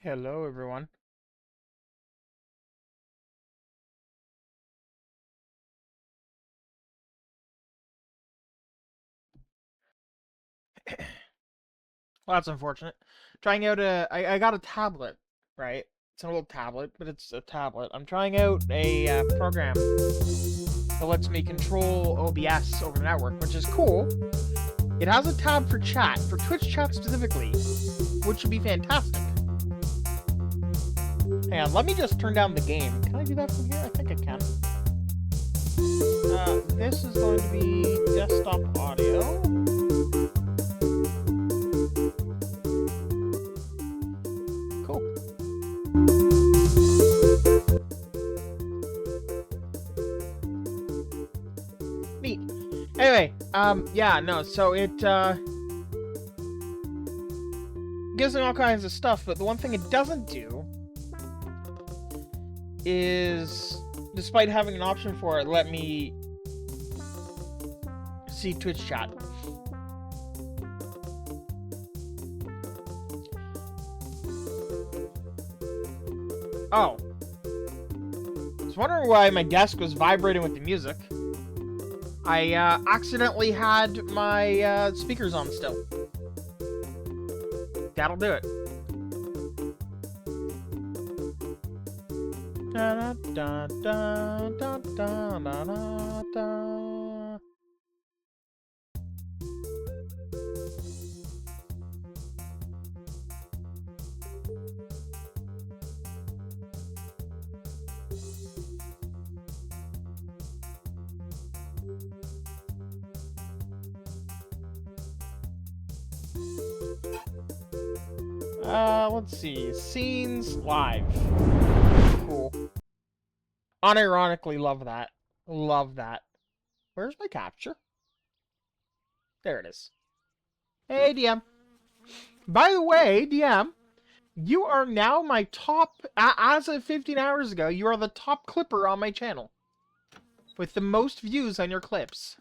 Hello, everyone. Well, that's unfortunate. Trying out I got a tablet, right? It's an old tablet, but it's a tablet. I'm trying out a program that lets me control OBS over the network, which is cool. It has a tab for chat, for Twitch chat specifically, which should be fantastic. Hang on, let me just turn down the game. Can I do that from here? I think I can. This is going to be desktop audio. Cool. Neat. Anyway, yeah, no, so it, gives me all kinds of stuff, but the one thing it doesn't do is, despite having an option for it, let me see Twitch chat. Oh. I was wondering why my desk was vibrating with the music. I, accidentally had my, speakers on still. That'll do it. Da da da da da da da da. Let's see. Scenes live. Cool. Unironically love that. Love that. Where's my capture? There it is. Hey, DM. By the way, DM, you are now my top, as of 15 hours ago, you are the top clipper on my channel. With the most views on your clips.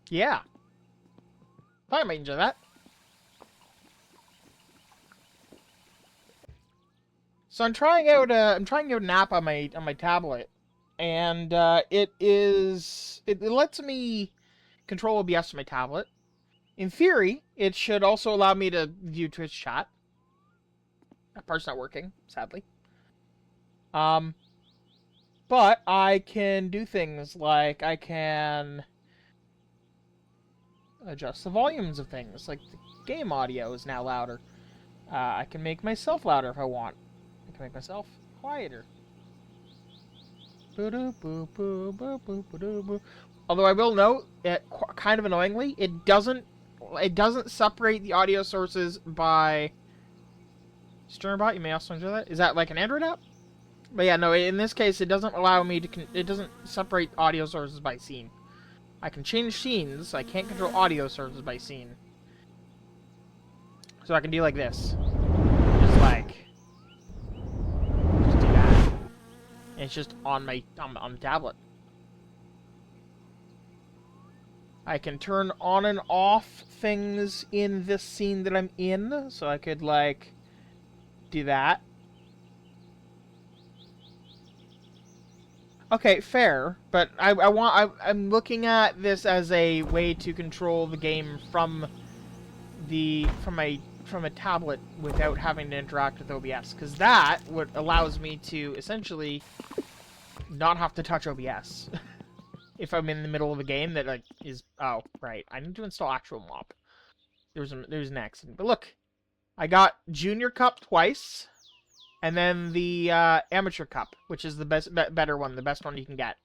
Yeah. I might enjoy that. So I'm trying out an app on my tablet, and it lets me control OBS on my tablet. In theory, it should also allow me to view Twitch chat. That part's not working, sadly. But I can do things like I can adjust the volumes of things, like the game audio is now louder. I can make myself louder if I want. I can make myself quieter. Although I will note, kind of annoyingly, it doesn't separate the audio sources by Sternbot. You may also enjoy that. Is that like an Android app? But yeah, no. In this case, it doesn't allow me to. It doesn't separate audio sources by scene. I can change scenes. I can't control audio sources by scene. So I can do like this. Just like. Just do that. And it's just on my on the tablet. I can turn on and off things in this scene that I'm in. So I could like do that. Okay, fair, but I'm looking at this as a way to control the game from a tablet without having to interact with OBS, because that allows me to essentially not have to touch OBS if I'm in the middle of a game that like is right. I need to install actual mop. There's an accident, but look, I got Junior Cup twice, and then the Amateur Cup, which is the better one, the best one you can get.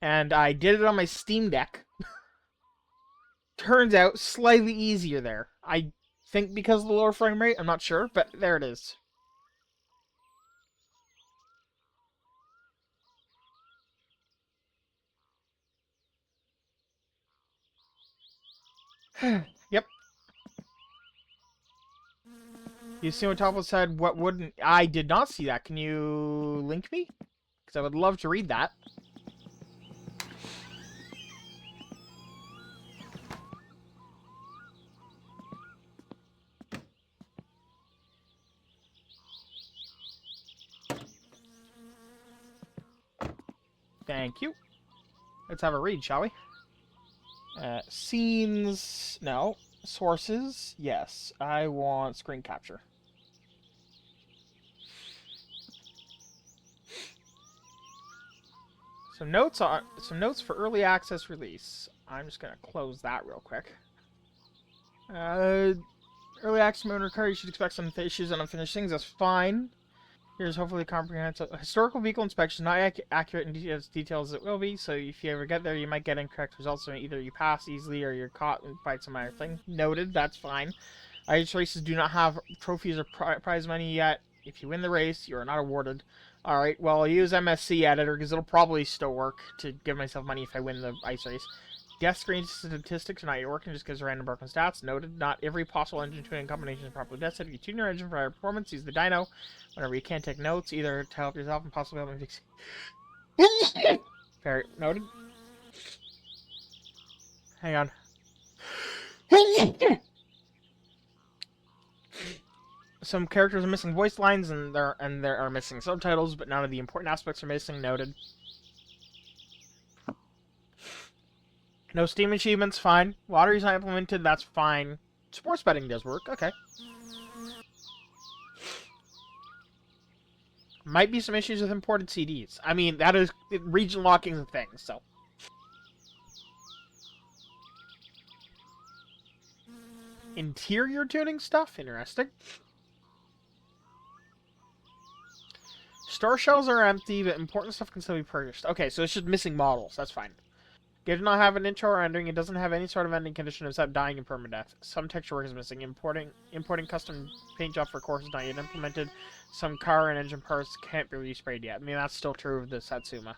And I did it on my Steam Deck. Turns out slightly easier there. I think because of the lower frame rate, I'm not sure, but there it is. Yep. You see what Topple said? What wouldn't... I did not see that. Can you link me? Because I would love to read that. Thank you. Let's have a read, shall we? Scenes... No. Sources? Yes. I want screen capture. Some notes for early access release. I'm just gonna close that real quick. Early access mode requires you should expect some issues and unfinished things. That's fine. Here's hopefully comprehensive historical vehicle inspection, not accurate in as detailed as it will be. So if you ever get there, you might get incorrect results. So either you pass easily or you're caught by some other thing. Noted. That's fine. Ice races do not have trophies or prize money yet. If you win the race, you are not awarded. Alright, well, I'll use MSC editor because it'll probably still work to give myself money if I win the ice race. Death screen statistics are not working just because of random broken stats. Noted, not every possible engine tuning combination is properly tested. If you tune your engine for higher performance, use the dyno. Whenever you can't take notes, either to help yourself and possibly help me fix it. Very noted. Hang on. Some characters are missing voice lines and there are missing subtitles, but none of the important aspects are missing. Noted. No Steam achievements, fine. Lottery's not implemented, that's fine. Sports betting does work, okay. Might be some issues with imported CDs. I mean, that is... region locking is a thing, so... Interior tuning stuff? Interesting. Store shelves are empty, but important stuff can still be purchased. Okay, so it's just missing models. That's fine. It does not have an intro or ending. It doesn't have any sort of ending condition except dying and permadeath. Some texture work is missing. Importing custom paint job for course is not yet implemented. Some car and engine parts can't be resprayed yet. I mean, that's still true of the Satsuma.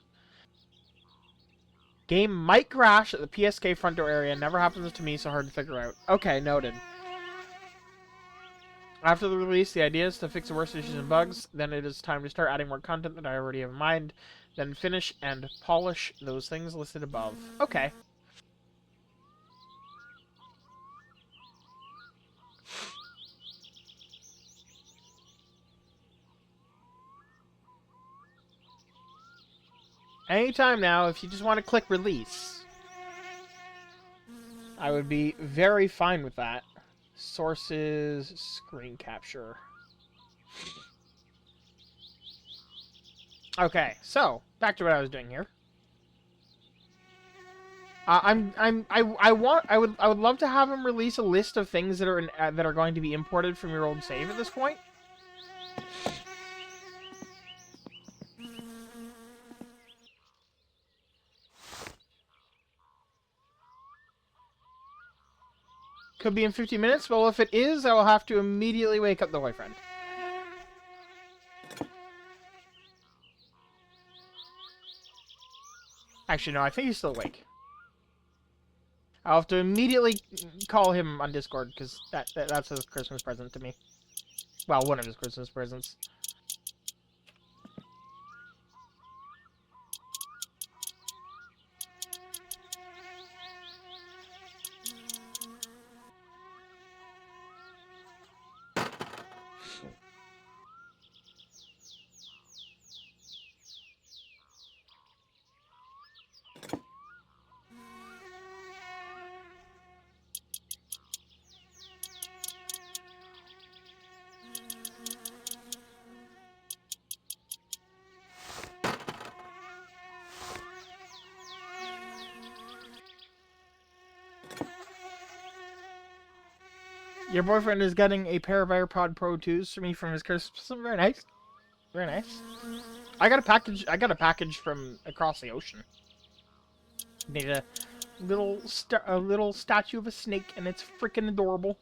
Game might crash at the PSK front door area. Never happens to me, so hard to figure out. Okay, noted. After the release, the idea is to fix the worst issues and bugs. Then it is time to start adding more content that I already have in mind. Then finish and polish those things listed above. Okay. Anytime now, if you just want to click release, I would be very fine with that. Sources, screen capture. Okay, so back to what I was doing here. I would love to have him release a list of things that are that are going to be imported from your old save at this point. Could be in 50 minutes. Well, if it is, I will have to immediately wake up the boyfriend. Actually, no, I think he's still awake. I'll have to immediately call him on Discord, because that's his Christmas present to me. Well, one of his Christmas presents. Your boyfriend is getting a pair of AirPod Pro 2s for me from his Christmas present. Very nice. Very nice. I got a package from across the ocean. Made a little statue of a snake, and it's freaking adorable.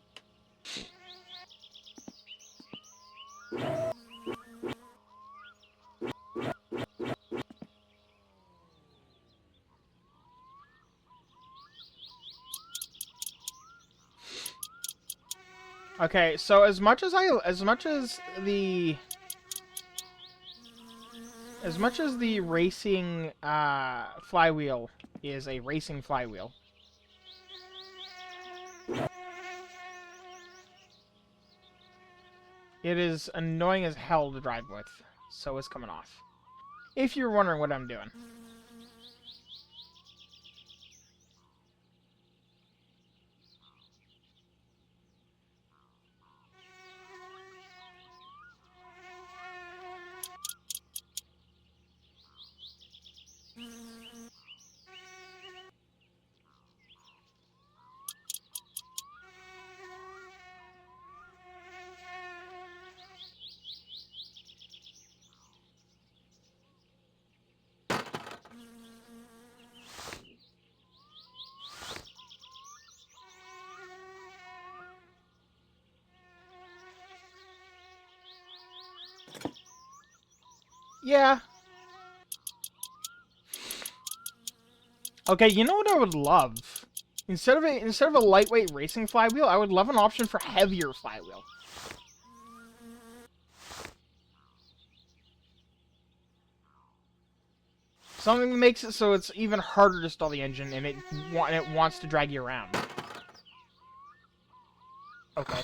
Okay, so as much as the racing flywheel is a racing flywheel, it is annoying as hell to drive with. So it's coming off. If you're wondering what I'm doing. Yeah. Okay, you know what I would love? Instead of a lightweight racing flywheel, I would love an option for heavier flywheel. Something that makes it so it's even harder to stall the engine, and it wants to drag you around. Okay.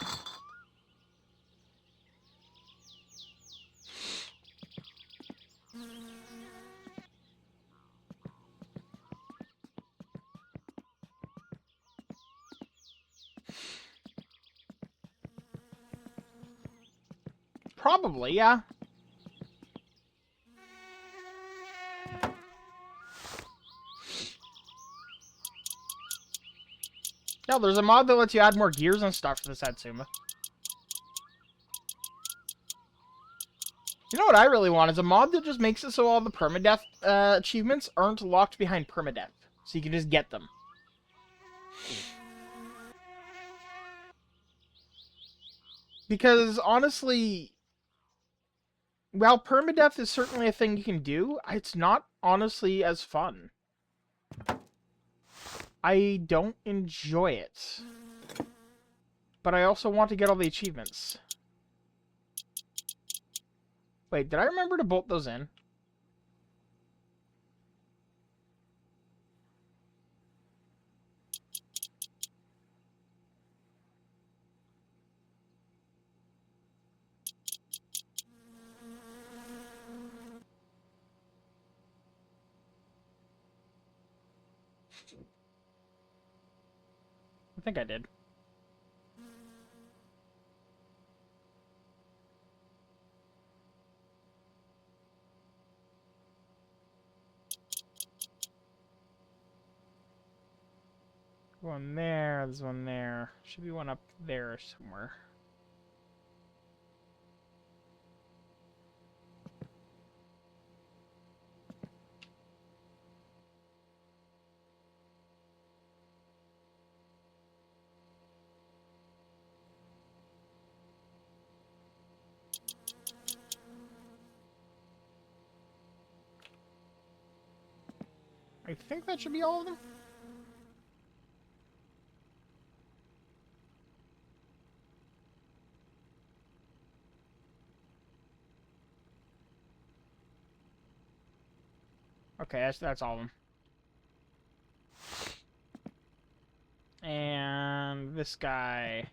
Probably, yeah. No, there's a mod that lets you add more gears and stuff to the Satsuma. You know what I really want is a mod that just makes it so all the permadeath achievements aren't locked behind permadeath. So you can just get them. Because, honestly, while permadeath is certainly a thing you can do, it's not, honestly, as fun. I don't enjoy it. But I also want to get all the achievements. Wait, did I remember to bolt those in? I think I did. One there, there's one there. Should be one up there somewhere. I think that should be all of them. Okay, that's all of them. And this guy.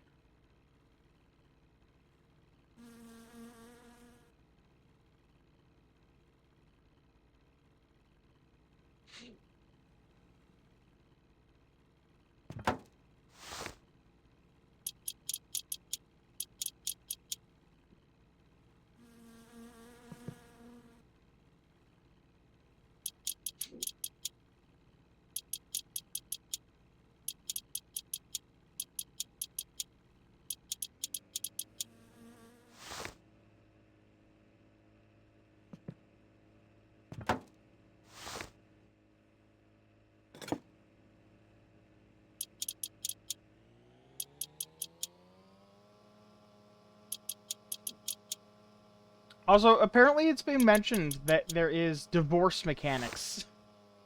Also, apparently it's been mentioned that there is divorce mechanics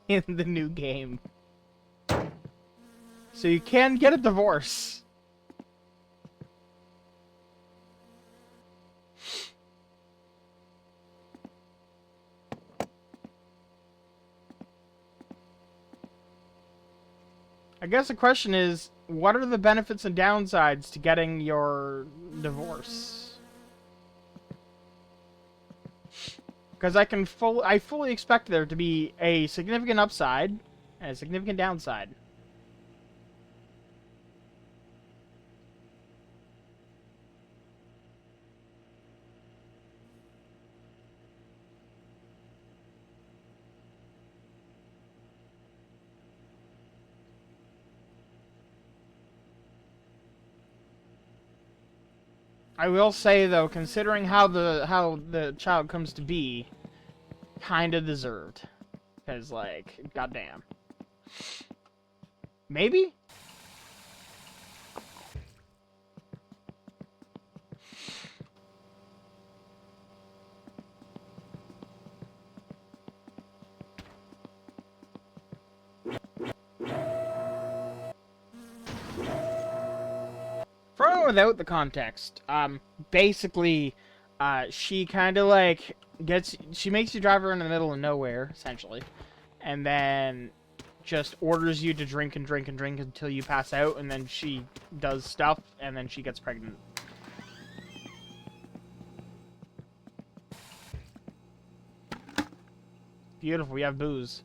in the new game. So you can get a divorce. I guess the question is, what are the benefits and downsides to getting your divorce? Because I fully expect there to be a significant upside and a significant downside. I will say though, considering how the child comes to be, kind of deserved. Because like, goddamn. Maybe? For without the context, basically, she kind of like she makes you drive her in the middle of nowhere, essentially, and then just orders you to drink and drink and drink until you pass out, and then she does stuff, and then she gets pregnant. Beautiful, we have booze.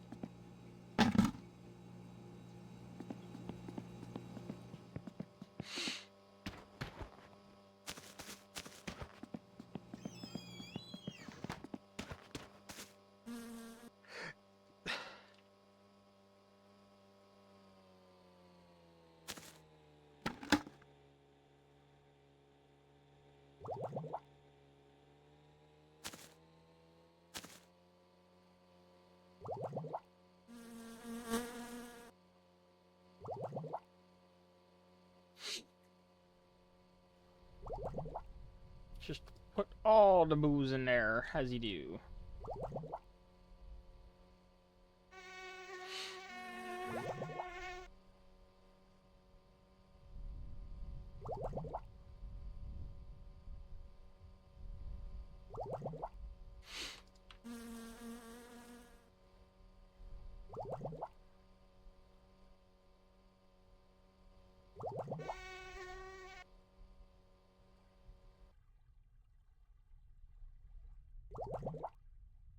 Just put all the booze in there, as you do.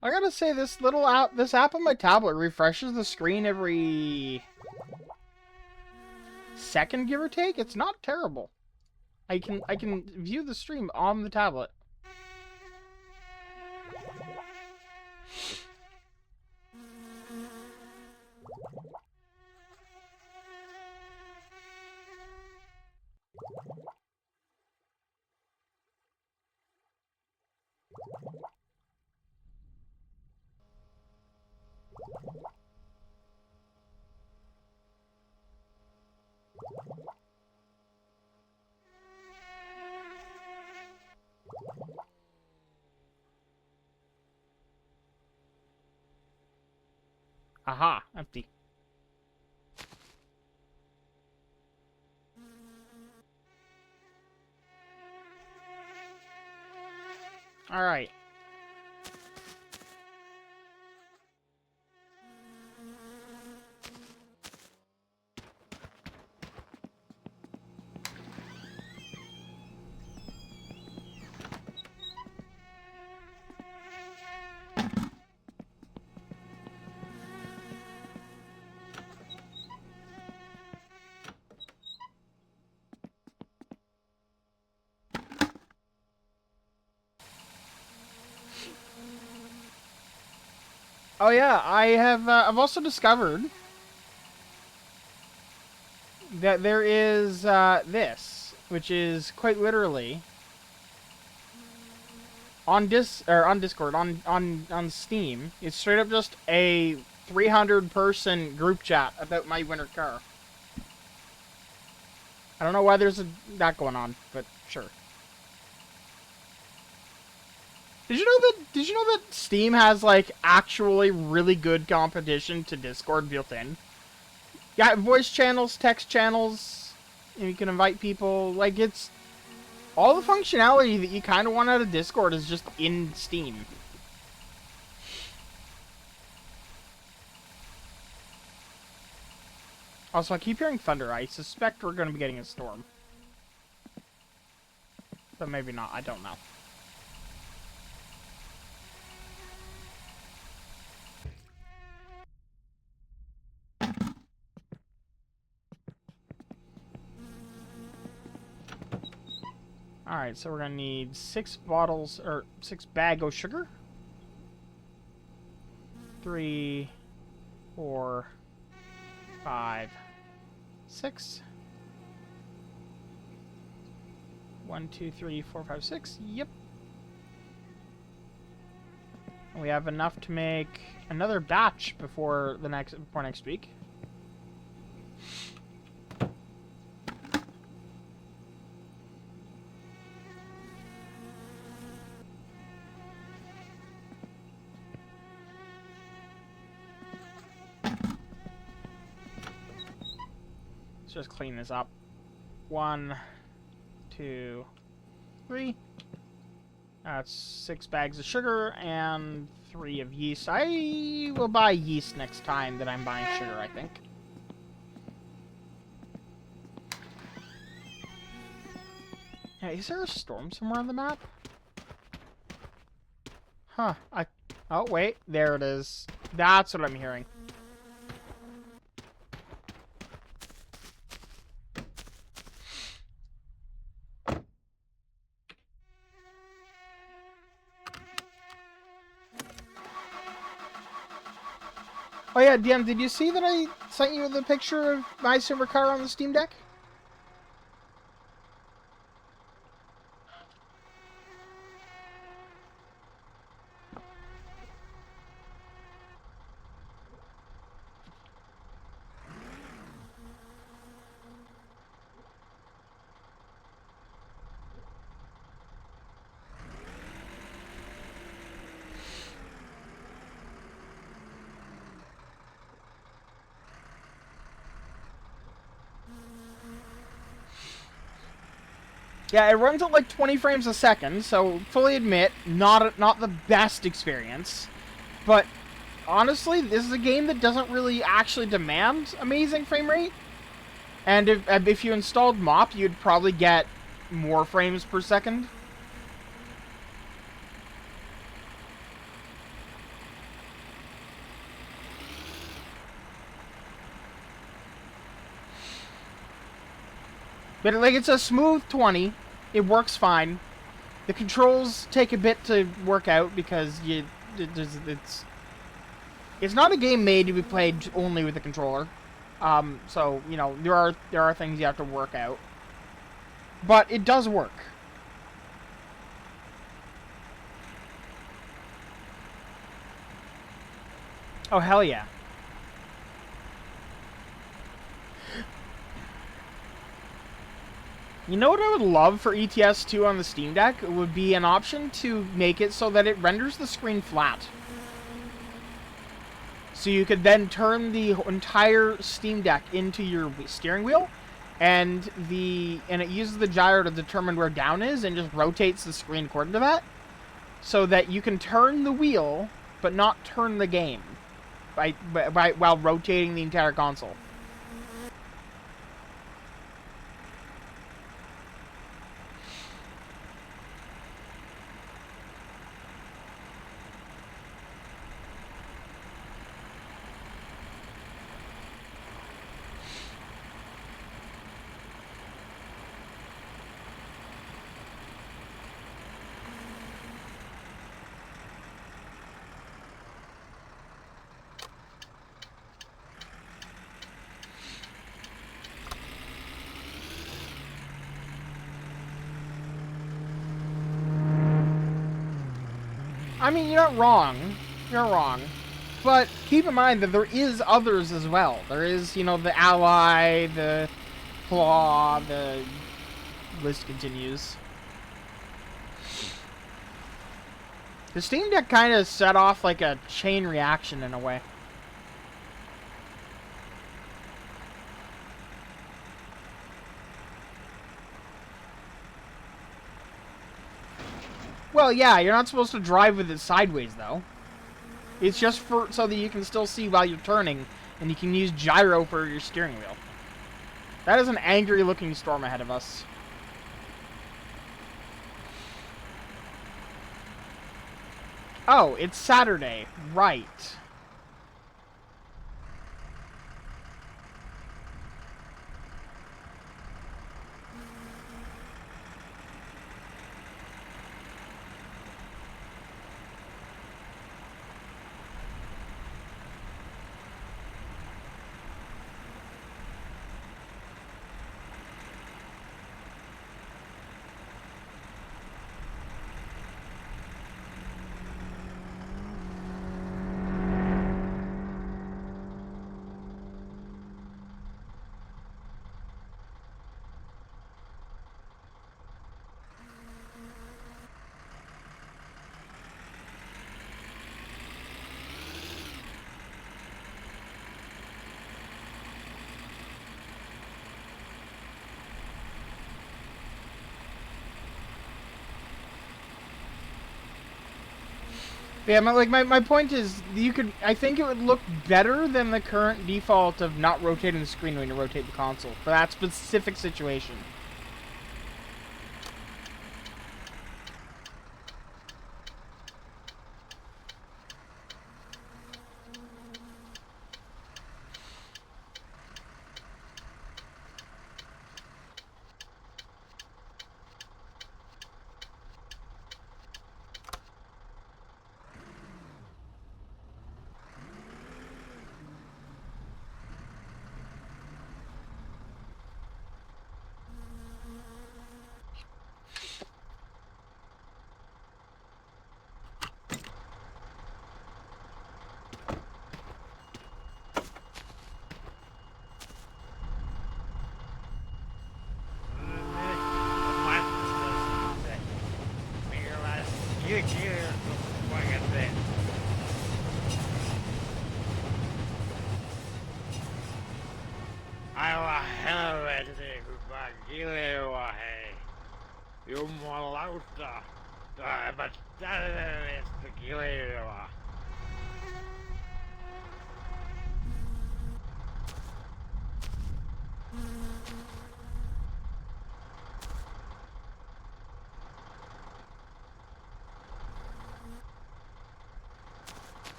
I gotta say, this app on my tablet refreshes the screen every second, give or take. It's not terrible. I can view the stream on the tablet. Aha, empty. Alright. Oh yeah, I've also discovered that there is this, which is quite literally on Discord, on Steam. It's straight up just a 300-person group chat about my winter car. I don't know why there's that going on, but sure. Did you know that Steam has like actually really good competition to Discord built in? Yeah, voice channels, text channels, you can invite people. Like, it's all the functionality that you kind of want out of Discord is just in Steam. Also, I keep hearing thunder. I suspect we're going to be getting a storm. But maybe not. I don't know. Alright, so we're going to need 6 bottles, or 6 bag of sugar. 3, 4, 5, 6. 1, 2, 3, 4, 5, 6. Yep. And we have enough to make another batch before next week. Let's just clean this up. 1, 2, 3. That's 6 bags of sugar and 3 of yeast. I will buy yeast next time that I'm buying sugar, I think. Yeah, is there a storm somewhere on the map? Huh. Oh, wait. There it is. That's what I'm hearing. Oh yeah, DM, did you see that I sent you the picture of my supercar on the Steam Deck? Yeah, it runs at like 20 frames a second, so fully admit, not the best experience. But honestly, this is a game that doesn't really actually demand amazing frame rate. And if you installed MOP, you'd probably get more frames per second. But like, it's a smooth 20. It works fine. The controls take a bit to work out because it's not a game made to be played only with a controller. So you know there are things you have to work out. But it does work. Oh hell yeah. You know what I would love for ETS 2 on the Steam Deck? It would be an option to make it so that it renders the screen flat. So you could then turn the entire Steam Deck into your steering wheel, and it uses the gyro to determine where down is and just rotates the screen according to that. So that you can turn the wheel, but not turn the game while rotating the entire console. I mean, you're not wrong. You're wrong. But keep in mind that there is others as well. There is, you know, the Ally, the Claw, the list continues. The Steam Deck kind of set off like a chain reaction in a way. Well, yeah, you're not supposed to drive with it sideways, though. It's just so that you can still see while you're turning, and you can use gyro for your steering wheel. That is an angry-looking storm ahead of us. Oh, it's Saturday. Right. Yeah, my point is, you could, I think it would look better than the current default of not rotating the screen when you rotate the console, for that specific situation.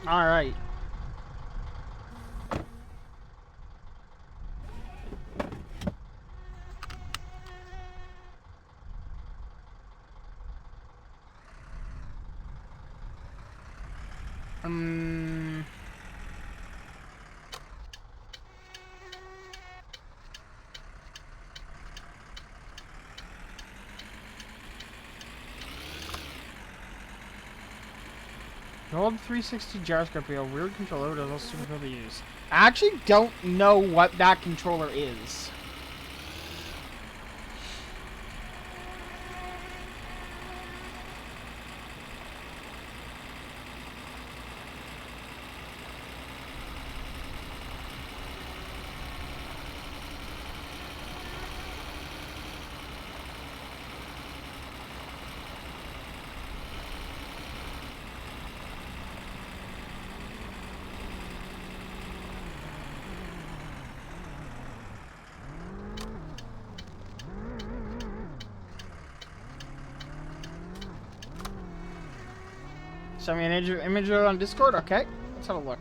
Alright. The old 360 gyroscope, a weird controller that also super cool to use. I actually don't know what that controller is. Send me an image on Discord? Okay, let's have a look.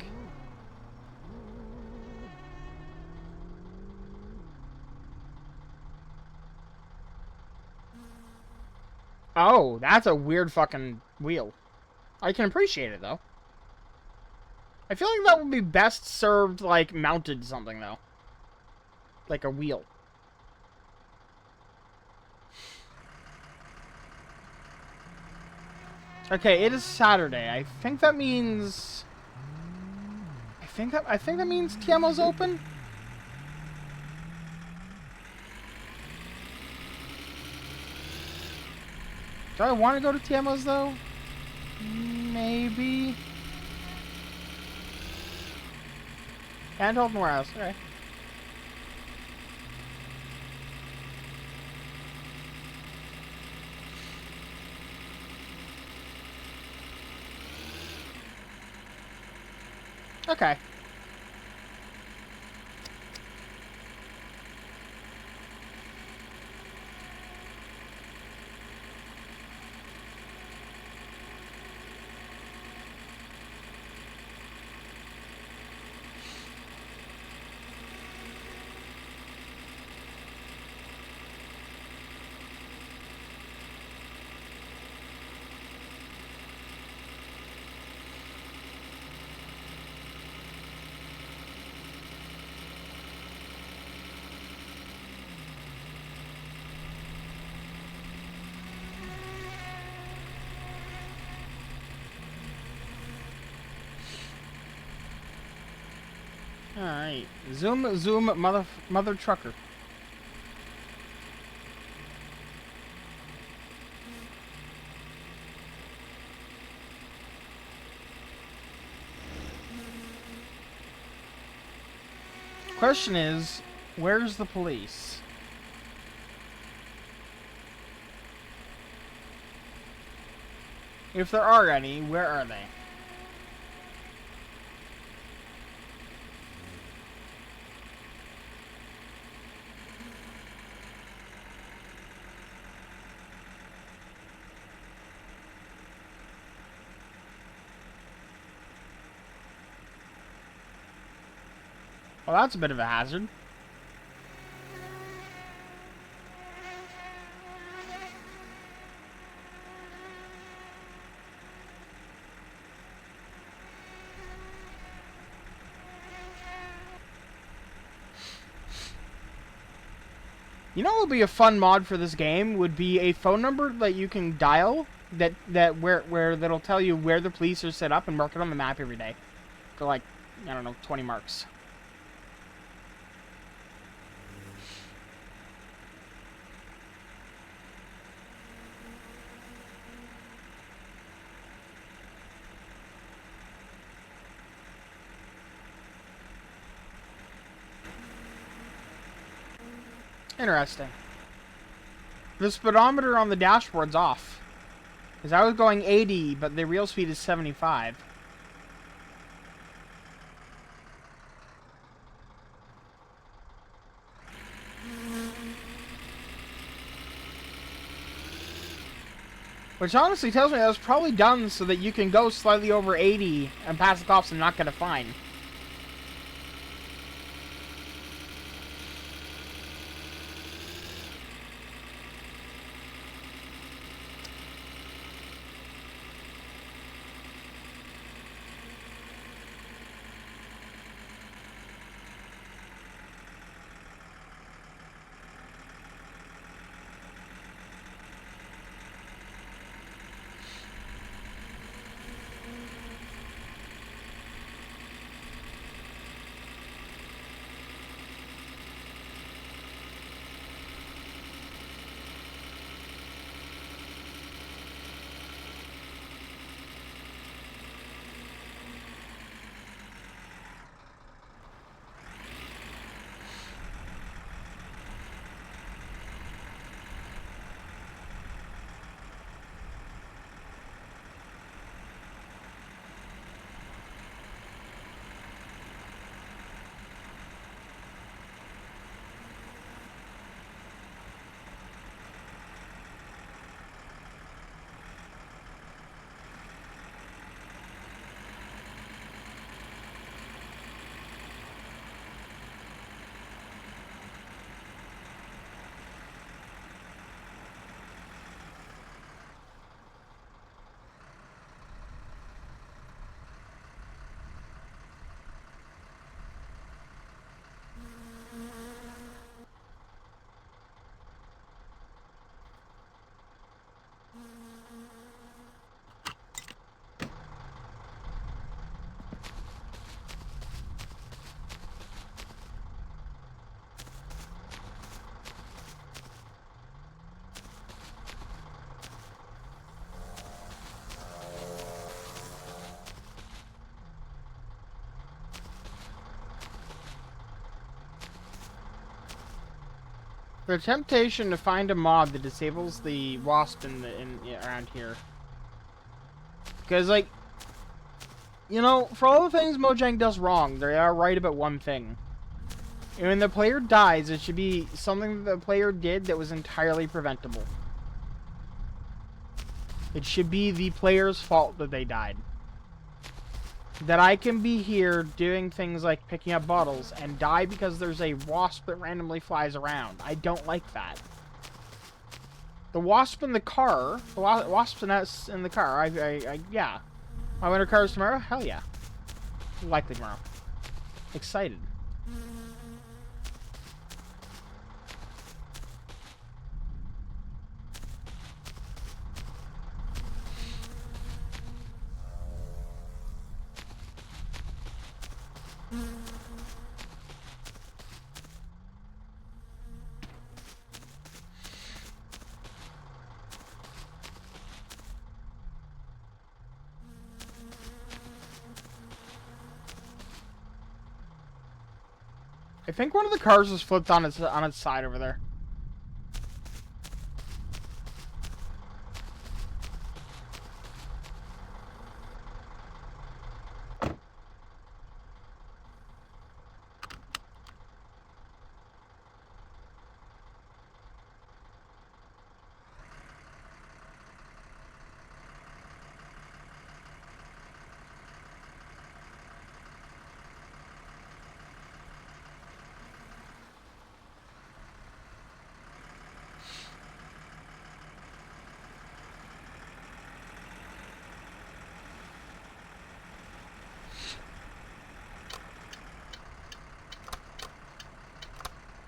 Oh, that's a weird fucking wheel. I can appreciate it, though. I feel like that would be best served, like, mounted to something, though. Like a wheel. Okay, it is Saturday. I think that means... I think that means Tiamo's open? Do I want to go to Tiamo's, though? Maybe. Handheld and warehouse. Okay. Okay. Alright. Zoom, zoom, mother trucker. Question is, where's the police? If there are any, where are they? Well, that's a bit of a hazard. You know what would be a fun mod for this game? Would be a phone number that you can dial where that'll tell you where the police are set up and mark it on the map every day. For like, I don't know, 20 marks. Interesting. The speedometer on the dashboard's off. Because I was going 80, but the real speed is 75. Which honestly tells me that was probably done so that you can go slightly over 80 and pass the cops and not get a fine. The temptation to find a mod that disables the wasp around here. Because, like, You know, for all the things Mojang does wrong, they are right about one thing. And when the player dies, it should be something that the player did that was entirely preventable. It should be the player's fault that they died. That I can be here doing things like picking up bottles and die because there's a wasp that randomly flies around. I don't like that. The wasp in the car, the wasp's nest in the car, yeah. My winter car is tomorrow? Hell yeah. Likely tomorrow. Excited. I think one of the cars was flipped on its side over there.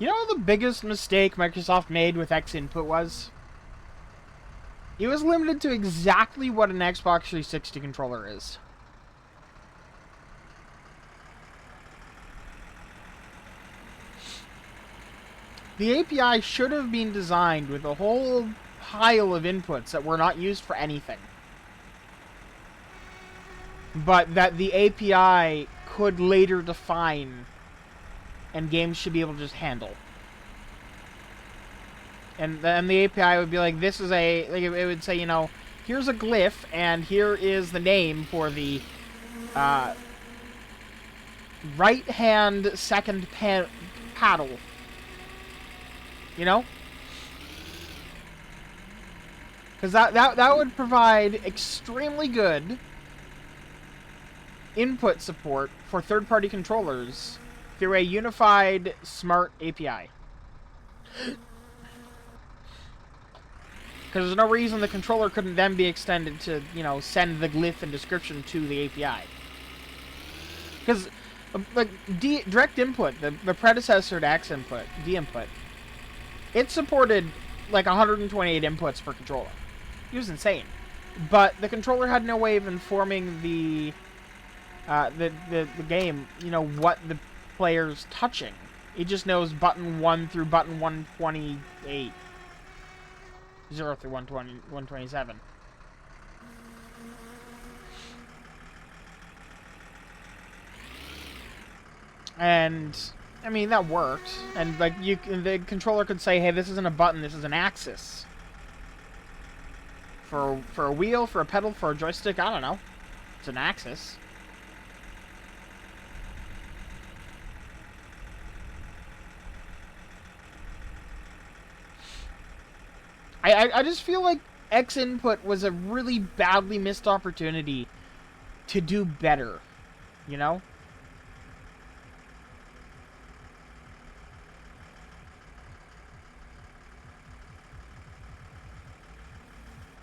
You know what the biggest mistake Microsoft made with X Input was? It was limited to exactly what an Xbox 360 controller is. The API should have been designed with a whole pile of inputs that were not used for anything. But that the API could later define and games should be able to just handle. And then the API would be like, this is a... Like it would say, you know, here's a glyph, and here is the name for the right-hand second paddle. You know? Because that would provide extremely good input support for third-party controllers through a unified, smart API. Because there's no reason the controller couldn't then be extended to, you know, send the glyph and description to the API. Because, like, direct input, the predecessor to X input, D input, it supported, like, 128 inputs per controller. It was insane. But the controller had no way of informing the game, you know, what the player's touching. It just knows button 1 through button 128. 0 through 127. And I mean that worked. And like the controller could say, "Hey, this isn't a button. This is an axis." For a wheel, for a pedal, for a joystick, I don't know. It's an axis. I just feel like X input was a really badly missed opportunity to do better, you know?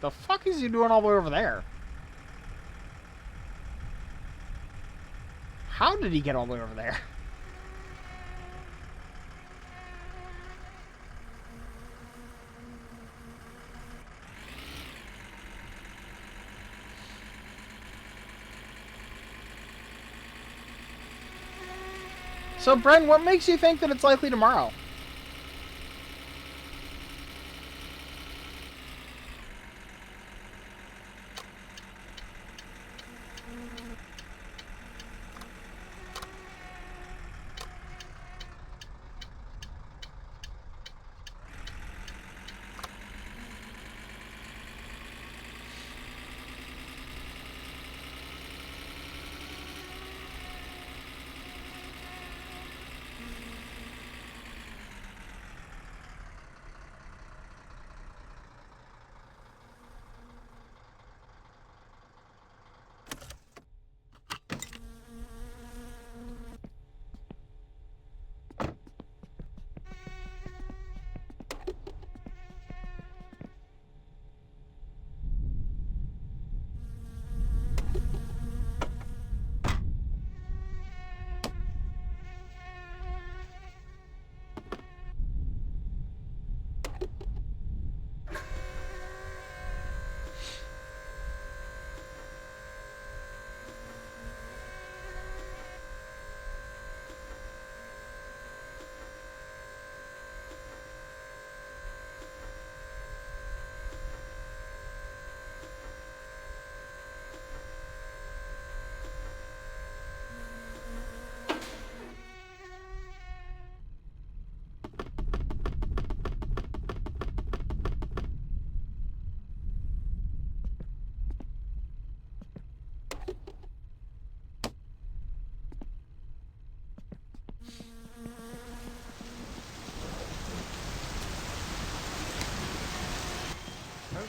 The fuck is he doing all the way over there? How did he get all the way over there? So, Bren, what makes you think that it's likely tomorrow?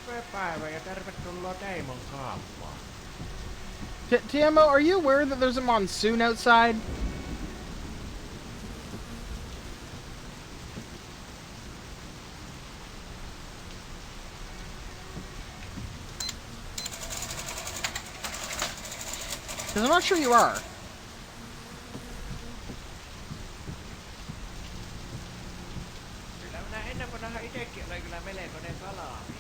Hyvää päivää ja tervetuloa Teimon kauppaan. TMO, are you aware that there's a monsoon outside? Because I'm not sure you are. Kyllä minä ennen kuin nähdään itekin olen kyllä melkoinen kalamies.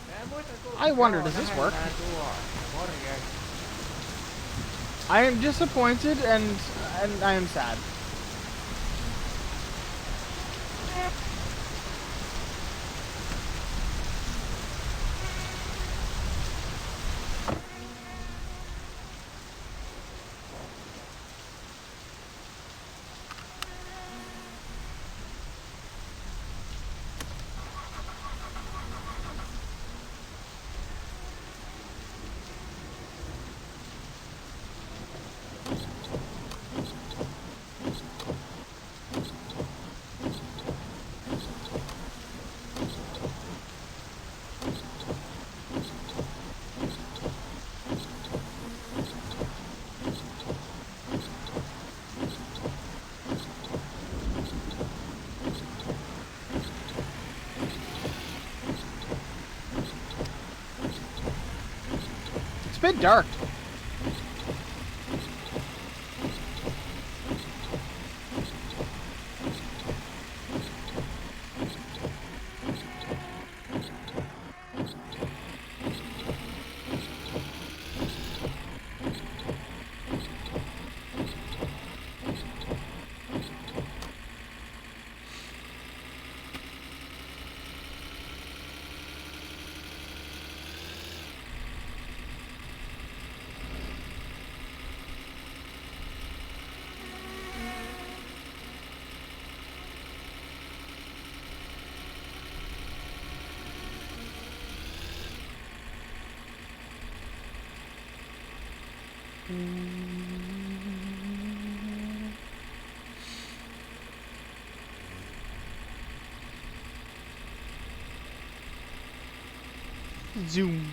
Mä en muista kun... I wonder, does this work? Tuo. Morjens. I am disappointed and I am sad. It's a bit dark. Zoom.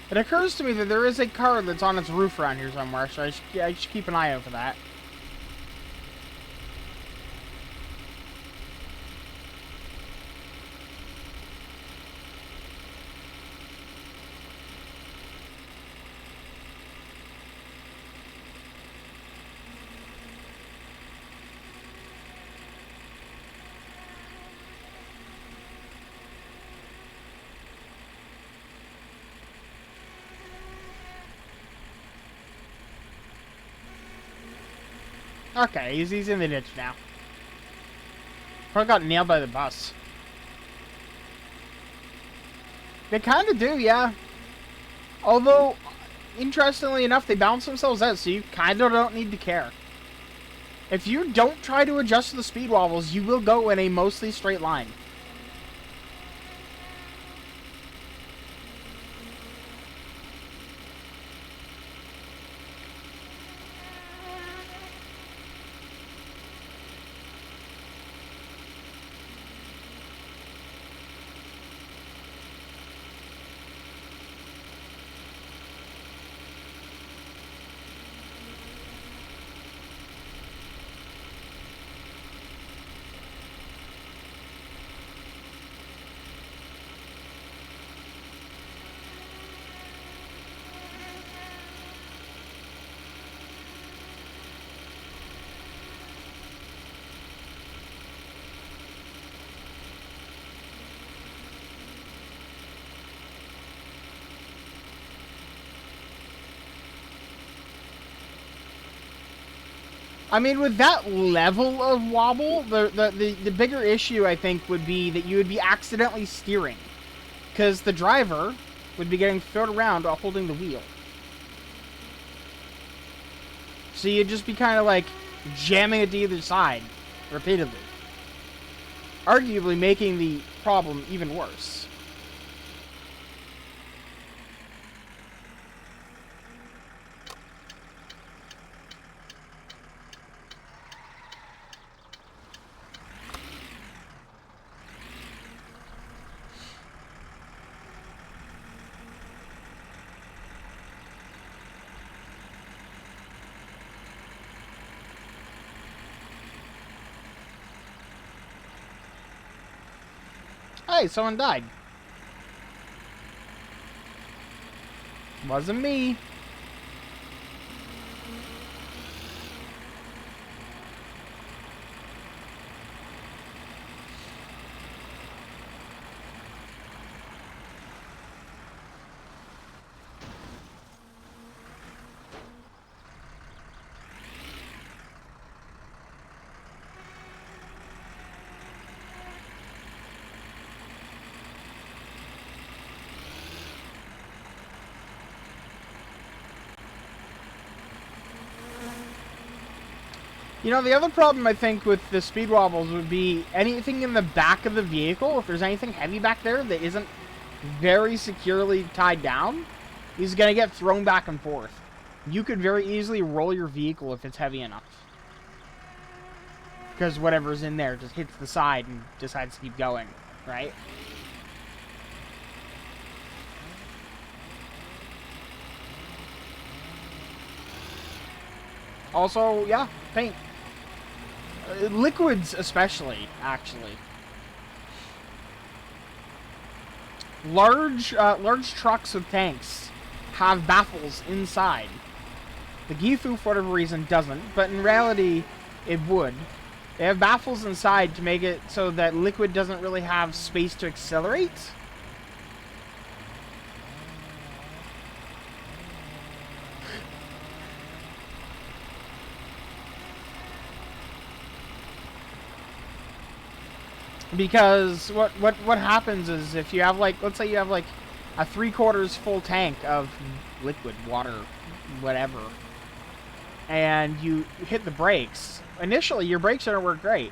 It occurs to me that there is a car that's on its roof around here somewhere, so I should keep an eye out for that. Okay, he's in the ditch now. Probably got nailed by the bus. They kind of do, yeah. Although, interestingly enough, they balance themselves out, so you kind of don't need to care. If you don't try to adjust to the speed wobbles, you will go in a mostly straight line. I mean, with that level of wobble, the bigger issue, I think, would be that you would be accidentally steering. Because the driver would be getting thrown around while holding the wheel. So you'd just be kind of like jamming it to either side repeatedly. Arguably making the problem even worse. Hey, someone died. Wasn't me. You know, the other problem I think with the speed wobbles would be anything in the back of the vehicle. If there's anything heavy back there that isn't very securely tied down, is going to get thrown back and forth. You could very easily roll your vehicle if it's heavy enough. Because whatever's in there just hits the side and decides to keep going, right? Also, yeah, paint. Liquids especially, actually. Large trucks with tanks have baffles inside. The Gifu, for whatever reason, doesn't, but in reality, it would. They have baffles inside to make it so that liquid doesn't really have space to accelerate. Because what happens is if you have, like, let's say you have like a 3/4 full tank of liquid, water, whatever, and you hit the brakes, initially your brakes are gonna work great.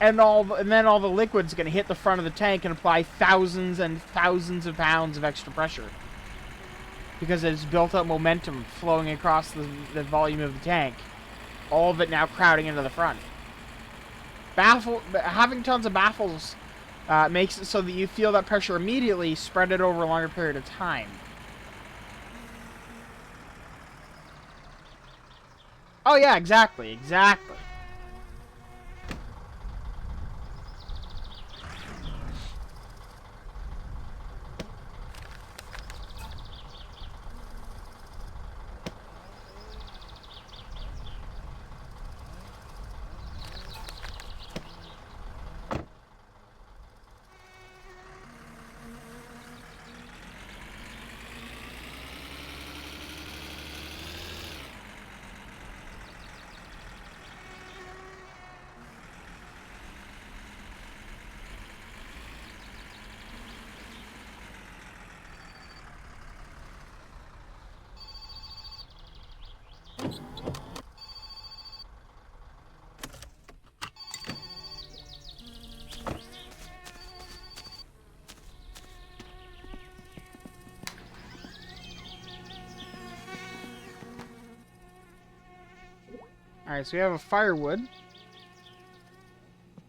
And then all the liquid's gonna hit the front of the tank and apply thousands and thousands of pounds of extra pressure. Because it's built up momentum flowing across the volume of the tank. All of it now crowding into the front. Having tons of baffles makes it so that you feel that pressure immediately, spread it over a longer period of time. Oh yeah, exactly. Alright, so we have a firewood.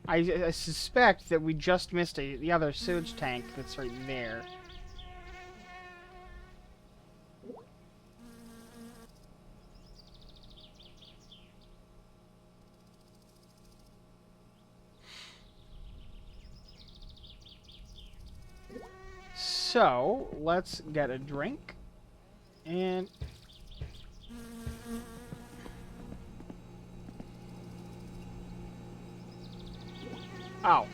I suspect that we just missed the other sewage tank that's right there. So, let's get a drink. And... oh.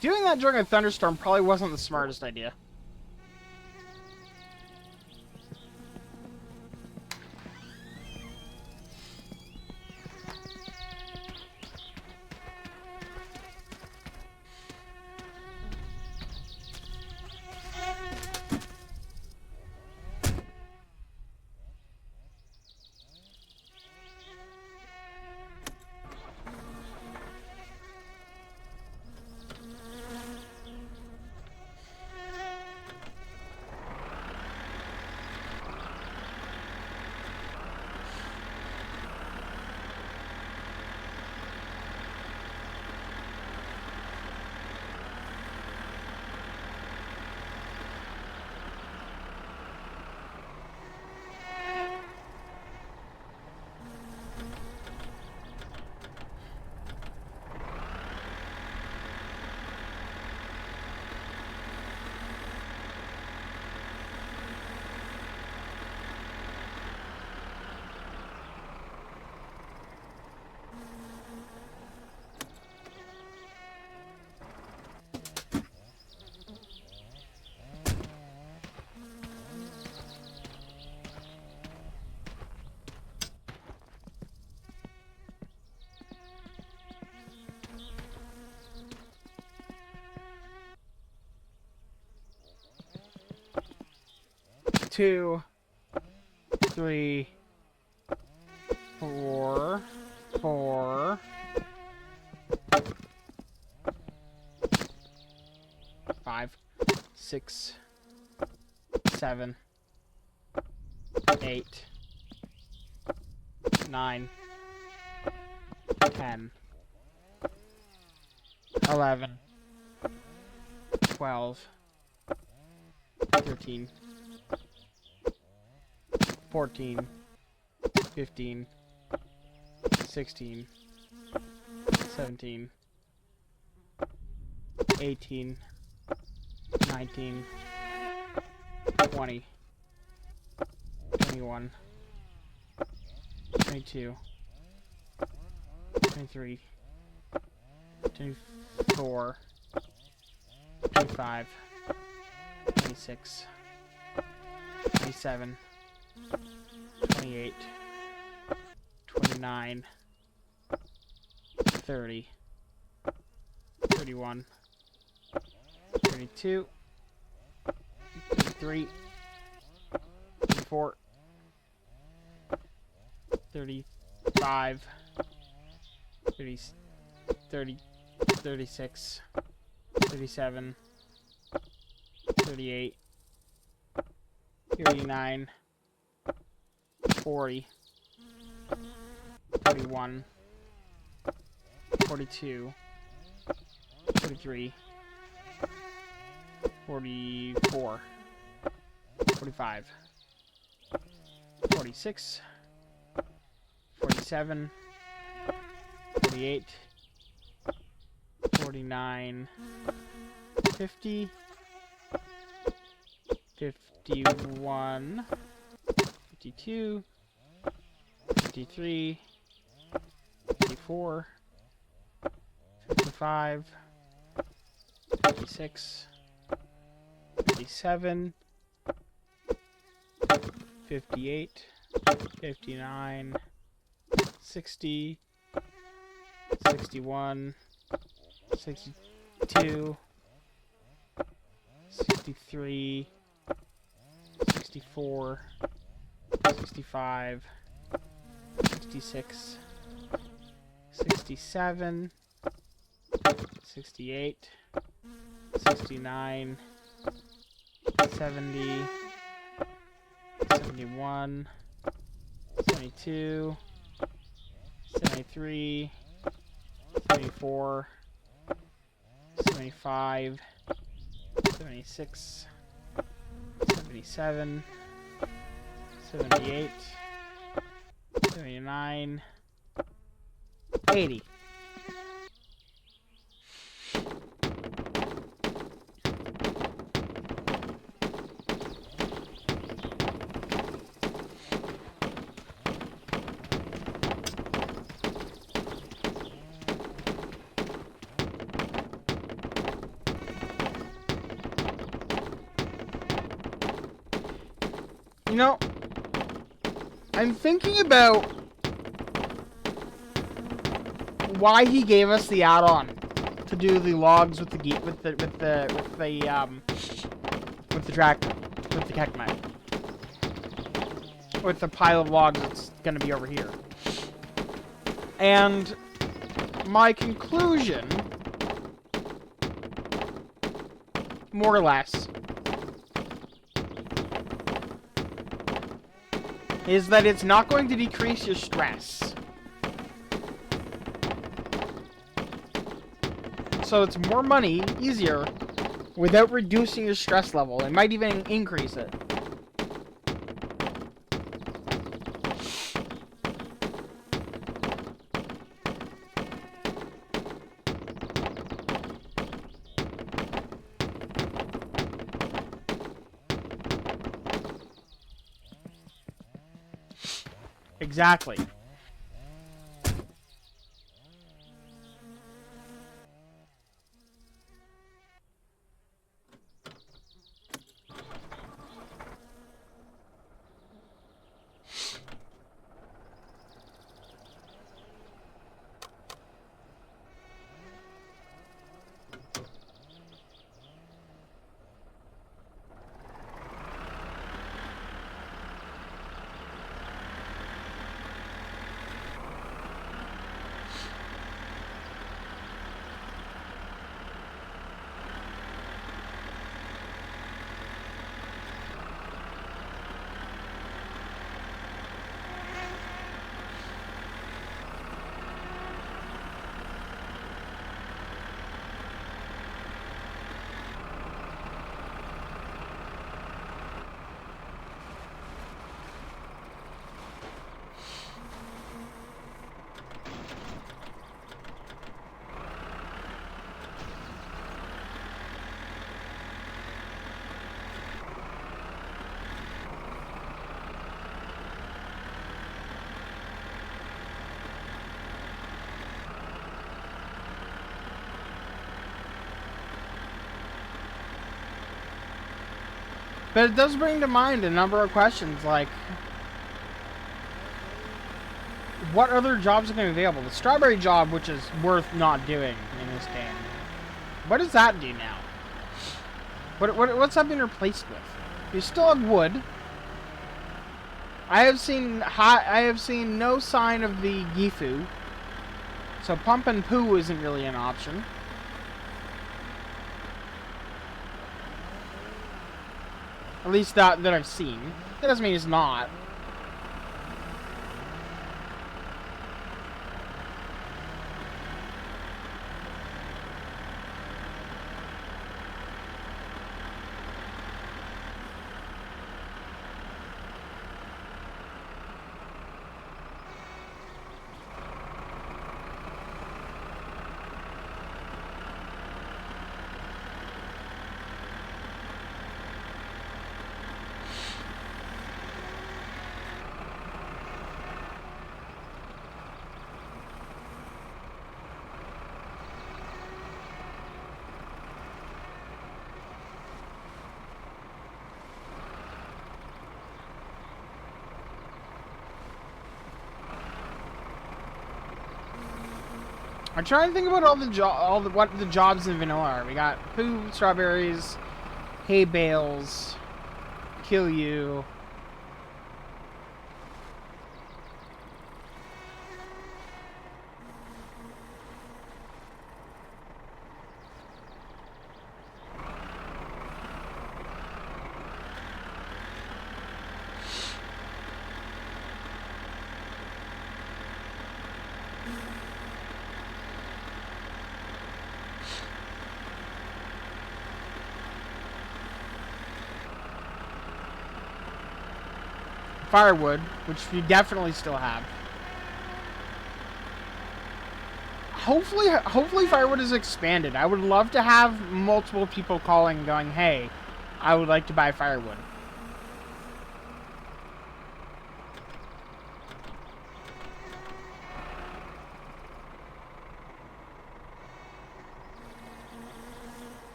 Doing that during a thunderstorm probably wasn't the smartest idea. 2, 3, 4, 4, 5, 6, 7, 8, 9, 10, 11, 12, 13, 14, 15, 16, 17, 18, 19, 20, 21, 22, 23, 24, 25, 26, 27, 28, 29, 30, 31, 32, 33, 34, 35, 30, 36, 37, 38, 39, 40, 41, 42, 43, 44, 45, 46, 47, 48, 49, 50, 51, 52, 53, 54, 55, 56, 57, 58, 59, 60, 61, 62, 63, 64, 65, 66, 67, 68, 69, 70, 71, 72, 73, 74, 75, 76, 77, 78, 79, 80. You know, I'm thinking about why he gave us the add-on to do the logs with the tractor, with the Kekmet, with the pile of logs that's gonna be over here. And my conclusion, more or less, is that it's not going to decrease your stress. So it's more money, easier, without reducing your stress level. It might even increase it. Exactly. But it does bring to mind a number of questions, like, what other jobs are going to be available? The strawberry job, which is worth not doing in this game. What does that do now? What's that been replaced with? You still have wood. I have seen no sign of the Gifu. So pump and poo isn't really an option. At least that I've seen. That doesn't mean it's not. I'm trying to think about what the jobs in vanilla are. We got poo, strawberries, hay bales, kill you. Firewood, which you definitely still have. Hopefully firewood is expanded. I would love to have multiple people calling going, hey, I would like to buy firewood.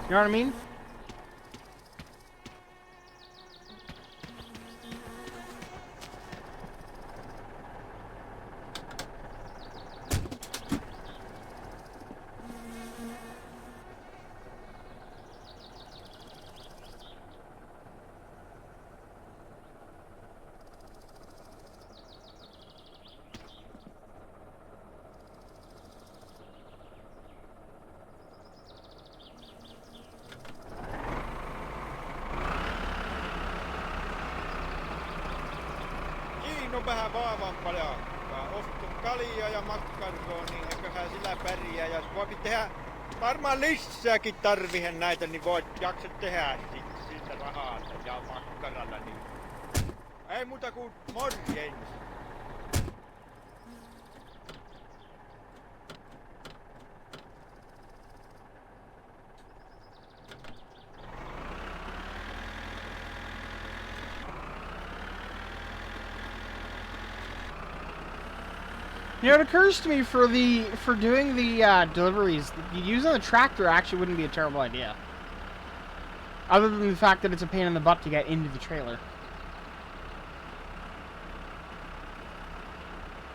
You know what I mean? On vähän vaavampaa. Ostu kaljaa ja makkaroa, niin eiköhän sillä pärjää. Ja voi tehdä varmaan lisääkin tarvihen näitä, niin voit jaksa tehdä siitä rahaa ja makkaralla. Niin. Ei muuta kuin morjens. You know, it occurs to me for doing the deliveries, using the tractor actually wouldn't be a terrible idea. Other than the fact that it's a pain in the butt to get into the trailer.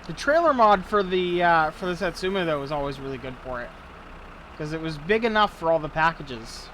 The trailer mod for the Satsuma though was always really good for it, because it was big enough for all the packages.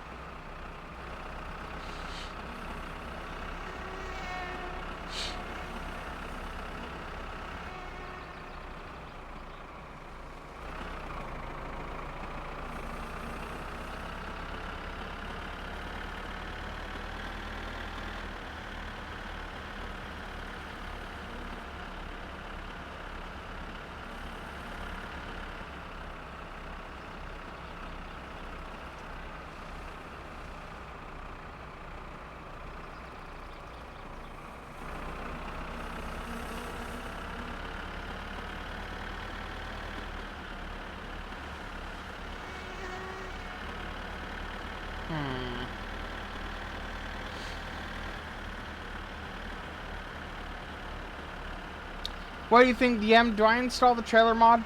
What do you think, DM? Do I install the trailer mod?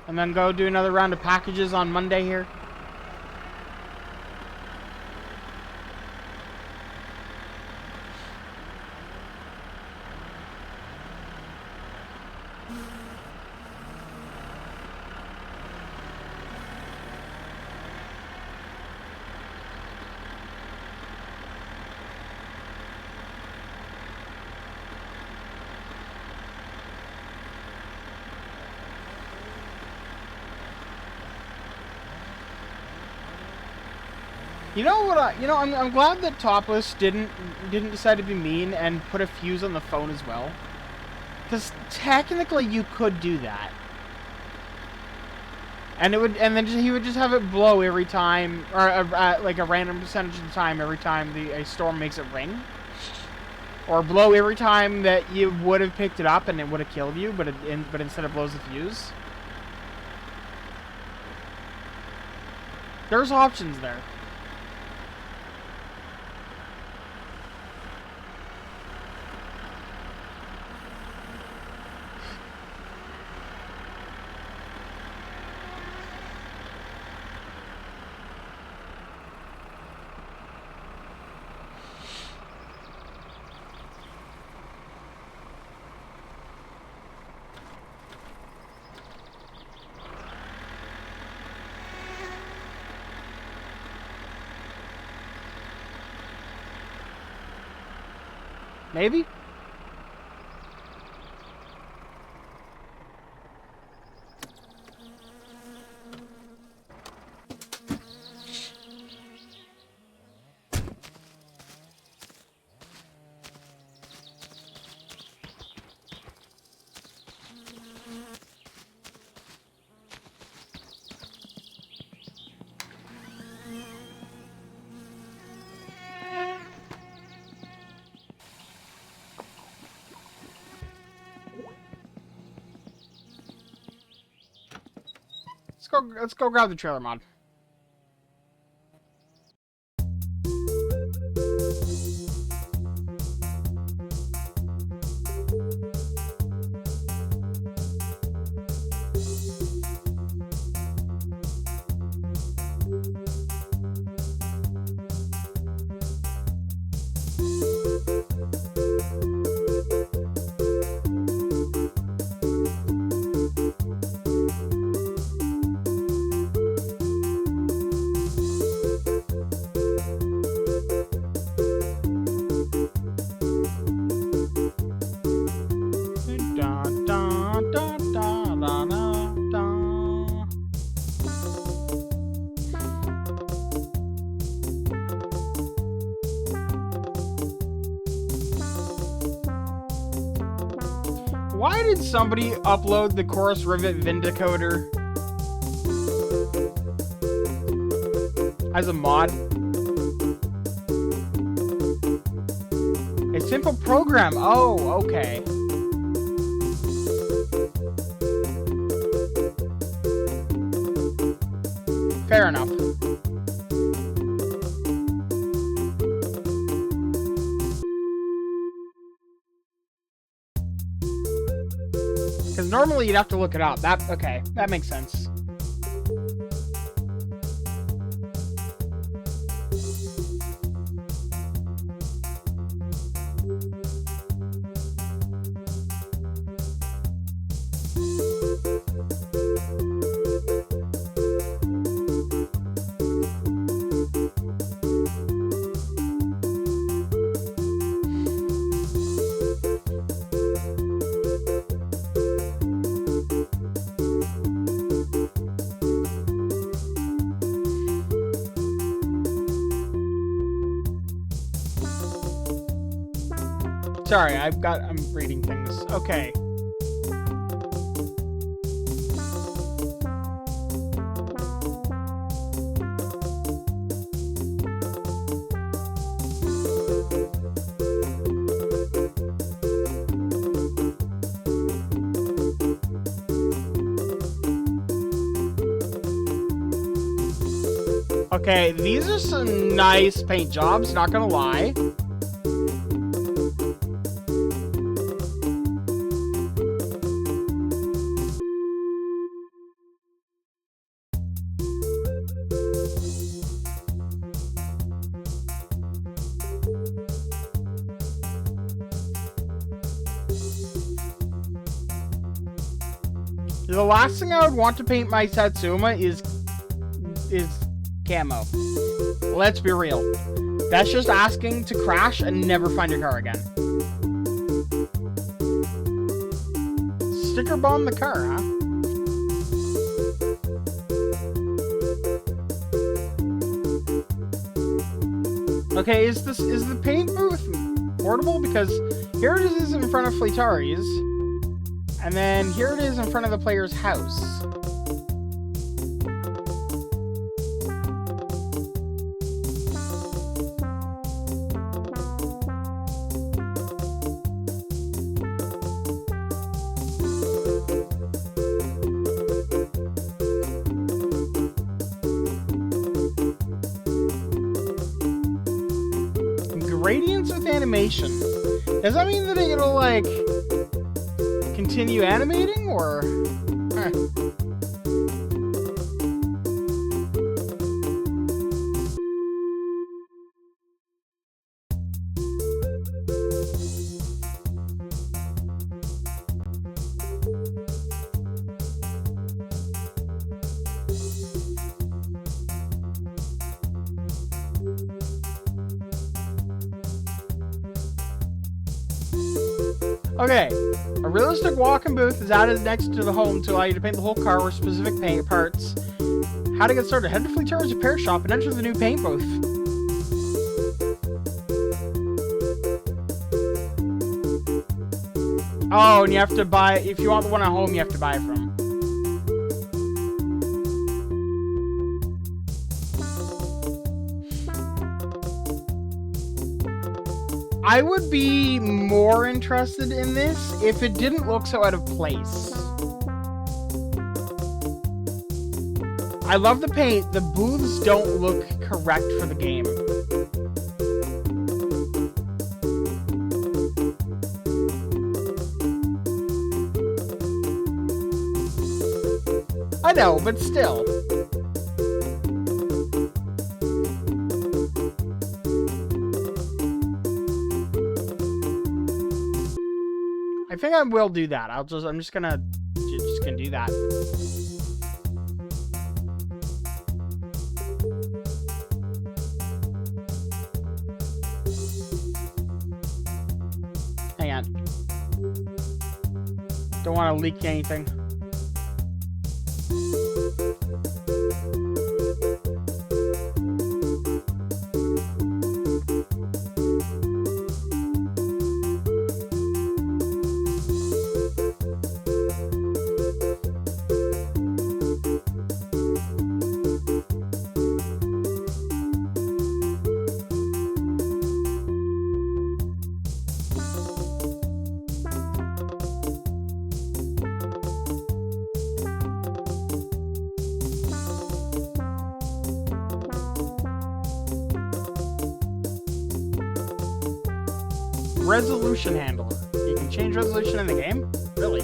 And then go do another round of packages on Monday here? You know what? I'm glad that Topless didn't decide to be mean and put a fuse on the phone as well, because technically you could do that, and then he would just have it blow every time, or like a random percentage of the time every time a storm makes it ring, or blow every time that you would have picked it up and it would have killed you, but instead it blows the fuse. There's options there. Maybe? Let's go grab the trailer mod. Why did somebody upload the Chorus Rivet Vindicator as a mod? A simple program. Oh, okay. Fair enough. Because normally you'd have to look it up. Okay, that makes sense. Sorry, I'm reading things. Okay. Okay, these are some nice paint jobs, not gonna lie. The last thing I would want to paint my Satsuma is camo. Let's be real. That's just asking to crash and never find your car again. Sticker bomb the car, huh? Okay, is the paint booth portable? Because here it is in front of Fleetari's, and then here it is in front of the player's house. Gradients with animation. Does that mean that it'll, like, continue animating, or? Okay, a realistic walk-in booth is added next to the home to allow you to paint the whole car with specific paint parts. How to get started? Head to Fleetari's repair shop and enter the new paint booth. Oh, and you have to buy, if you want the one at home, you have to buy it from. I would be more interested in this if it didn't look so out of place. I love the paint. The booths don't look correct for the game. I know, but still. I think I will do that. I'm just gonna do that. Hang on. Don't want to leak anything. Resolution handler. You can change resolution in the game? Really?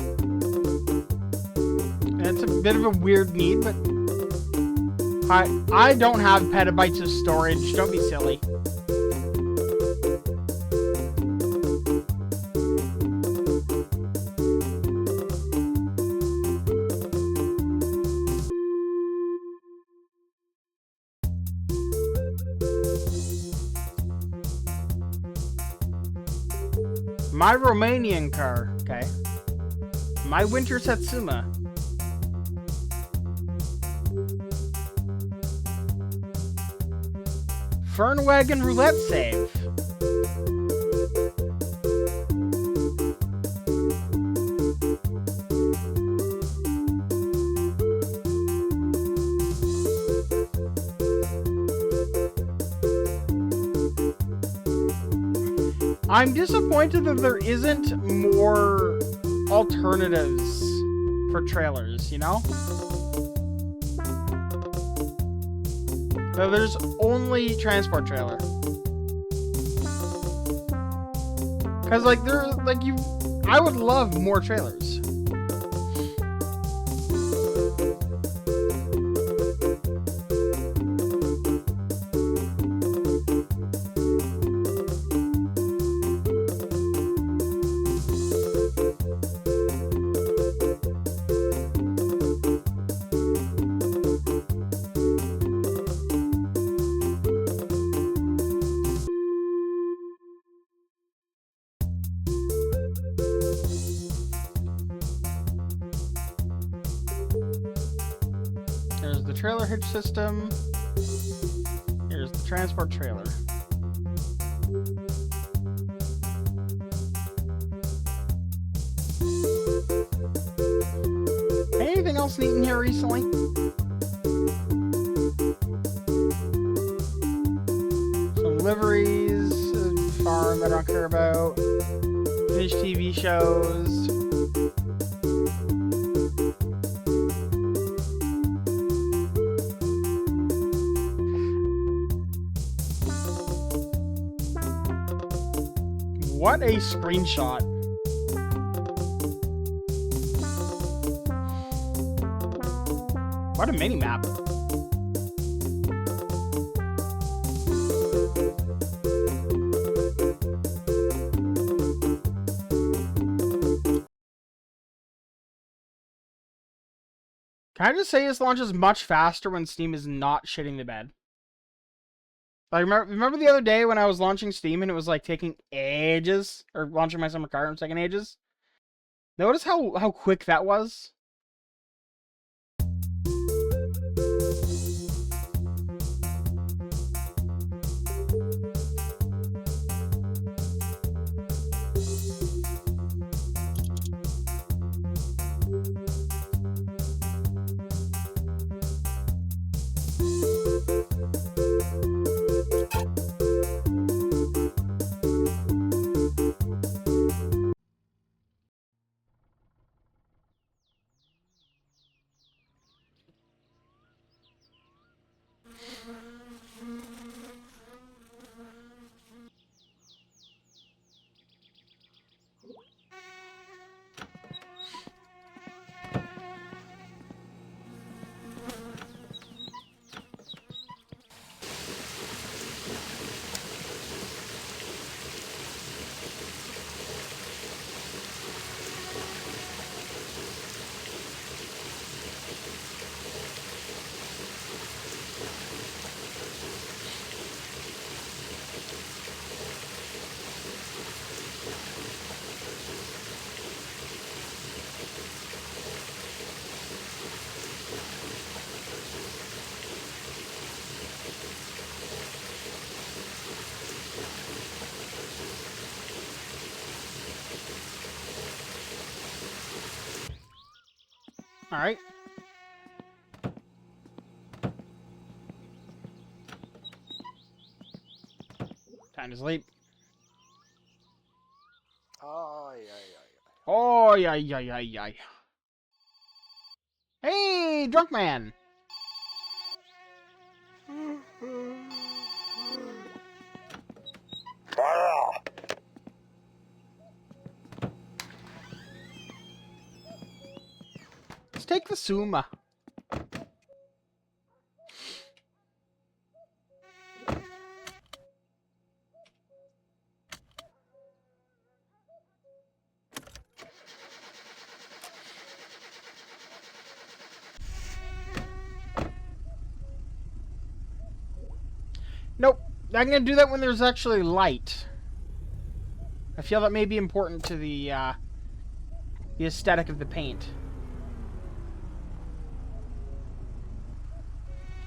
It's a bit of a weird need, but I don't have petabytes of storage. Don't be silly. My Romanian car, okay. My winter Satsuma. Fernwagon roulette save. I'm disappointed that there isn't more alternatives for trailers, you know? So there's only transport trailer. Cause like I would love more trailers. There's the trailer hitch system. Here's the transport trailer. Anything else neat in here recently? Some liveries, a farm that I don't care about. Finished TV shows. What a screenshot. What a mini map. Can I just say this launches much faster when Steam is not shitting the bed? Like, remember the other day when I was launching Steam and it was like taking ages, or launching my summer car and taking ages? Notice how quick that was? Alright. Time to sleep. Ai, ai, ai. Oh, yeah. Hey, drunk man. Let's take the Suma. Nope. I'm going to do that when there's actually light. I feel that may be important to the aesthetic of the paint.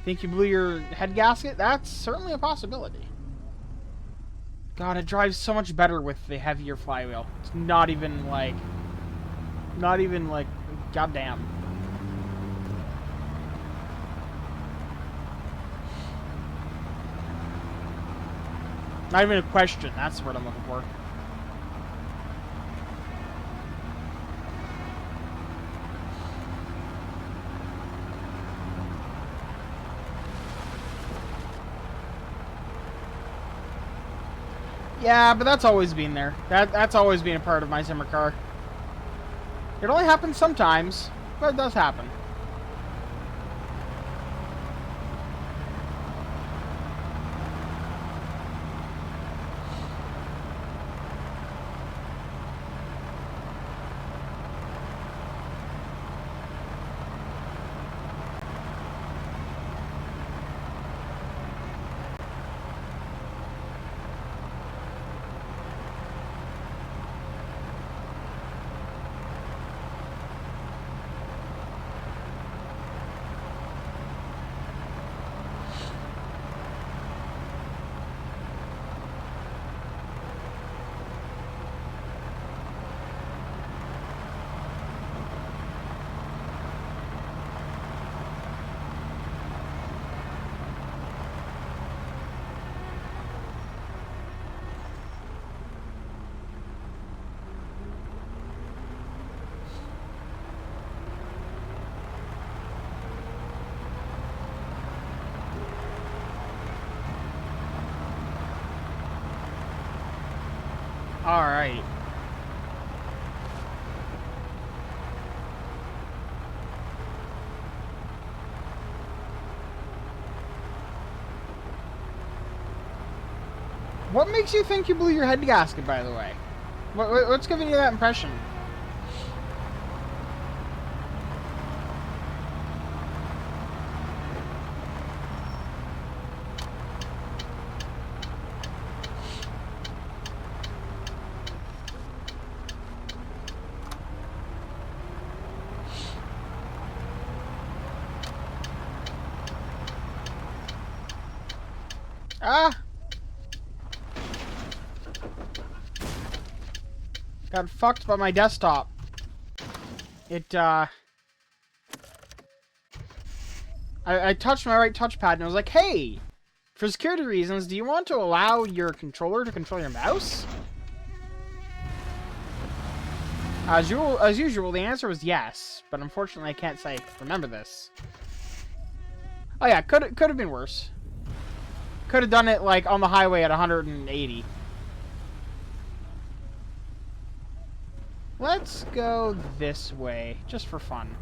Think you blew your head gasket? That's certainly a possibility. God, it drives so much better with the heavier flywheel. It's not even like... goddamn. Not even a question. That's what I'm looking for. Yeah, but that's always been there. That's always been a part of my summer car. It only happens sometimes, but it does happen. Alright. What makes you think you blew your head gasket, by the way? What's giving you that impression? Ah! Got fucked by my desktop. I touched my right touchpad and it was like, hey! For security reasons, do you want to allow your controller to control your mouse? As usual, the answer was yes, but unfortunately I can't say, remember this. Oh yeah, could have been worse. Could have done it, like, on the highway at 180. Let's go this way, just for fun.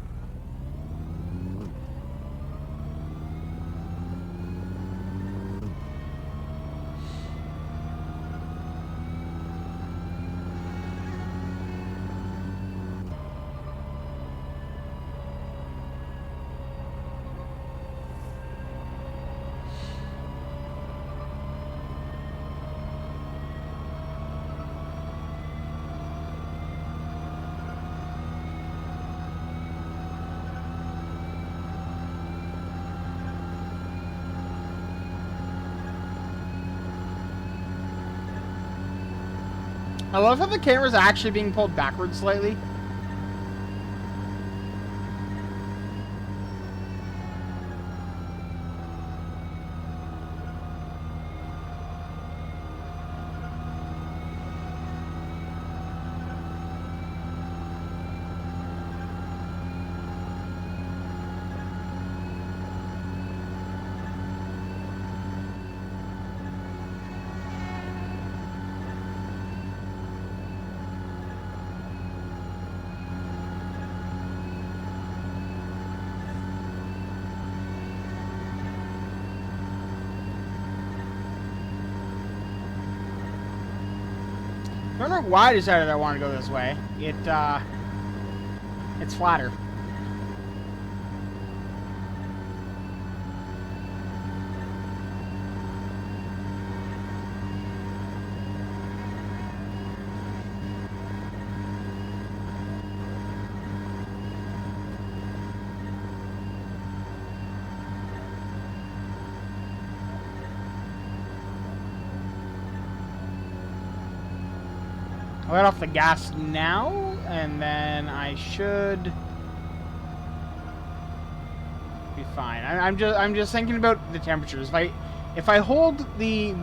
I love how the camera's actually being pulled backwards slightly. I don't know why I decided I want to go this way. It's flatter. I'll let off the gas now, and then I should be fine. I'm just thinking about the temperatures. If I hold the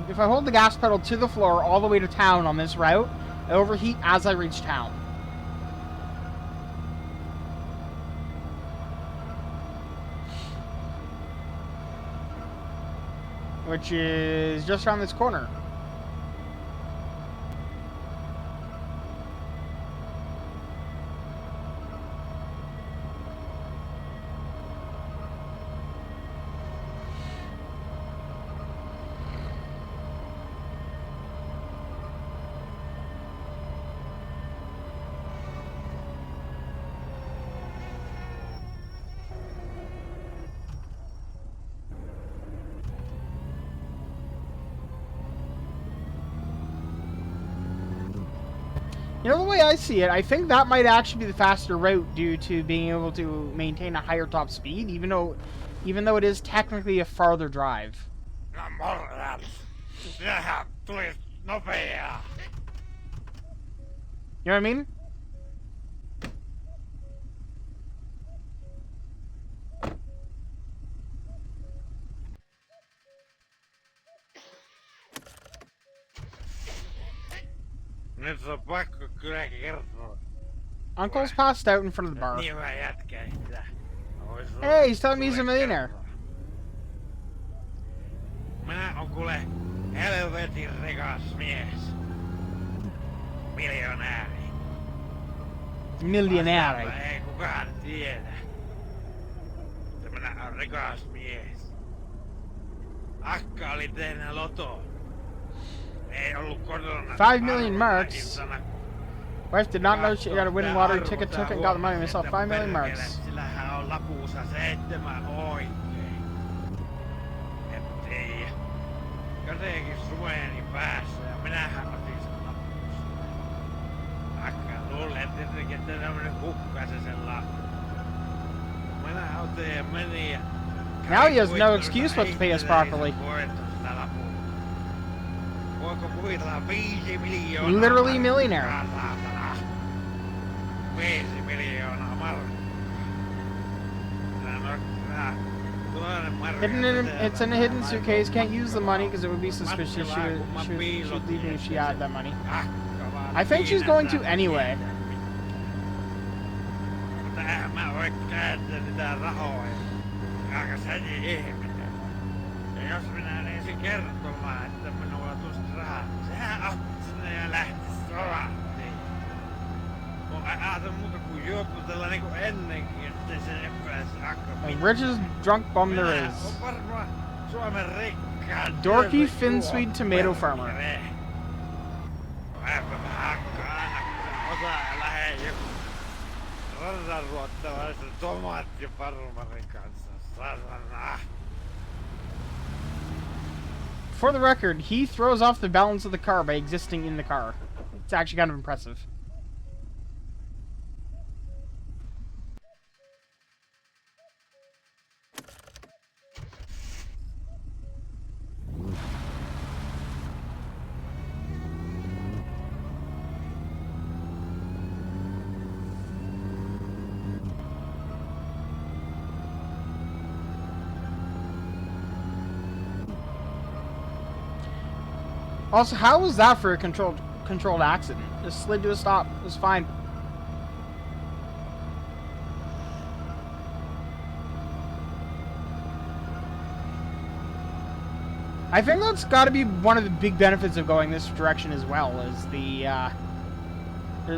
gas pedal to the floor all the way to town on this route, I overheat as I reach town. Which is just around this corner. You know, the way I see it, I think that might actually be the faster route due to being able to maintain a higher top speed, even though it is technically a farther drive. You know what I mean? Uncle's passed out in front of the bar. Hey, he's telling me he's a millionaire. Minä on kuule helvetin rikas mies. miljonääri. Miljonääri. Vastaapa ei kukaan tiedä. Mutta minä olen rikas mies. Akka oli tehnyt loto. Ei ollut kotona. 5 million marks. Wife did not know she got a winning lottery ticket, took it and got the money myself. 5 million marks. Sillähän on lapussa 7 oikein. En tiedä. Jotenkin sumeni päässä ja minähän otin sen lapussa. Akka luulen tietenkin, että tämmönen hukkasi lappu. Minä otin ja menin ja... Now he has no excuse but to pay us properly. Voiko kuvitella 5 miljoonaa? Literally millionaire. 5 miljoonaa markkaa. It's in a hidden suitcase. Can't use the money because it would be suspicious. She'd leave me if she had that money. I think she's going to anyway. Mä voin käyttää niitä rahoja. Aika säti ihmetellä. Ja jos minä ensin kertomaan, että minulla tuosta rahaa, sehän otti sinne ja lähti sorahtiin. Mä ajattelin muuta kuin juoputella niinku ennenkin, ettei se epäisi akka mitään. Richest drunk bum there is. On varmaan Suomen rikkaan. Dorky Finsweed tomato farmer. Mä hakkaan aina, kun osaa ja lähden joku ranranruottalaisen tomaattifarmarin kanssa. Sarana. For the record, he throws off the balance of the car by existing in the car. It's actually kind of impressive. Also, how was that for a controlled accident? Just slid to a stop. It was fine. I think that's got to be one of the big benefits of going this direction as well, is the,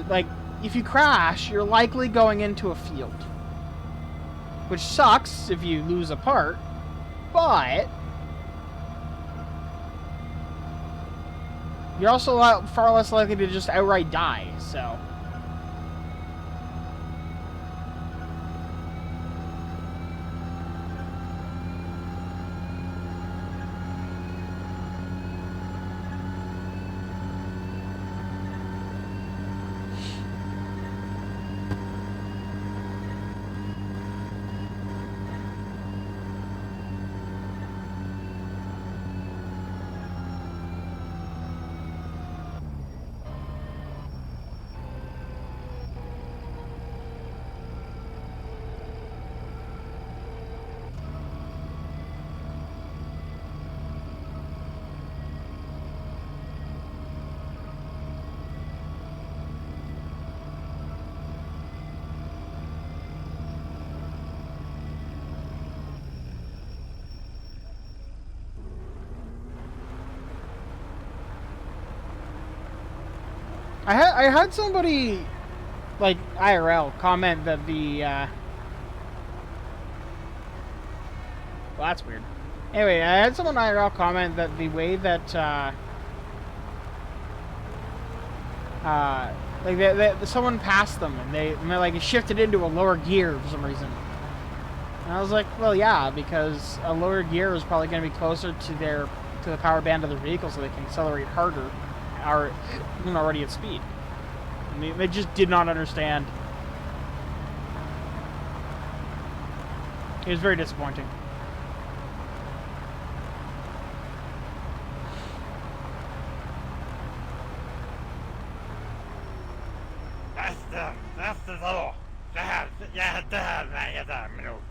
like, if you crash, you're likely going into a field. Which sucks if you lose a part, but you're also far less likely to just outright die, so. I had somebody, like, IRL comment that the, well, that's weird. Anyway, I had someone IRL comment that the way that, like, someone passed them, and they like, shifted into a lower gear for some reason. And I was like, well, yeah, because a lower gear is probably going to be closer to the power band of their vehicle, so they can accelerate harder, or even already at speed. And they just did not understand. It was very disappointing. Tästä talo. Jää tähän näin, jätä minun.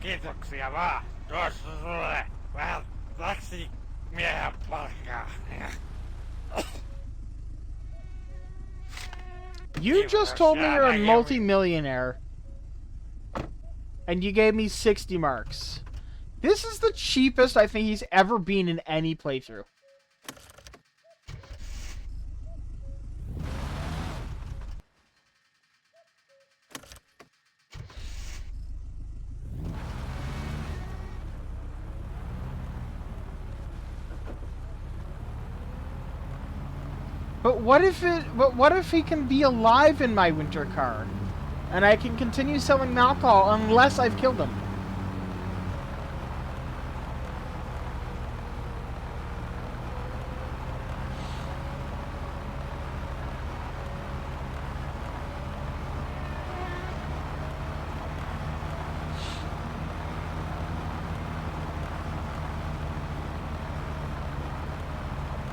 Kiitoksia vaan. Tuossa sulle vähän taksimiehen palkkaa. You just told me you're a multi-millionaire, and you gave me 60 marks. This is the cheapest I think he's ever been in any playthrough. But what if he can be alive in my winter car? And I can continue selling him alcohol unless I've killed him.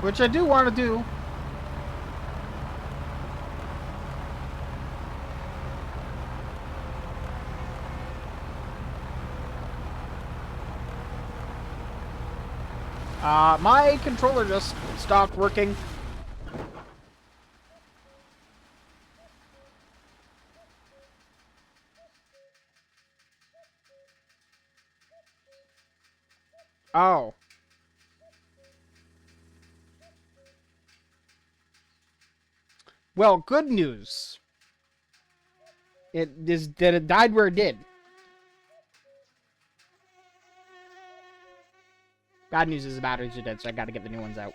Which I do want to do. My controller just stopped working. Oh. Well, good news. It is that it died where it did. Bad news is the batteries are dead, so I gotta get the new ones out.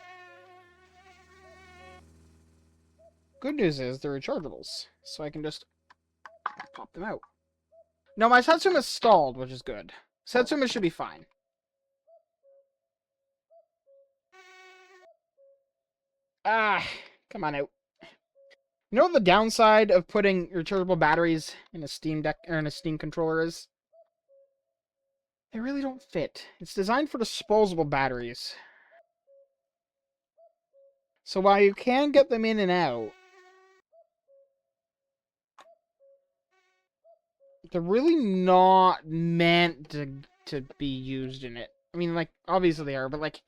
Good news is they're rechargeables, so I can just pop them out. No, my Satsuma stalled, which is good. Satsuma should be fine. Ah, come on out. You know what the downside of putting rechargeable batteries in a Steam Deck or in a Steam controller is? They really don't fit. It's designed for disposable batteries. So while you can get them in and out, they're really not meant to be used in it. I mean, like, obviously they are, but, like,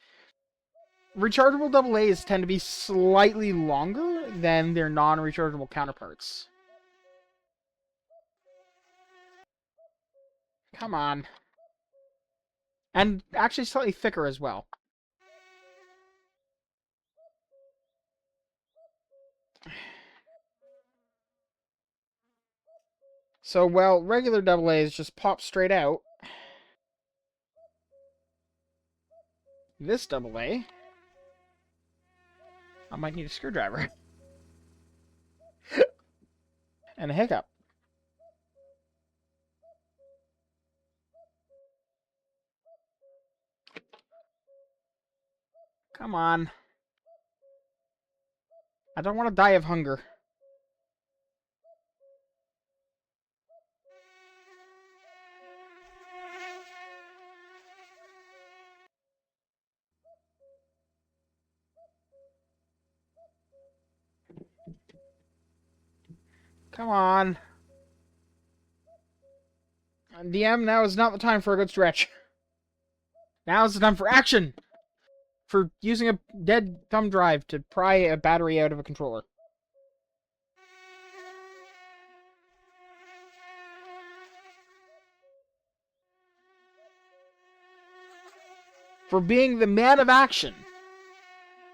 rechargeable AA's tend to be slightly longer than their non-rechargeable counterparts. Come on. And actually slightly thicker as well. So, well, regular AA's just pop straight out. This AA, I might need a screwdriver. And a hiccup. Come on. I don't want to die of hunger. Come on. DM, now is not the time for a good stretch. Now is the time for action! For using a dead thumb drive to pry a battery out of a controller. For being the man of action,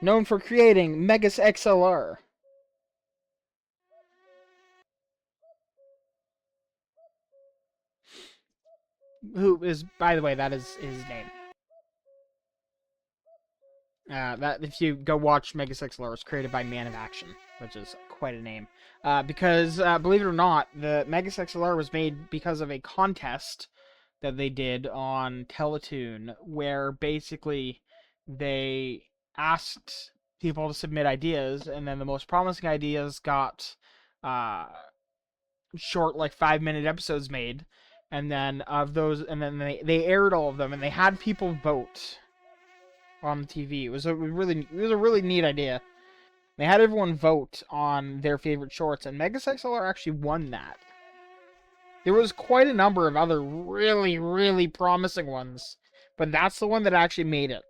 known for creating Megas XLR. Who is, by the way, that is his name. That if you go watch Megas XLR, it's created by Man of Action, which is quite a name. Because, believe it or not, the Megas XLR was made because of a contest that they did on Teletoon, where basically they asked people to submit ideas, and then the most promising ideas got short, like 5-minute episodes made, and then of those, and then they aired all of them, and they had people vote on the TV. It was a really neat idea. They had everyone vote on their favorite shorts, and Megas XLR actually won that. There was quite a number of other really promising ones, but that's the one that actually made it.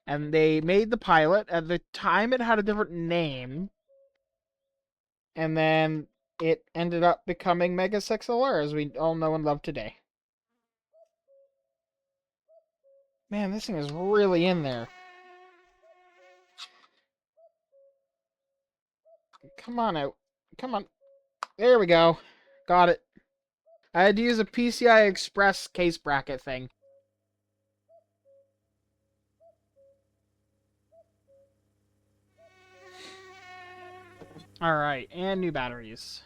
And they made the pilot. At the time, it had a different name, and then it ended up becoming Megas XLR, as we all know and love today. Man, this thing is really in there. Come on out. Come on. There we go. Got it. I had to use a PCI Express case bracket thing. Alright, and new batteries.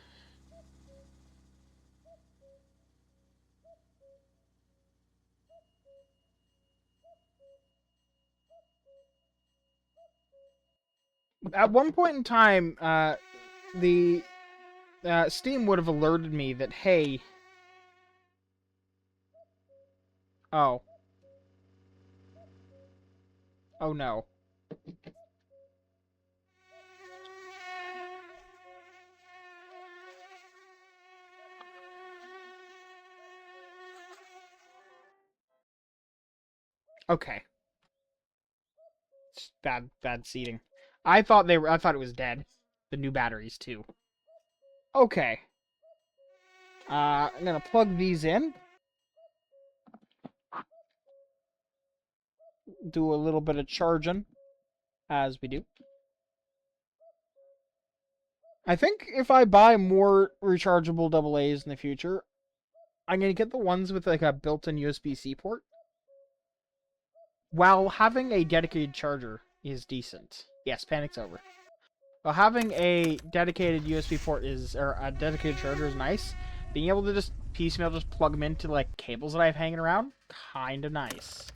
At one point in time, the Steam would have alerted me that, hey... Oh. Oh no. Okay. It's bad seating. I thought it was dead. The new batteries too. Okay. I'm gonna plug these in. Do a little bit of charging, as we do. I think if I buy more rechargeable AA's in the future, I'm gonna get the ones with like a built-in USB-C port. While having a dedicated charger is decent. Yes, panic's over. While having a dedicated USB port or a dedicated charger is nice, being able to just piecemeal just plug them into like cables that I have hanging around, kind of nice.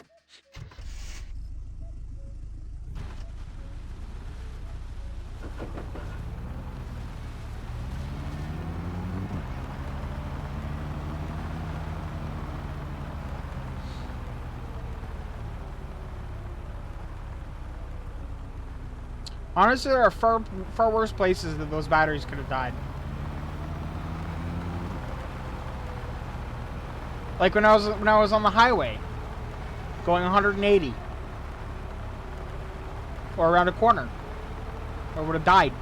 Honestly, there are far worse places that those batteries could have died. Like when I was on the highway, going 180, or around a corner, I would have died.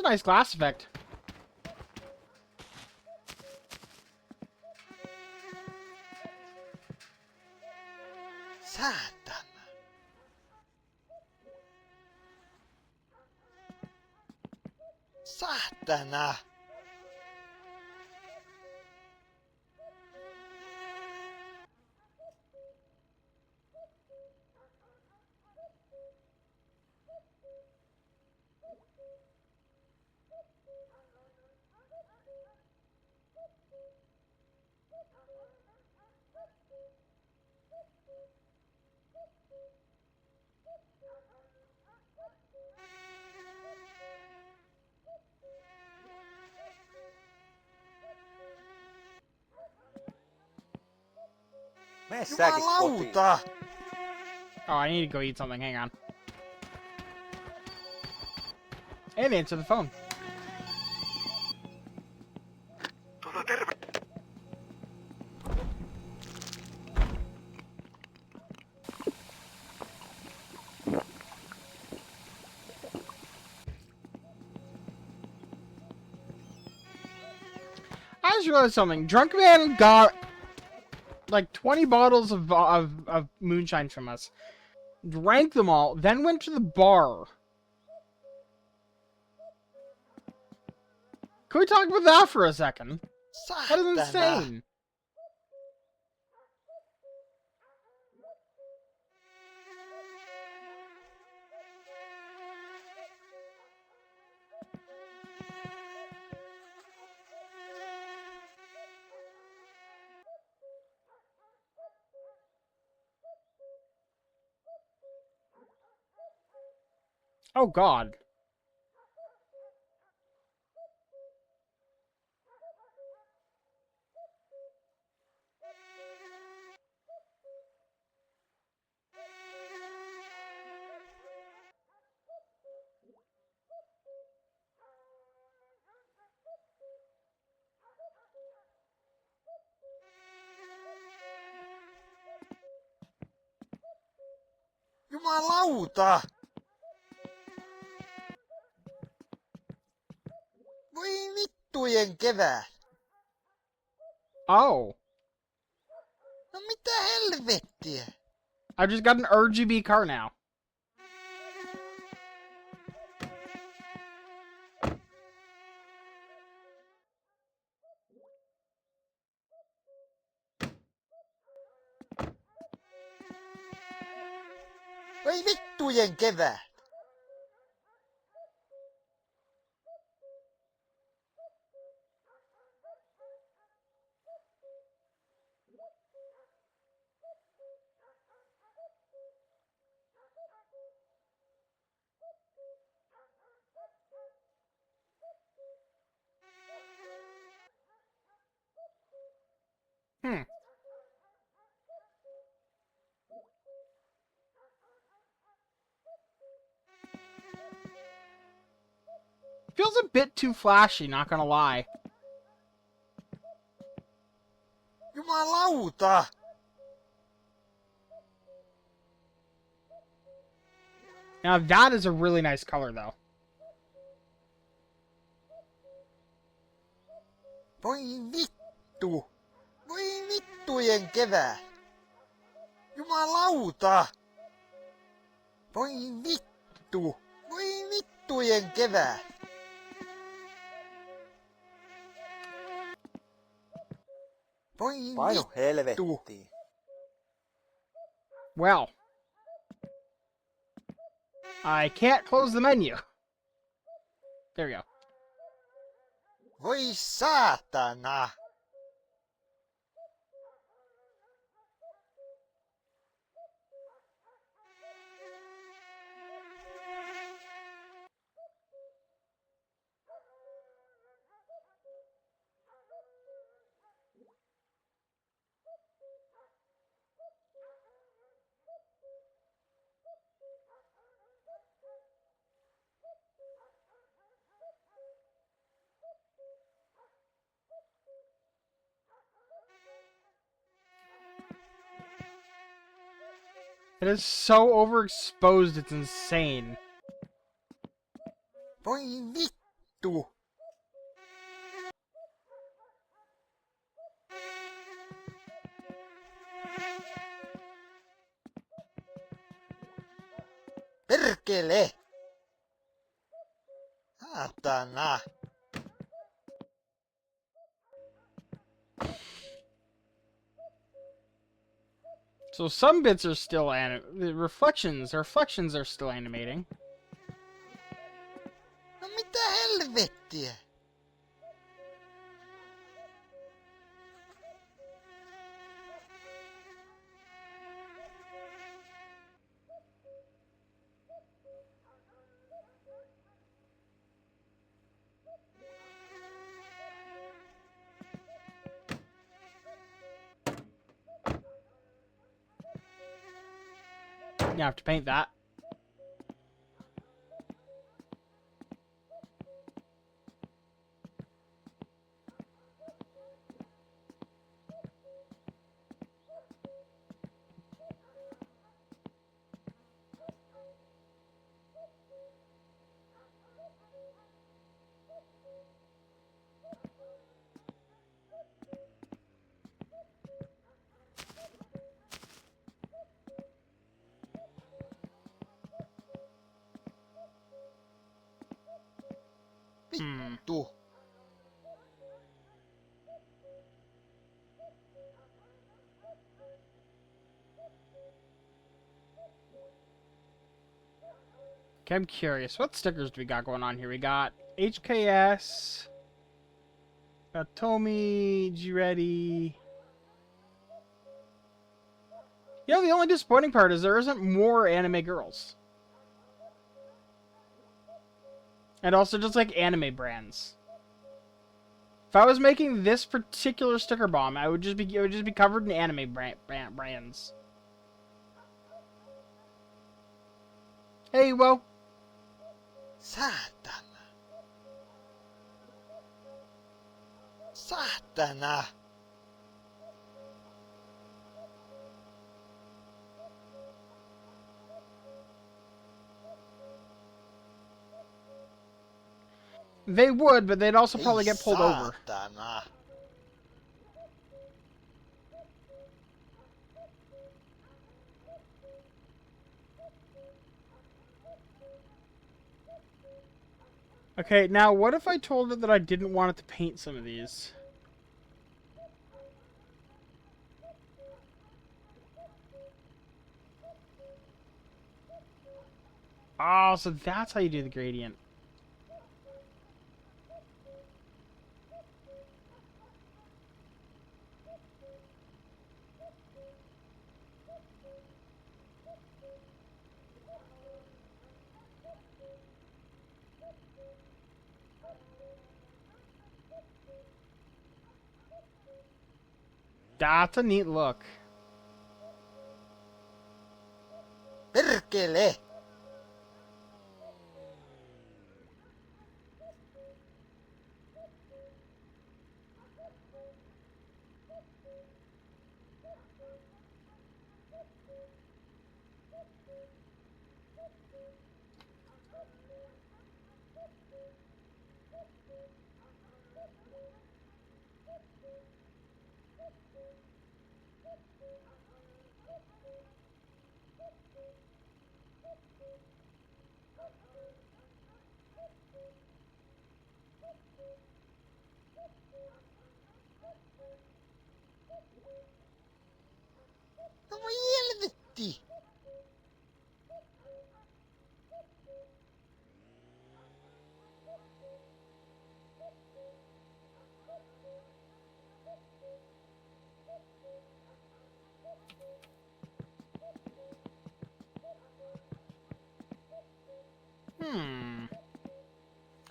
a nice glass effect. Saatana. Saatana. Mene säkin kotiin. Jumalauta! Oh, I need to go eat something. Hang on. And answer the phone. I just realized something. Drunk Man got like 20 bottles of moonshine from us. Drank them all, then went to the bar. Can we talk about that for a second? That is insane. Oh God. Jumalauta! Voi vittujen kevät! Oh. No mitä helvettiä? I just got an RGB car now. Voi vittujen kevät! Hmm. Feels a bit too flashy, not gonna lie. Jumalauta! Now that is a really nice color, though. Voi vittu! Voi vittujen kevät! Jumalauta! Voi vittu! Voi vittujen kevät! Voi Painu vittu! helvettiin. Well. I can't close the menu. There we go. Voi saatana! It is so overexposed, it's insane. Voi Vittu! Perkele! Saatana! So some bits are still the reflections are still animating. No mitä helvettiä? You have to paint that. Vittu! Okay, I'm curious. What stickers do we got going on here? We got HKS, got Tomy, G-Ready. You know, the only disappointing part is there isn't more anime girls. And also just like anime brands. If I was making this particular sticker bomb, it would just be covered in anime brands. Hey, well. Saatana! Saatana! They would, but they'd also probably get pulled over. Saatana! Okay, now what if I told it that I didn't want it to paint some of these? Oh, so that's how you do the gradient. That's a neat look. Perkele! No voi helvetti!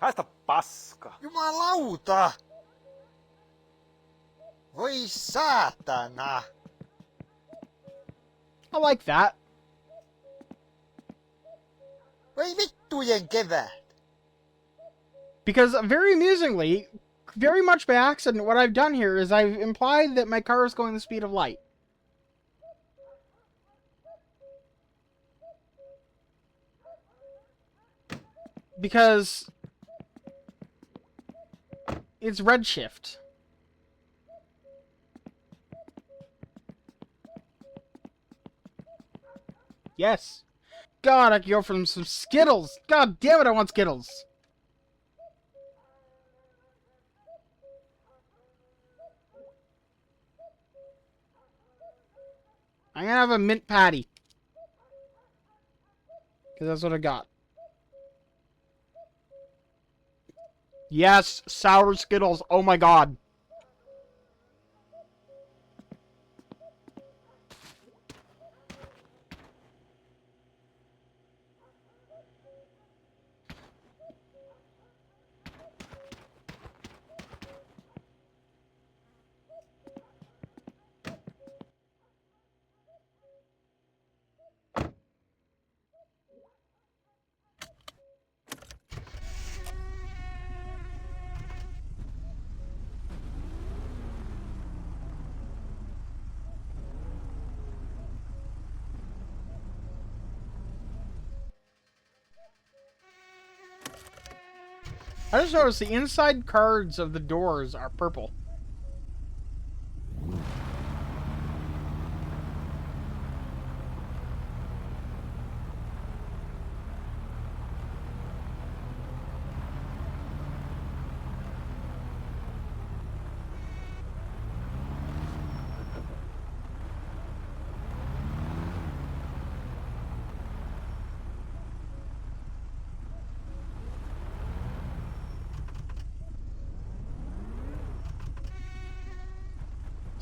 Haista paska. Jumalauta! Voi saatana! I like that. Voi vittujen kevät! Because very amusingly, very much by accident, what I've done here is I've implied that my car is going the speed of light. Because It's Redshift. Yes. God, I could go for some Skittles. God damn it, I want Skittles. I'm gonna have a mint patty. Because that's what I got. Yes, sour Skittles. Oh my god. I just noticed the inside cards of the doors are purple.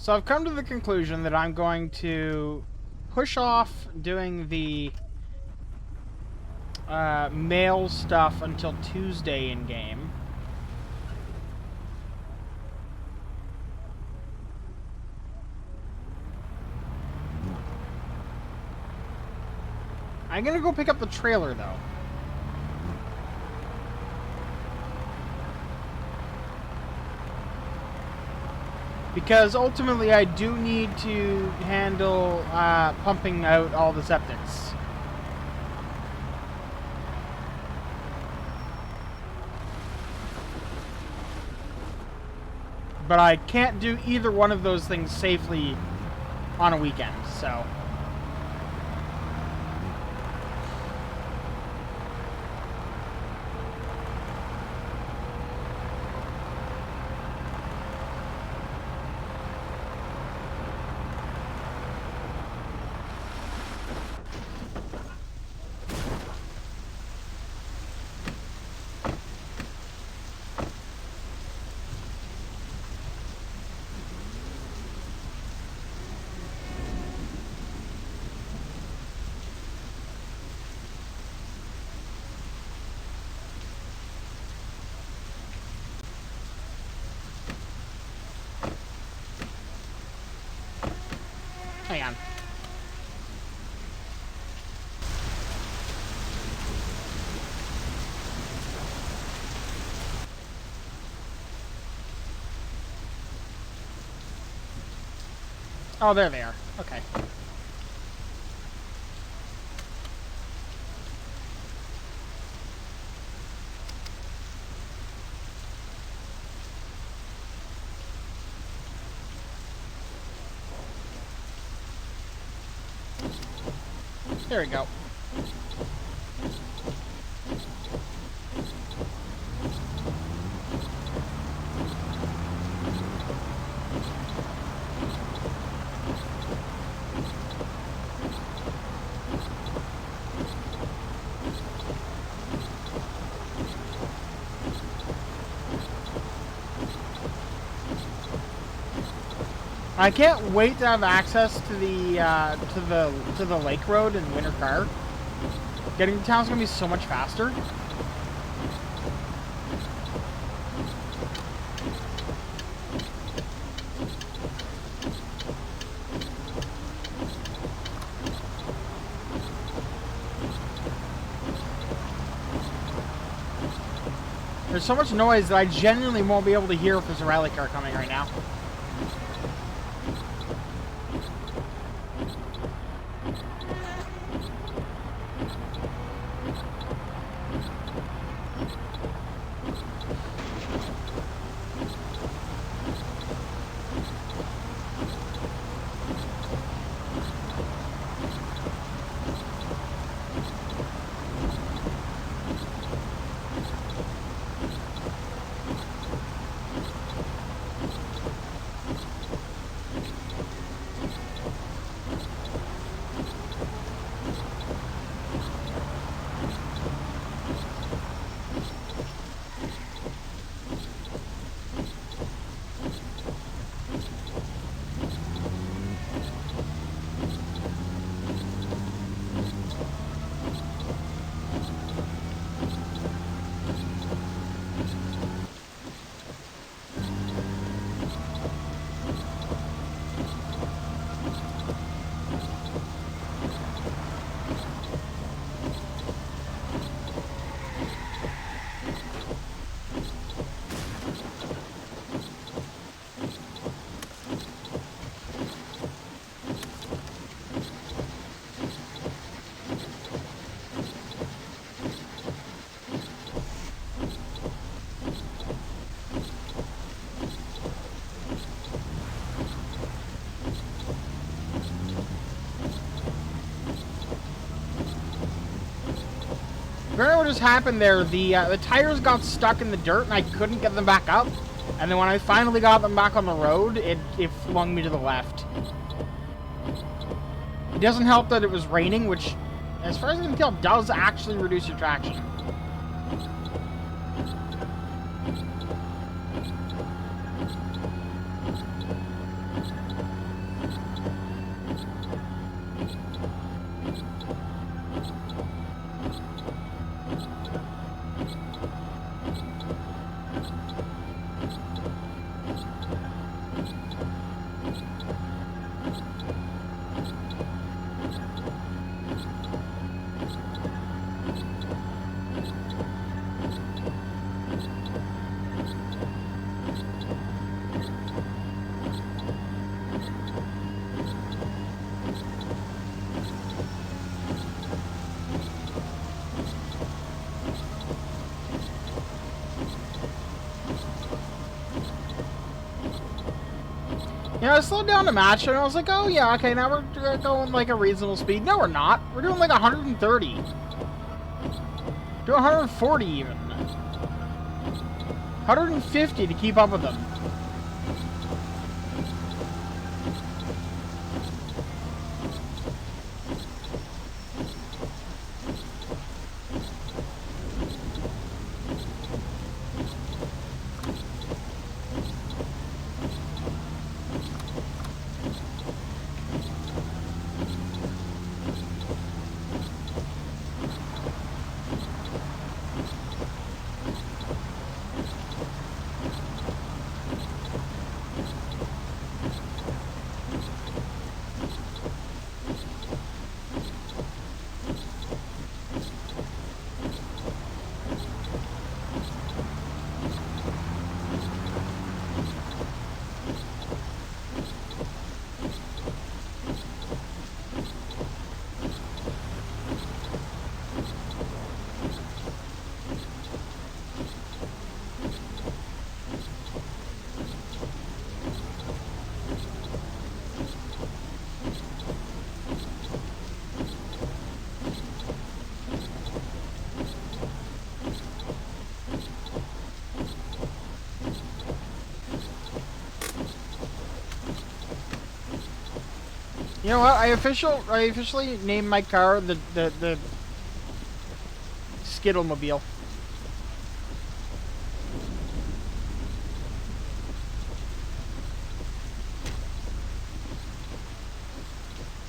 So I've come to the conclusion that I'm going to push off doing the mail stuff until Tuesday in game. I'm gonna go pick up the trailer though. Because ultimately I do need to handle pumping out all the septics. But I can't do either one of those things safely on a weekend, so... Hang on. Oh, there they are. Okay. There we go. I can't wait to have access to the lake road in winter car. Getting to town's gonna be so much faster. There's so much noise that I genuinely won't be able to hear if there's a rally car coming right now. Remember what just happened there? The tires got stuck in the dirt and I couldn't get them back up. And then when I finally got them back on the road, it flung me to the left. It doesn't help that it was raining, which, as far as I can tell, does actually reduce your traction. Yeah, I slowed down the match and I was like, oh yeah, okay, now we're going like a reasonable speed. No, we're not. We're doing like 130. Do 140 even. 150 to keep up with them. You know what? I officially named my car the Skittlemobile.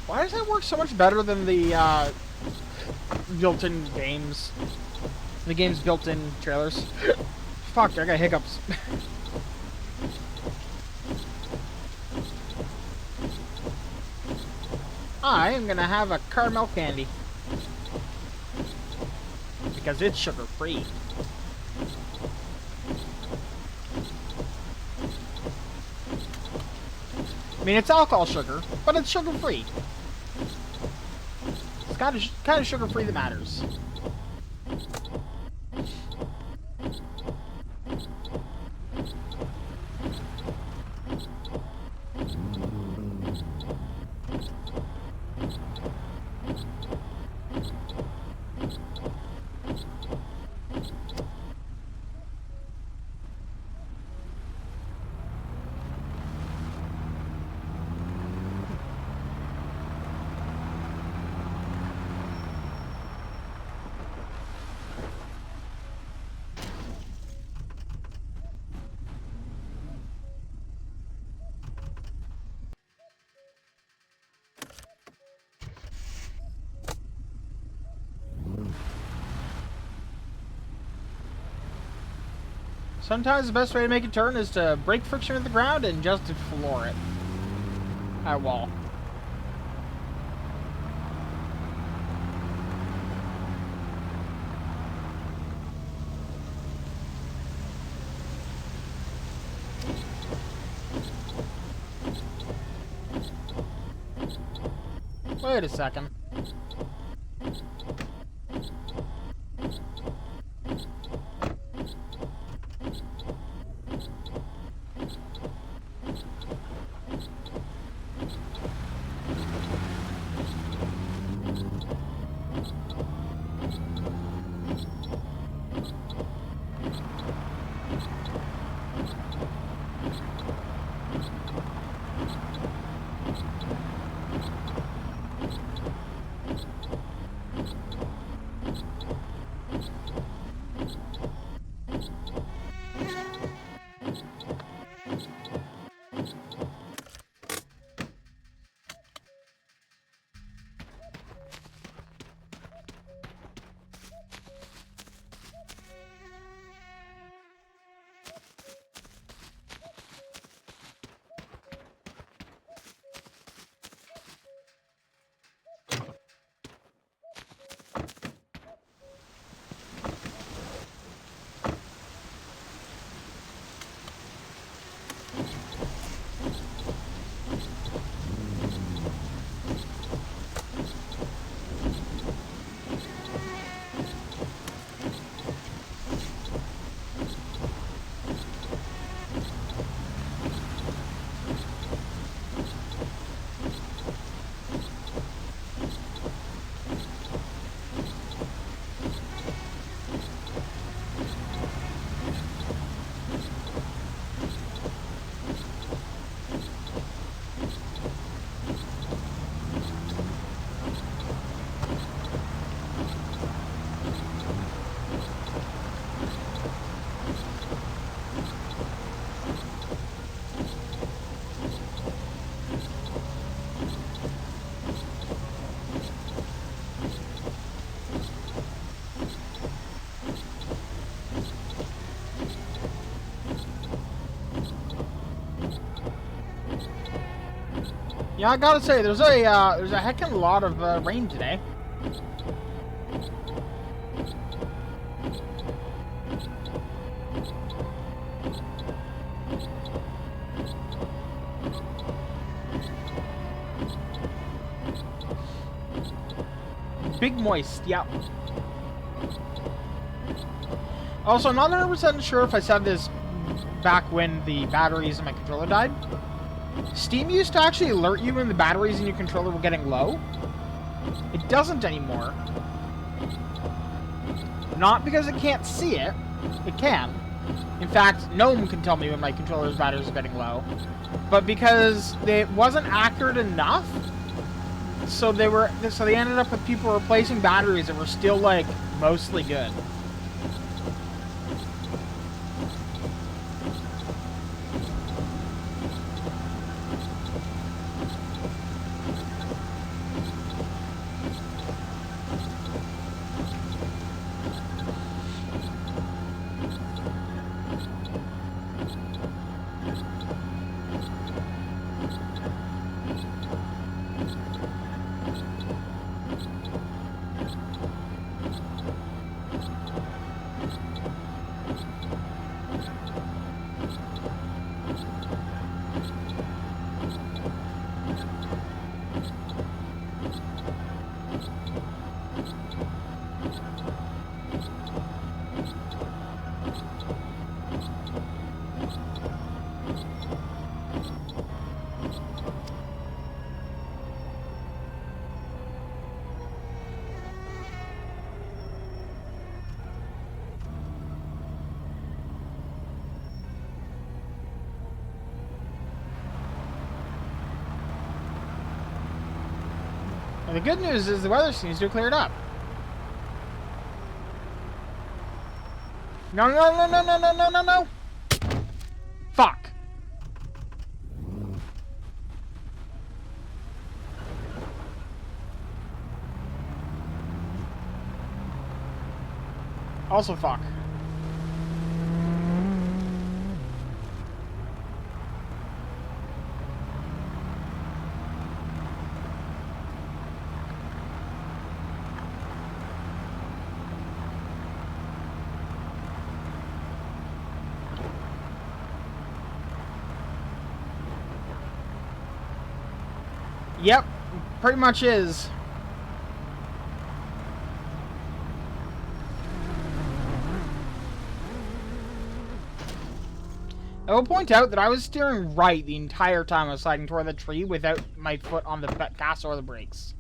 Why does that work so much better than the built-in games? The game's built-in trailers. Fuck, I got hiccups. I am gonna have a caramel candy. Because it's sugar-free. I mean, it's alcohol sugar, but it's sugar-free. It's kind of sugar-free that matters. Sometimes the best way to make a turn is to break friction with the ground and just to floor it. At wall. Wait a second. Yeah, I gotta say, there's a heck of a lot of rain today. Big moist, yep. Also, I'm not 100% sure if I said this back when the batteries in my controller died. Steam used to actually alert you when the batteries in your controller were getting low. It doesn't anymore. Not because it can't see it. It can. In fact, Gnome can tell me when my controller's batteries are getting low. But because it wasn't accurate enough, so they ended up with people replacing batteries that were still, like, mostly good. And the good news is the weather seems to have cleared up. No, no, no, no, no, no, no, no, no! Fuck! Also fuck. Yep, pretty much is. I will point out that I was steering right the entire time I was sliding toward the tree without my foot on the gas or the brakes.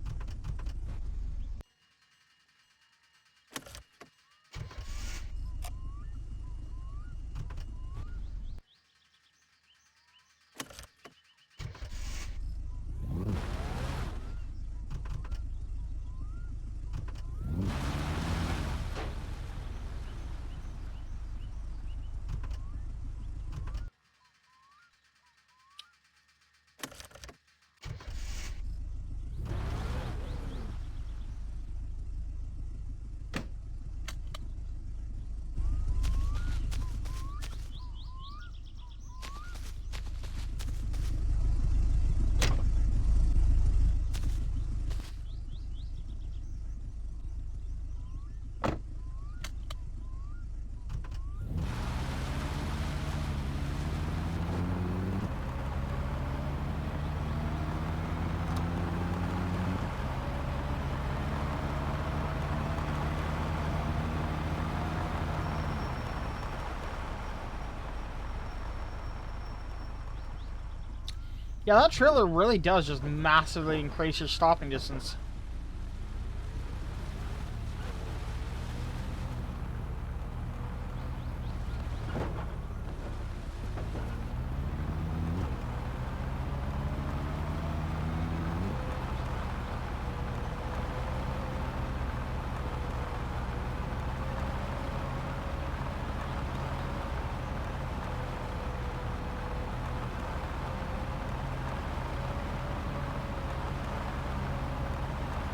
Yeah, that trailer really does just massively increase your stopping distance.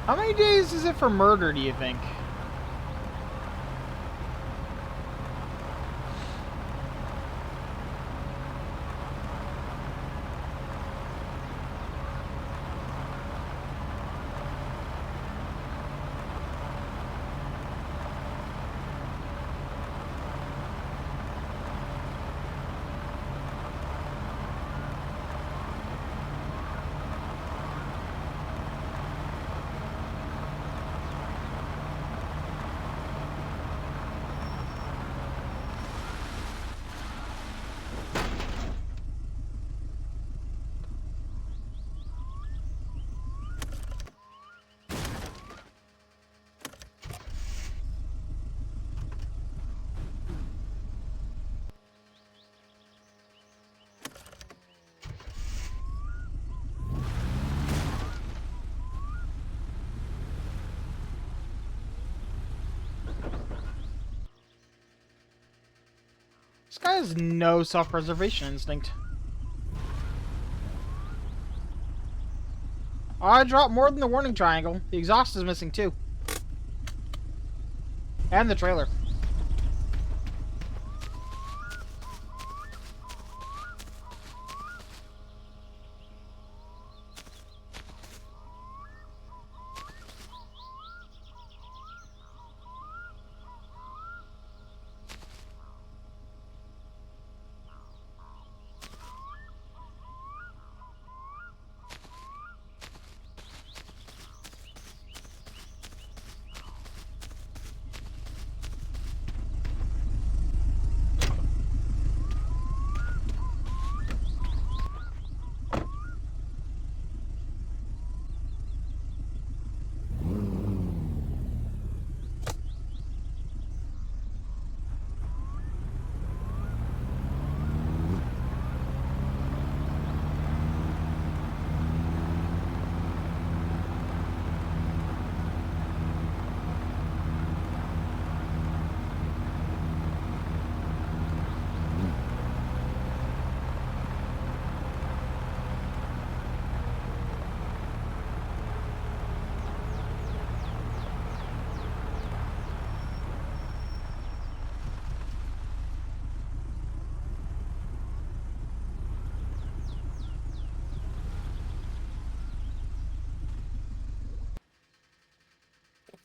How many days is it for murder, do you think? Guy has no self-preservation instinct. I dropped more than the warning triangle. The exhaust is missing too. And the trailer.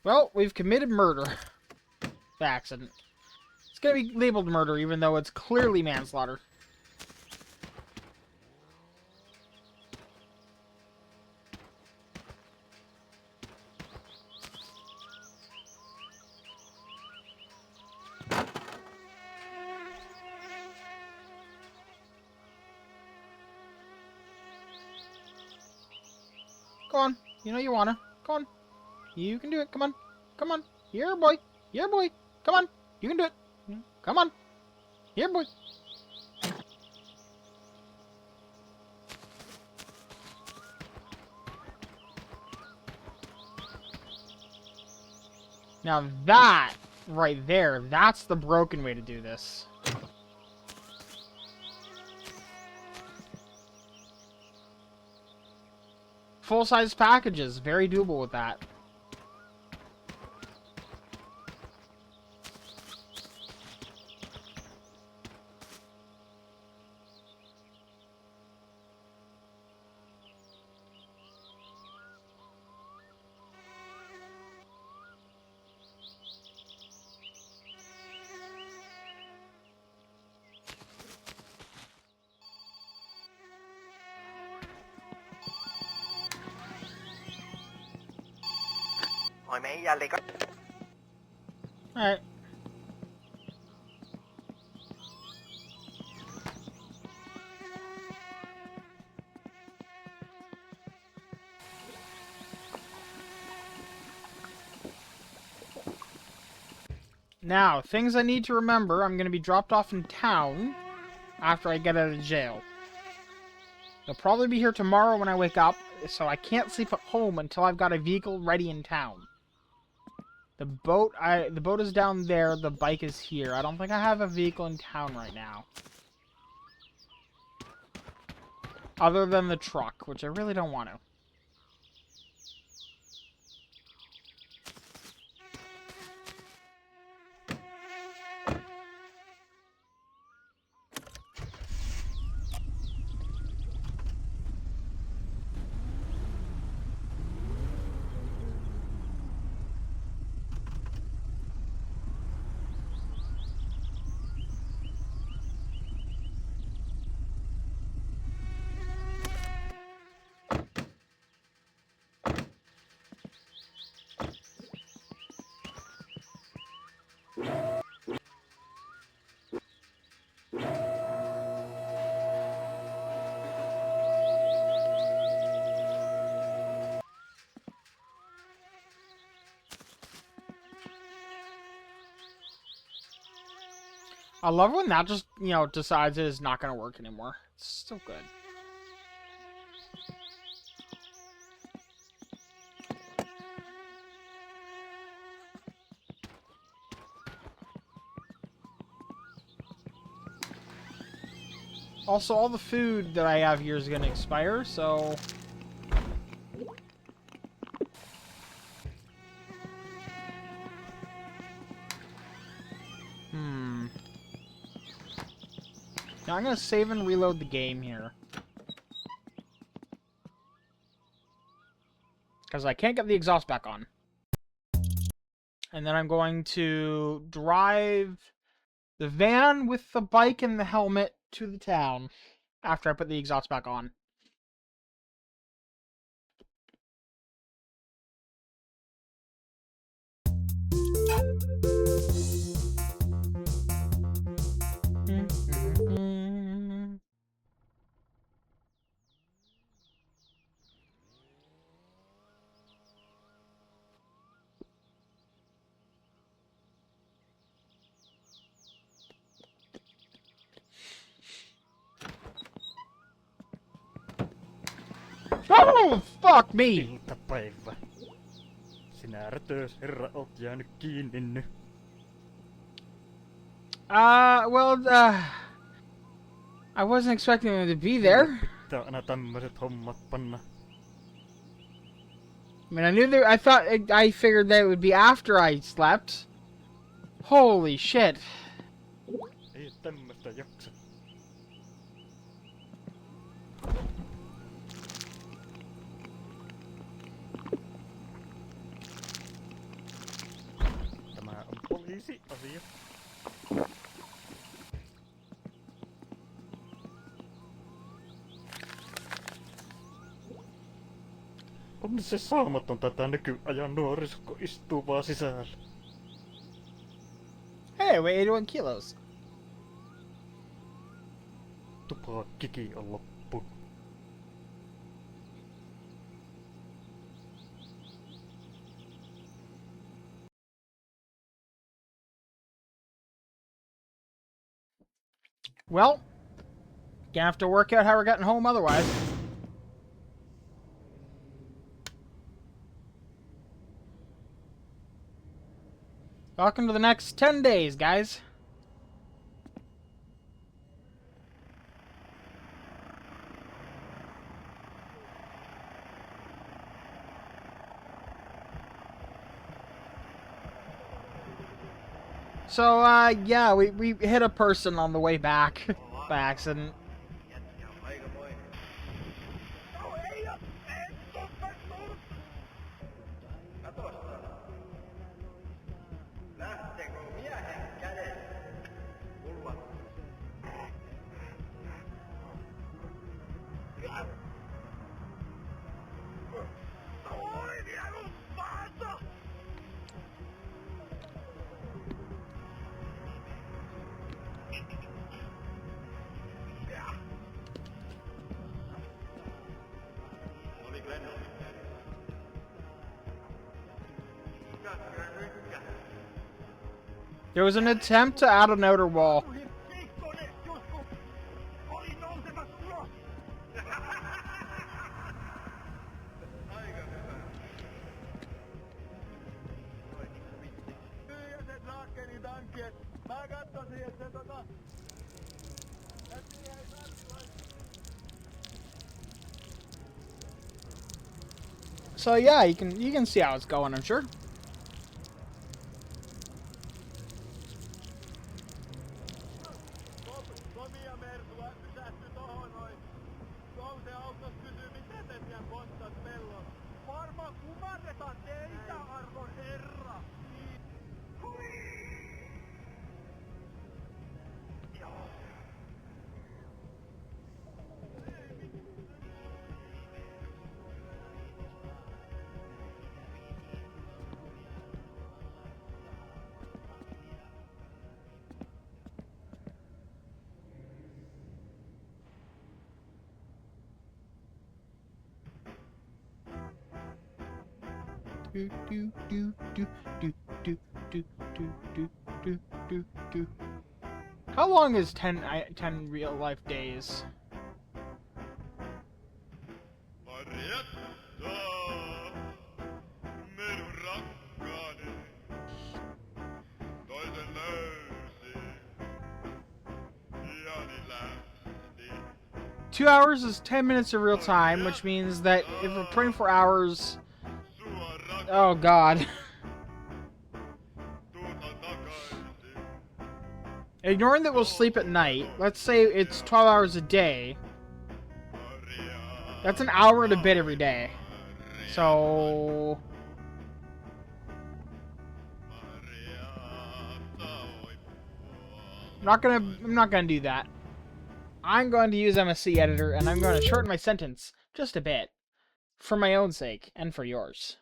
Well, we've committed murder. By accident. It's gonna be labeled murder, even though it's clearly manslaughter. Go on. You know you wanna. Go on. You can do it. Come on. Come on. Here, boy. Here, boy. Come on. You can do it. Come on. Here, boy. Now that, right there, that's the broken way to do this. Full-size packages. Very doable with that. Alright. Now, things I need to remember. I'm going to be dropped off in town after I get out of jail. They'll probably be here tomorrow when I wake up, so I can't sleep at home until I've got a vehicle ready in town. The boat is down there, the bike is here. I don't think I have a vehicle in town right now. Other than the truck, which I really don't want to. I love when that just, decides it is not going to work anymore. It's so good. Also, all the food that I have here is going to expire, so... Now I'm going to save and reload the game here. Because I can't get the exhaust back on. And then I'm going to drive the van with the bike and the helmet to the town after I put the exhaust back on. Oh, fuck me! Iltapäivä. Sinä rötös herra oot jäänyt kiinni nyt. I wasn't expecting him to be there. Pitää aina tämmöiset hommat panna. I mean, I figured that it would be after I slept. Holy shit. Ei tämmöstä jaksa. Tämä on poliisiasia. On se saamaton tätä nykyajan nuoriso, istuu vaan sisällä. Hey, I weigh 81 kilos. Tupakkikin on loppu. Well, gonna have to work out how we're getting home otherwise. Welcome to the next 10 days, guys. So, yeah, we hit a person on the way back by accident. There was an attempt to add an outer wall. So yeah, you can see how it's going, I'm sure. How long is 10 real life days? 2 hours is 10 minutes of real time, which means that if we're 24 hours... Oh, God. Ignoring that we'll sleep at night, let's say it's 12 hours a day. That's an hour in a bed every day. So... I'm not gonna do that. I'm going to use MSC Editor, and I'm going to shorten my sentence just a bit. For my own sake, and for yours.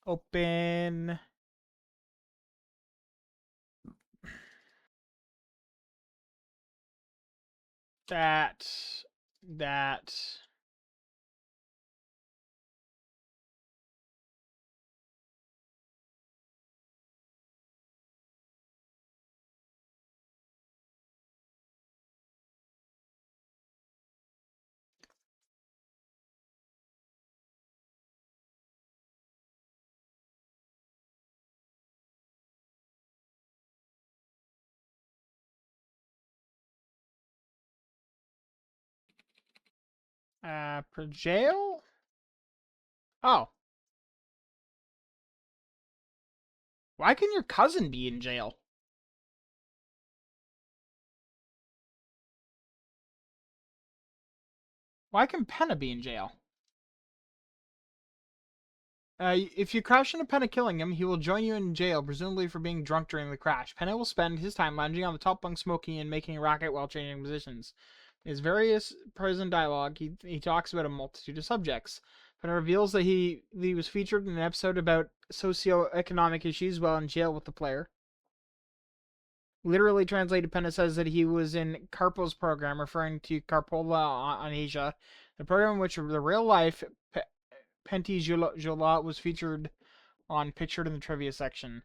Open... That... per jail? Oh. Why can your cousin be in jail? Why can Penna be in jail? If you crash into Penna killing him, he will join you in jail, presumably for being drunk during the crash. Penna will spend his time lounging on the top bunk smoking and making a racket while changing positions. In his various prison dialogue, he talks about a multitude of subjects. Penna reveals that he was featured in an episode about socioeconomic issues while in jail with the player. Literally translated, Penna says that he was in Carpo's program, referring to Carpola on Asia, the program in which the real-life Penty Jola was featured on Pictured in the Trivia section.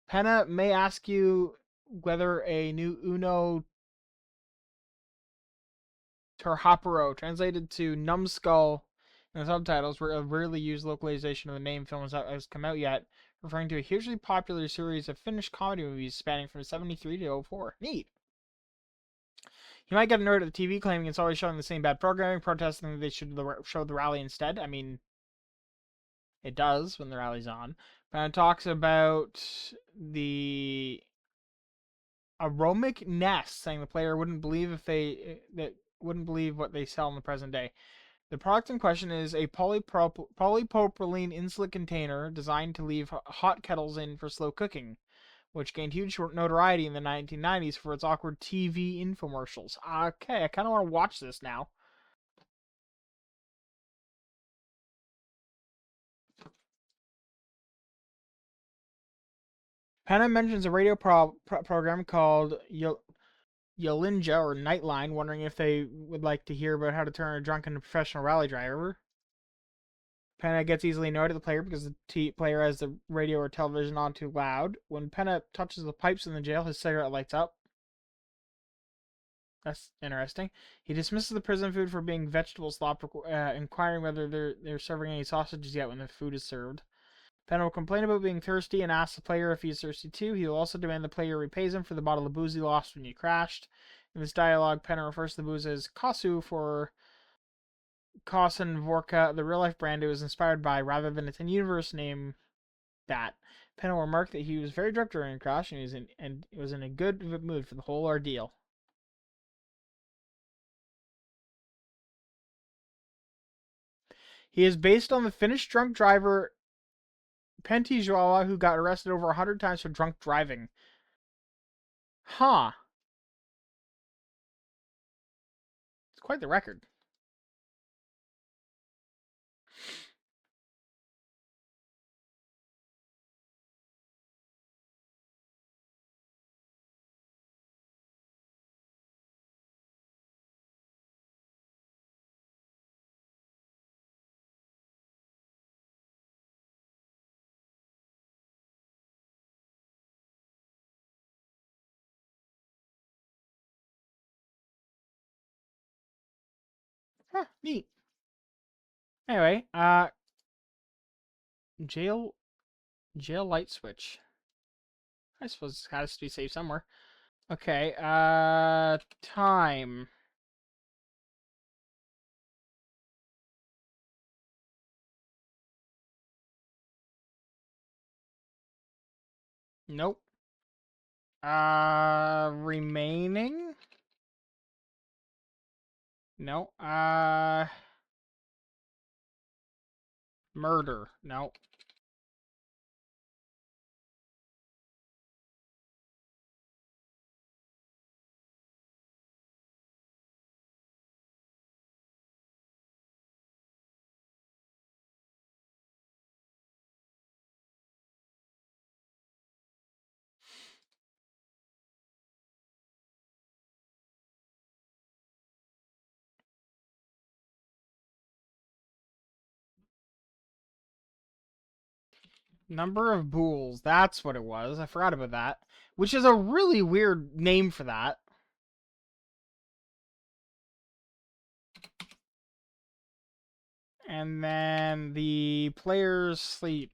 Penna may ask you whether a new Uno Terhaparo, translated to Numbskull in the subtitles, were a rarely used localization of the name film has come out yet, referring to a hugely popular series of Finnish comedy movies spanning from 73 to 04. Neat. You might get a nerd at the TV claiming it's always showing the same bad programming, protesting that they should show the rally instead. I mean, it does when the rally's on. But it talks about the aromatic nest, saying the player wouldn't believe wouldn't believe what they sell in the present day. The product in question is a polypropylene insulate container designed to leave hot kettles in for slow cooking, which gained huge notoriety in the 1990s for its awkward TV infomercials. Okay, I kind of want to watch this now. Penna mentions a radio program called Yolinja or Nightline, wondering if they would like to hear about how to turn a drunk into a professional rally driver. Penna gets easily annoyed at the player because the player has the radio or television on too loud. When Penna touches the pipes in the jail, his cigarette lights up. That's interesting. He dismisses the prison food for being vegetable slop, inquiring whether they're serving any sausages yet when the food is served. Penna will complain about being thirsty and ask the player if he is thirsty too. He will also demand the player repays him for the bottle of booze he lost when he crashed. In this dialogue, Penna refers to the booze as Kasu for Kosen Vorka, the real-life brand it was inspired by, rather than its in-universe name that. Penna will remark that he was very drunk during the crash and was in a good mood for the whole ordeal. He is based on the Finnish drunk driver Pentti Joala, who got arrested over 100 times for drunk driving. Huh. It's quite the record. Huh, neat. Anyway, jail light switch. I suppose it has to be saved somewhere. Okay, time. Nope. Remaining? No. Murder. No. Number of bools. That's what it was. I forgot about that. Which is a really weird name for that. And then the players sleep.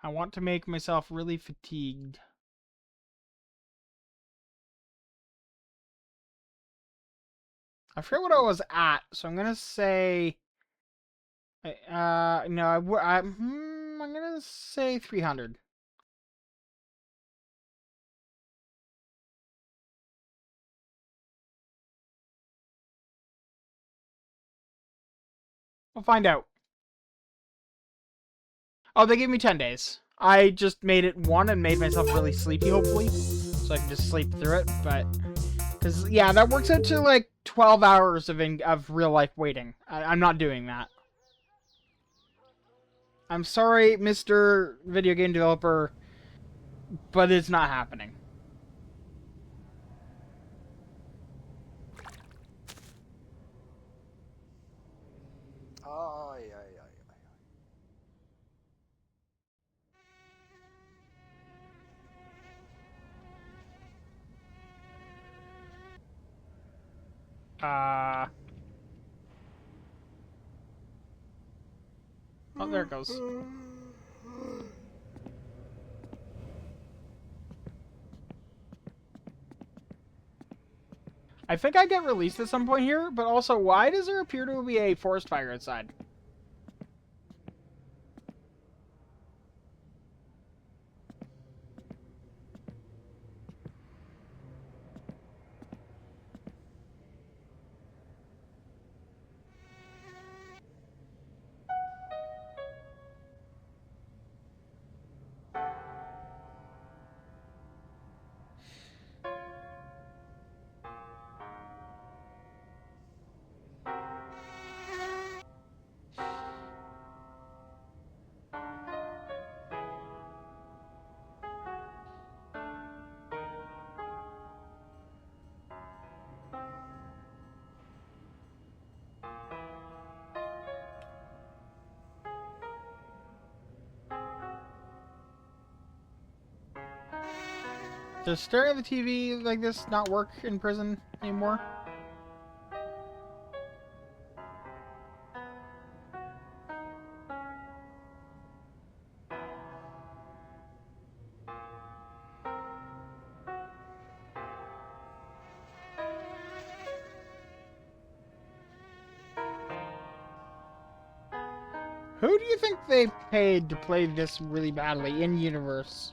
I want to make myself really fatigued. I forget what I was at, so I'm gonna say. No, I'm gonna say 300. We'll find out. Oh, they gave me 10 days. I just made it 1 and made myself really sleepy, hopefully. So I can just sleep through it, but... Because, yeah, that works out to, like, 12 hours of real-life waiting. I'm not doing that. I'm sorry, Mr. Video Game Developer, but it's not happening. Ai, ai, ai, ai. Oh, there it goes. I think I get released at some point here, but also, why does there appear to be a forest fire outside? Does staring at the TV like this not work in prison anymore? Who do you think they paid to play this really badly in universe?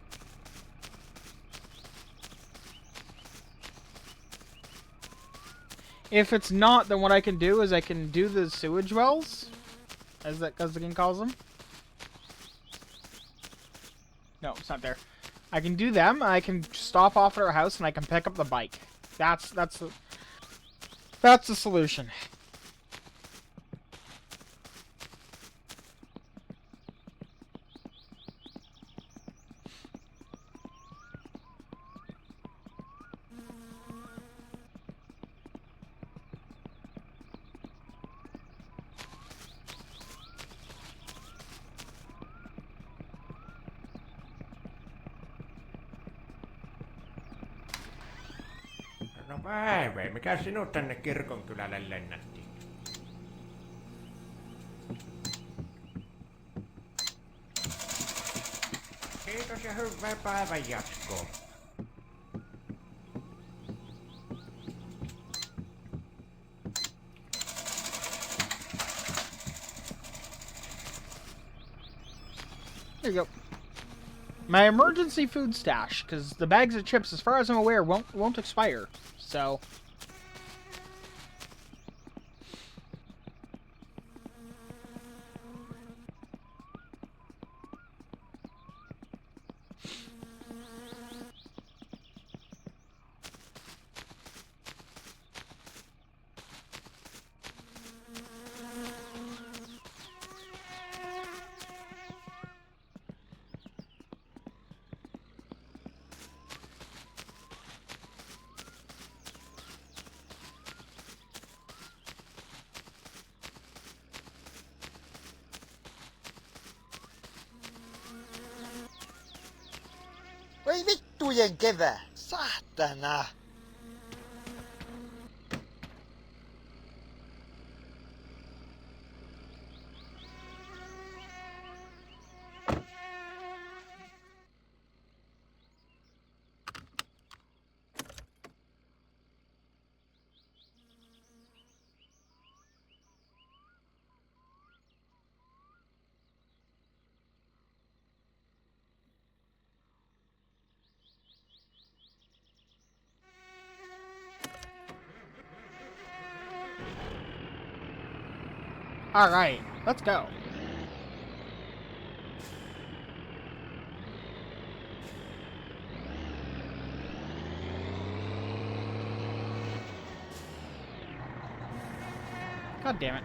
If it's not, then what I can do is I can do the sewage wells, as the game calls them. No, it's not there. I can do them. I can stop off at our house, and I can pick up the bike. That's the solution. No päivä, mikä sinut tänne kirkonkylälle lennätti? Kiitos ja hyvää päivän jatkoa. There you go. My emergency food stash, because the bags of chips, as far as I'm aware, won't expire. So. Voi vittujen kevät! Saatana! Alright, let's go. God damn it.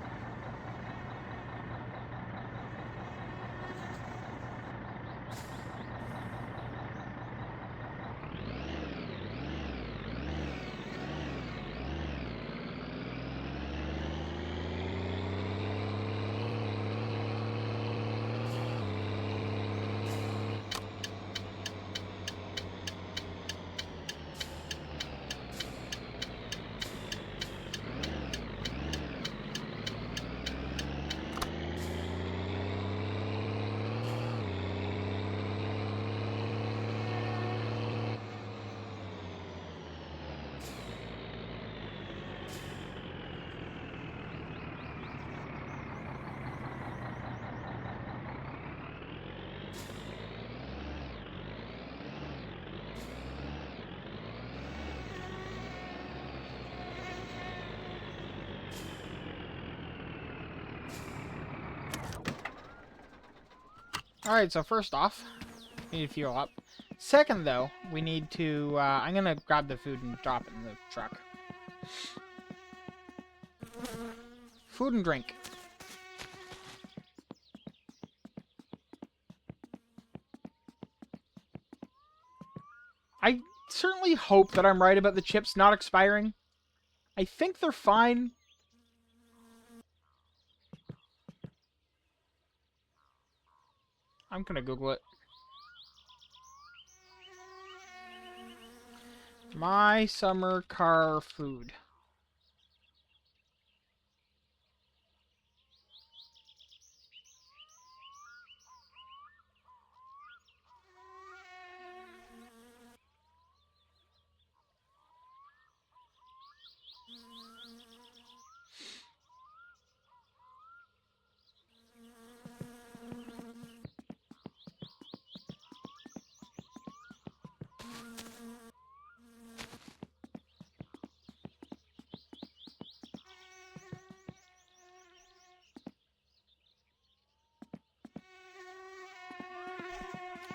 Alright, so first off, we need to fuel up. Second, though, we need to, I'm gonna grab the food and drop it in the truck. Food and drink. I certainly hope that I'm right about the chips not expiring. I think they're fine. I'm gonna Google it. My summer car food.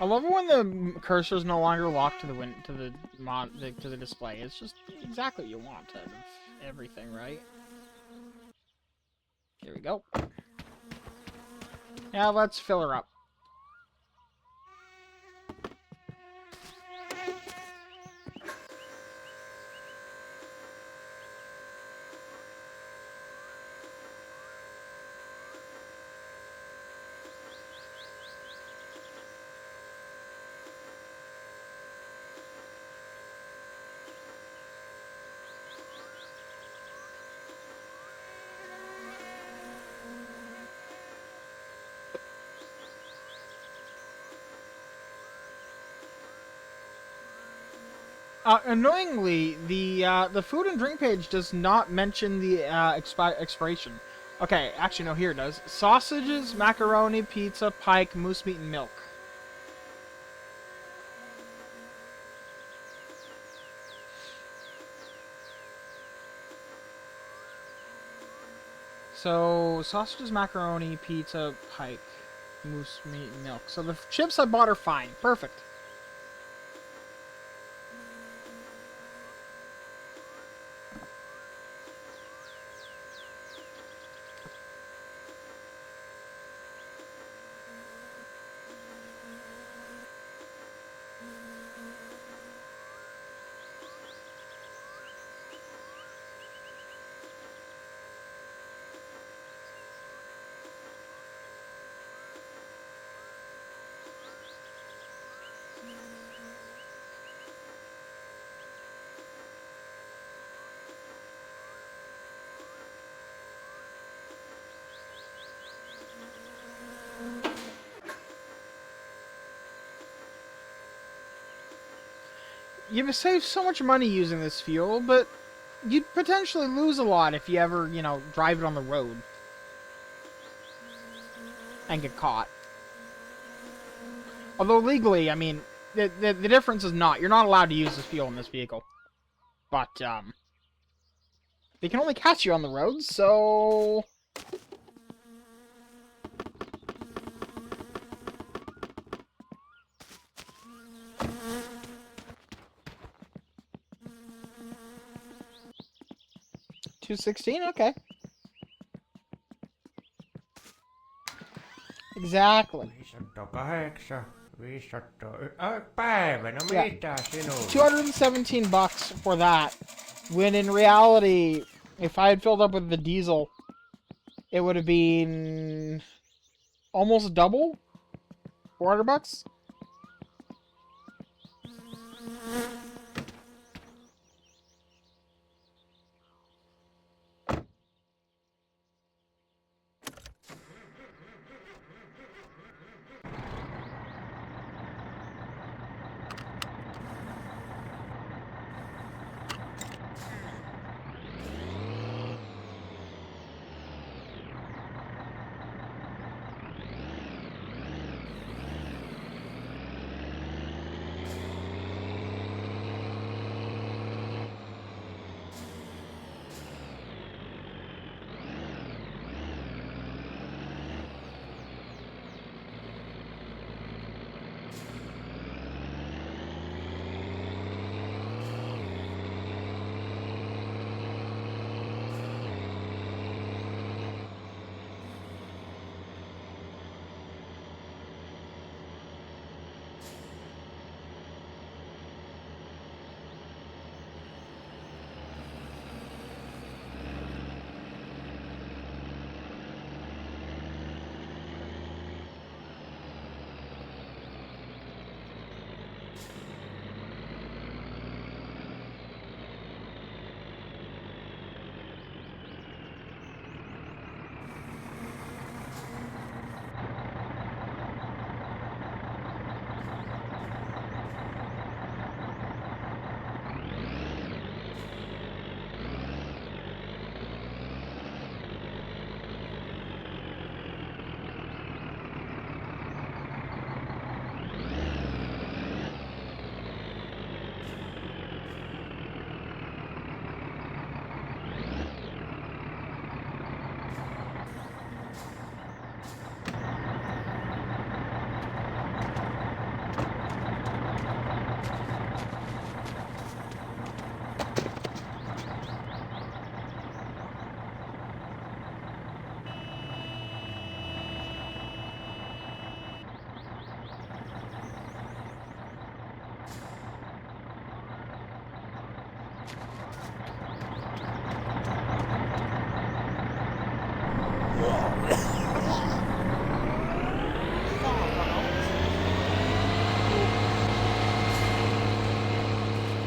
I love it when the cursor is no longer locked to the to the display. It's just exactly what you want out of everything, right? Here we go. Now let's fill her up. Annoyingly, the food and drink page does not mention the expiration. Okay, actually no, here it does. Sausages, macaroni, pizza, pike, moose meat, and milk. So sausages, macaroni, pizza, pike, moose meat, and milk. So the chips I bought are fine. Perfect. You save so much money using this fuel, but you'd potentially lose a lot if you ever, you know, drive it on the road and get caught. Although legally, I mean, the difference is not, you're not allowed to use this fuel in this vehicle. But, they can only catch you on the road, so... $2.16? Okay. Exactly. 508, 500, päivä, no Yeah. mitä sinulla? $217 for that. When in reality, if I had filled up with the diesel, it would have been almost double. $400.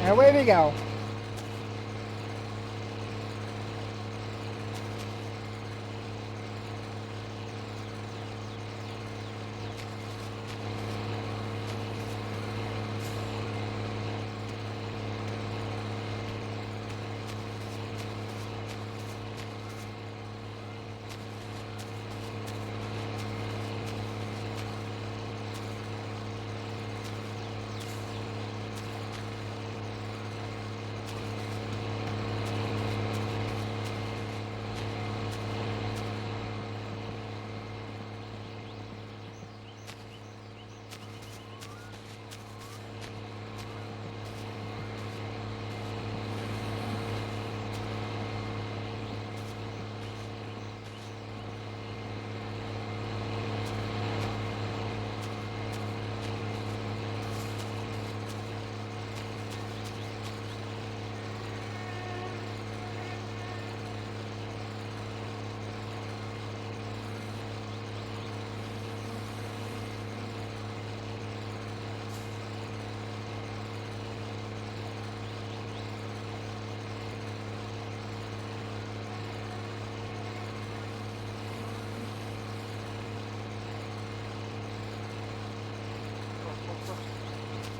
away we go.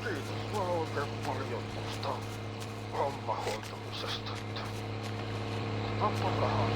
Kiitos vaan oikein paljon tuosta hommahuoltamisesta. Otapa rahaa.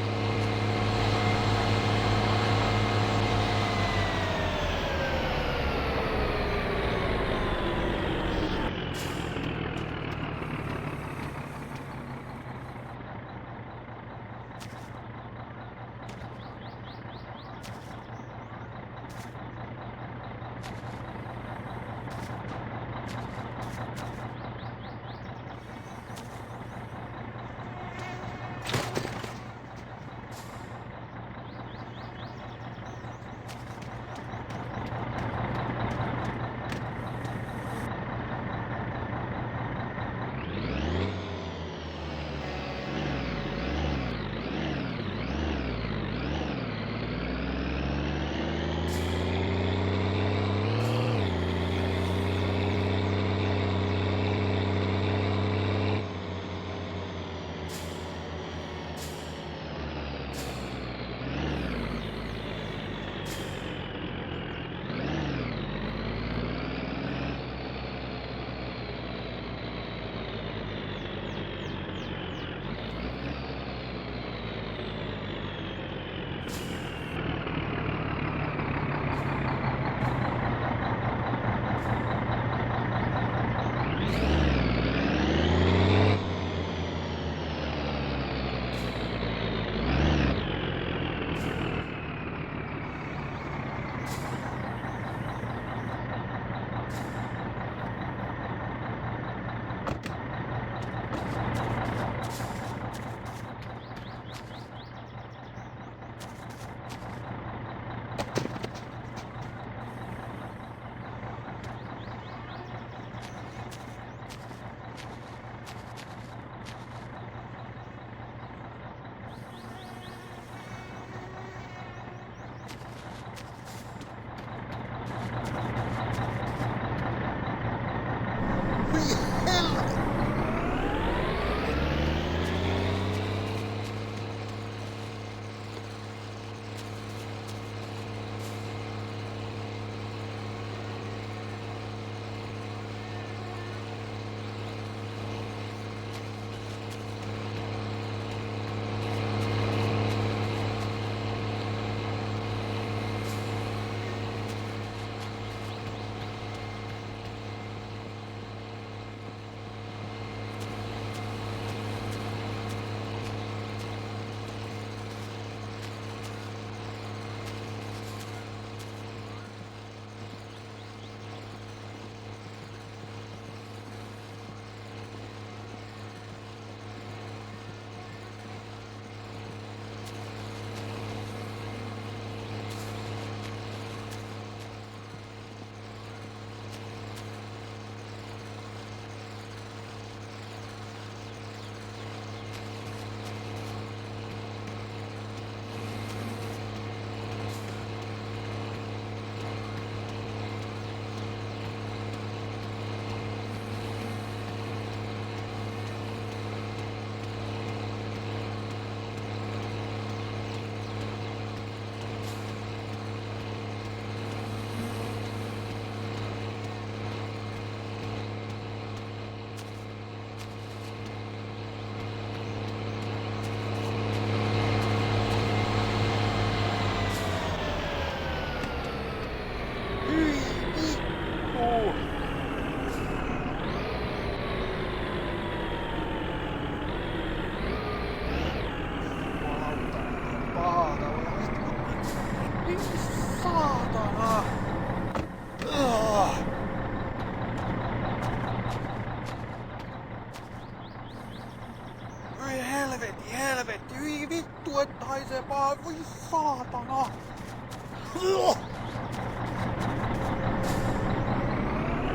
haisee paha. Voi saatana.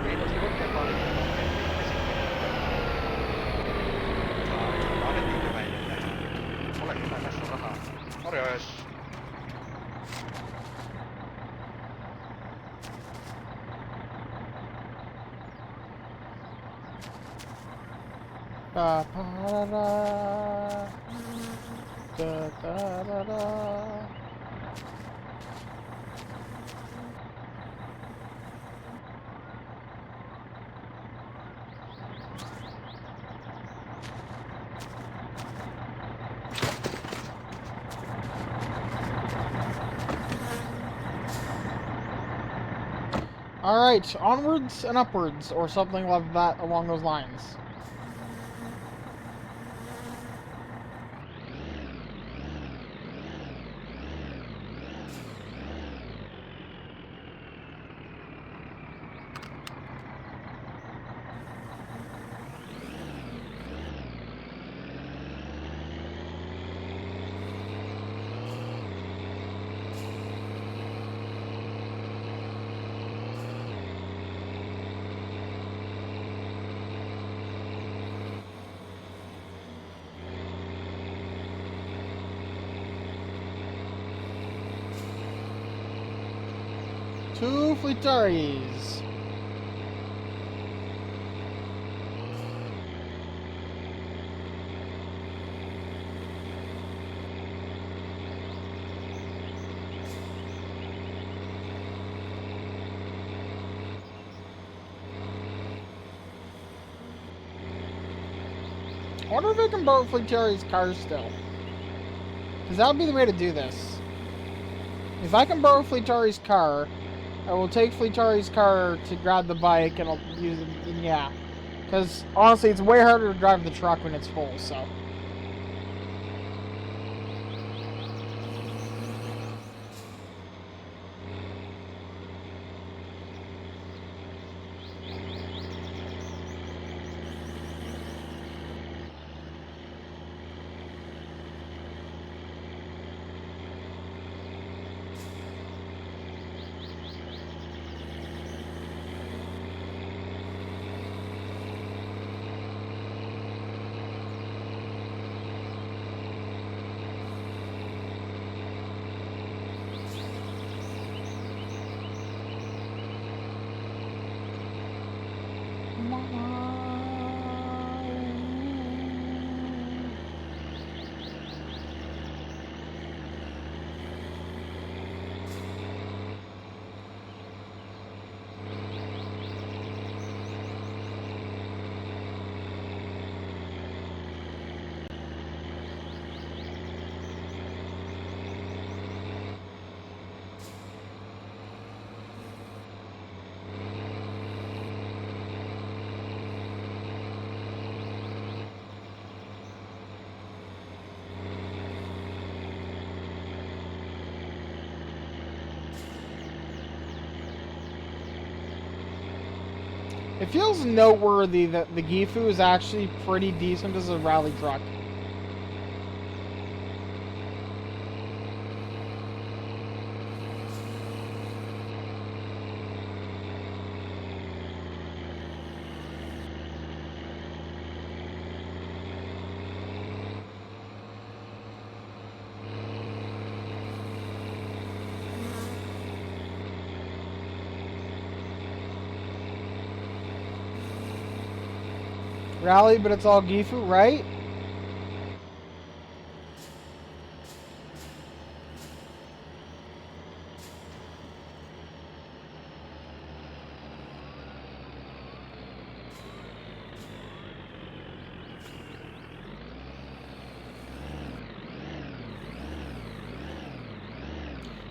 Kiitos oikein paljon. Ai, annettiinko meille tähän? Ole hyvä, tässä on rahaa. Morjes. Pa pa da da da da da. All right, onwards and upwards, or something like that along those lines. Two Fleetaries. I wonder if I can borrow Fleetary's car still. Because that would be the way to do this. If I can borrow Fleetary's car, I will take Fleetary's car to grab the bike and I'll use it, and yeah. Because honestly, it's way harder to drive the truck when it's full, so. It feels noteworthy that the Gifu is actually pretty decent as a rally truck. Rally, but it's all Gifu, right?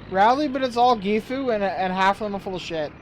Rally, but it's all Gifu and half of them are full of shit.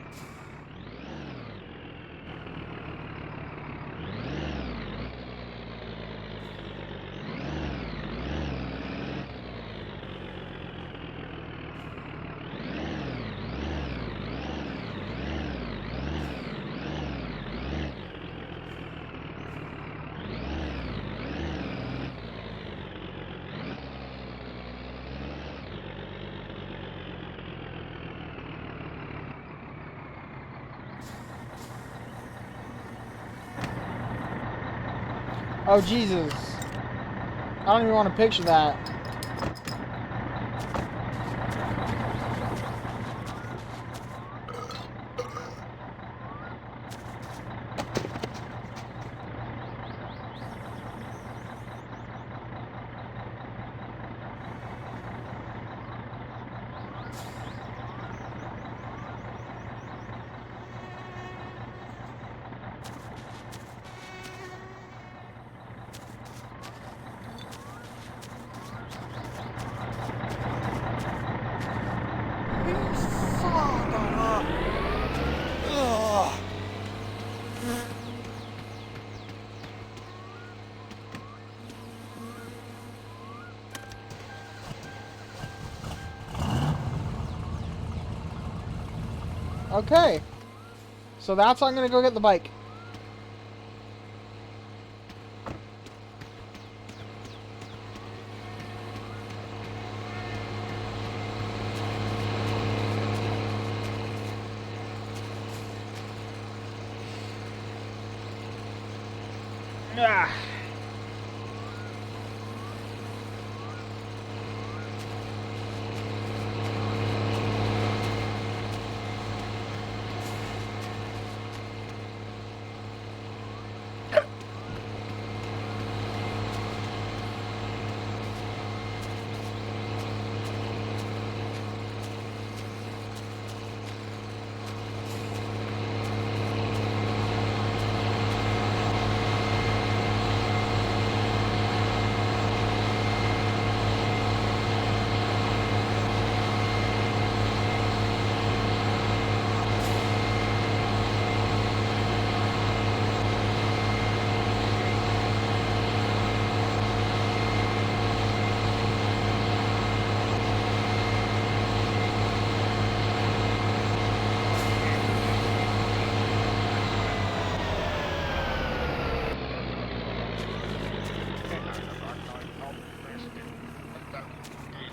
Oh, Jesus. I don't even want to picture that. Saatana! Ugh. Okay. So that's why I'm gonna go get the bike. Ah.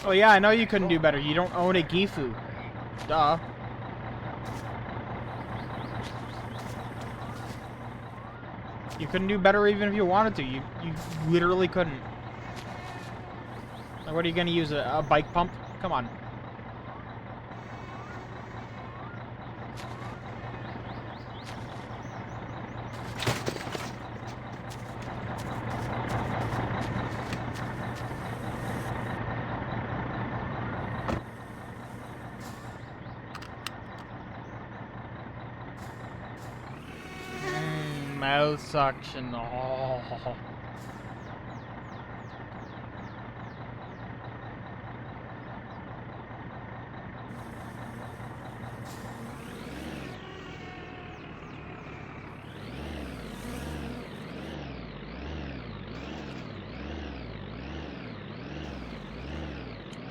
Oh yeah, I know you couldn't do better. You don't own a Gifu. Duh. You couldn't do better even if you wanted to. You literally couldn't. Like, what are you gonna use? A bike pump? Come on. Mouth suction. Oh.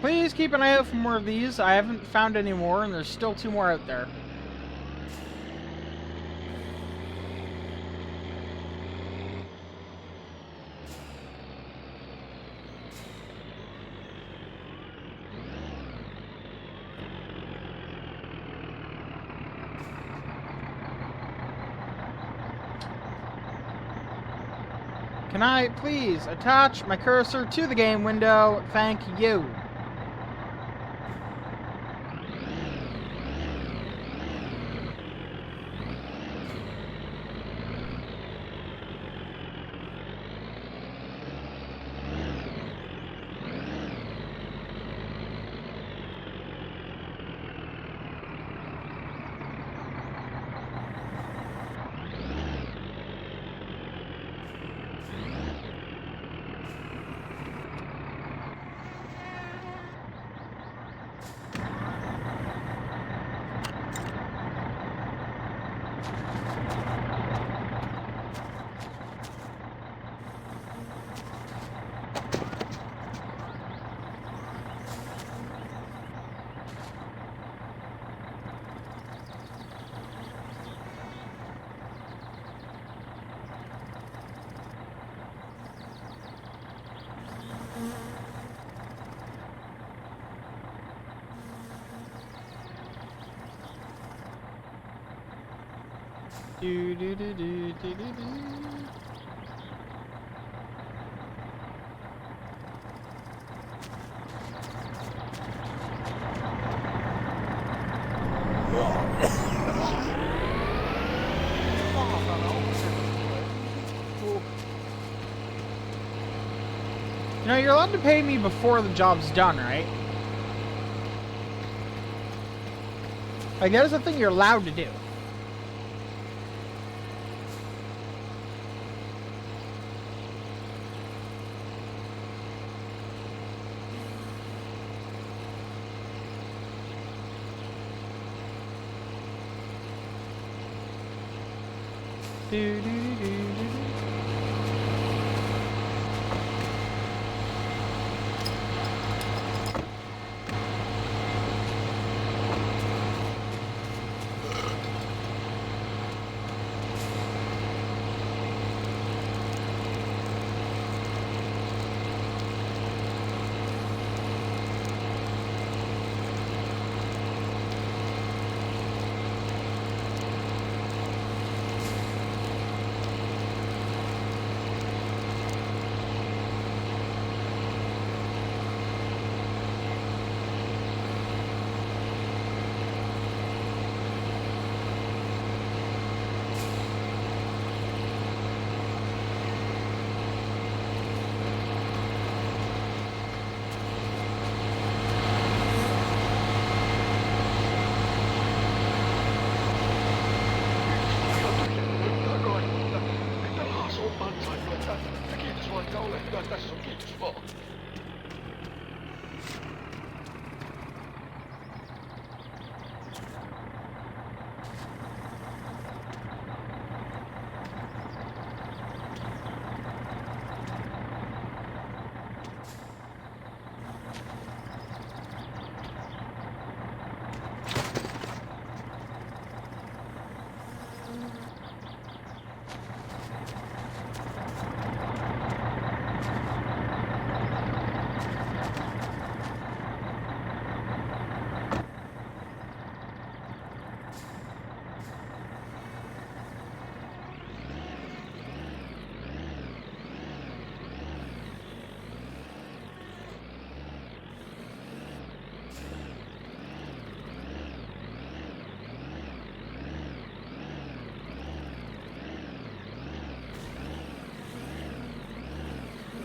Please keep an eye out for more of these. I haven't found any more, and there's still 2 more out there. Can I please attach my cursor to the game window? Thank you. Do, do, do, do, do, do, do. No, you're allowed to pay me before the job's done, right? Like, that is the thing you're allowed to do. Do, do, do, do, do.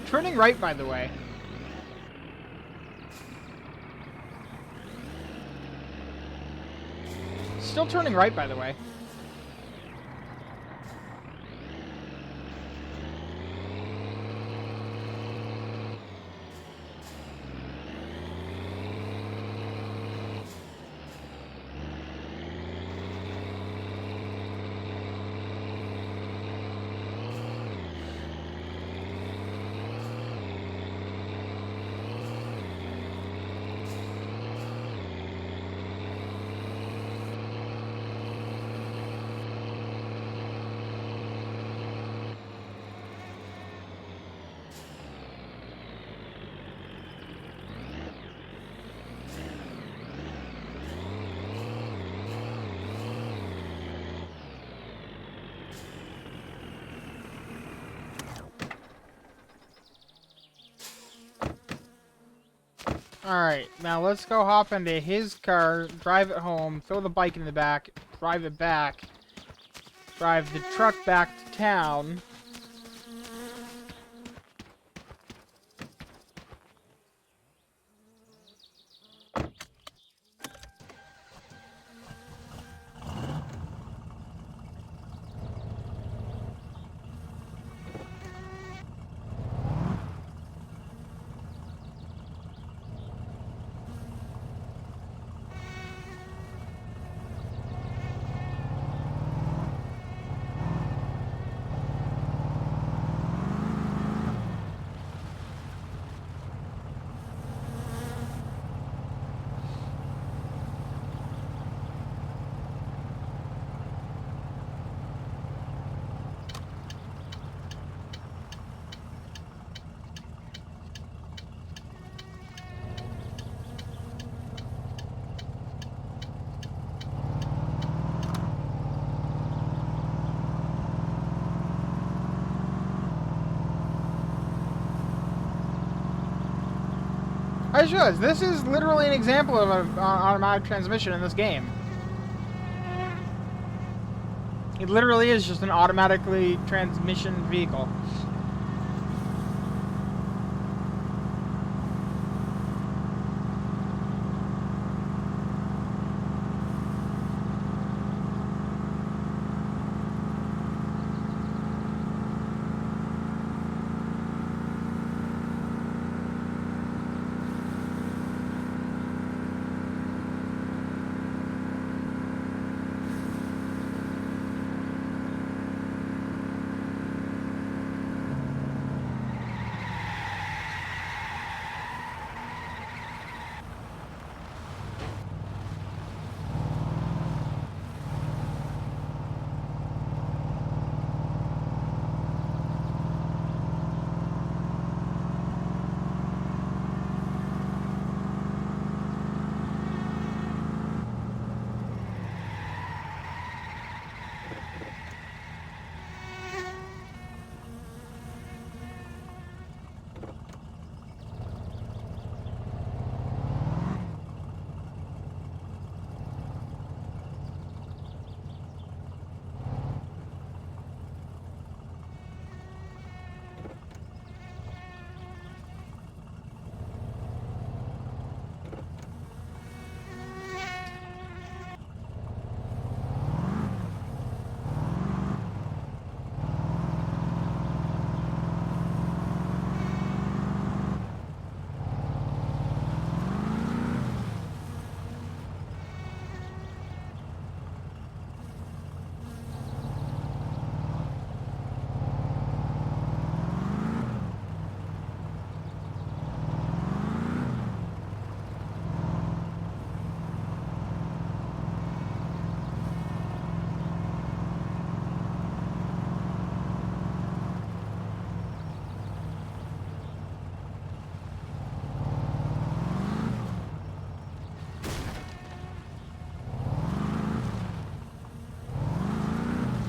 Turning right, by the way. Still turning right, by the way. Alright, now let's go hop into his car, drive it home, throw the bike in the back, drive it back, drive the truck back to town. I just realized, this is literally an example of an automatic transmission in this game. It literally is just an automatically transmission vehicle.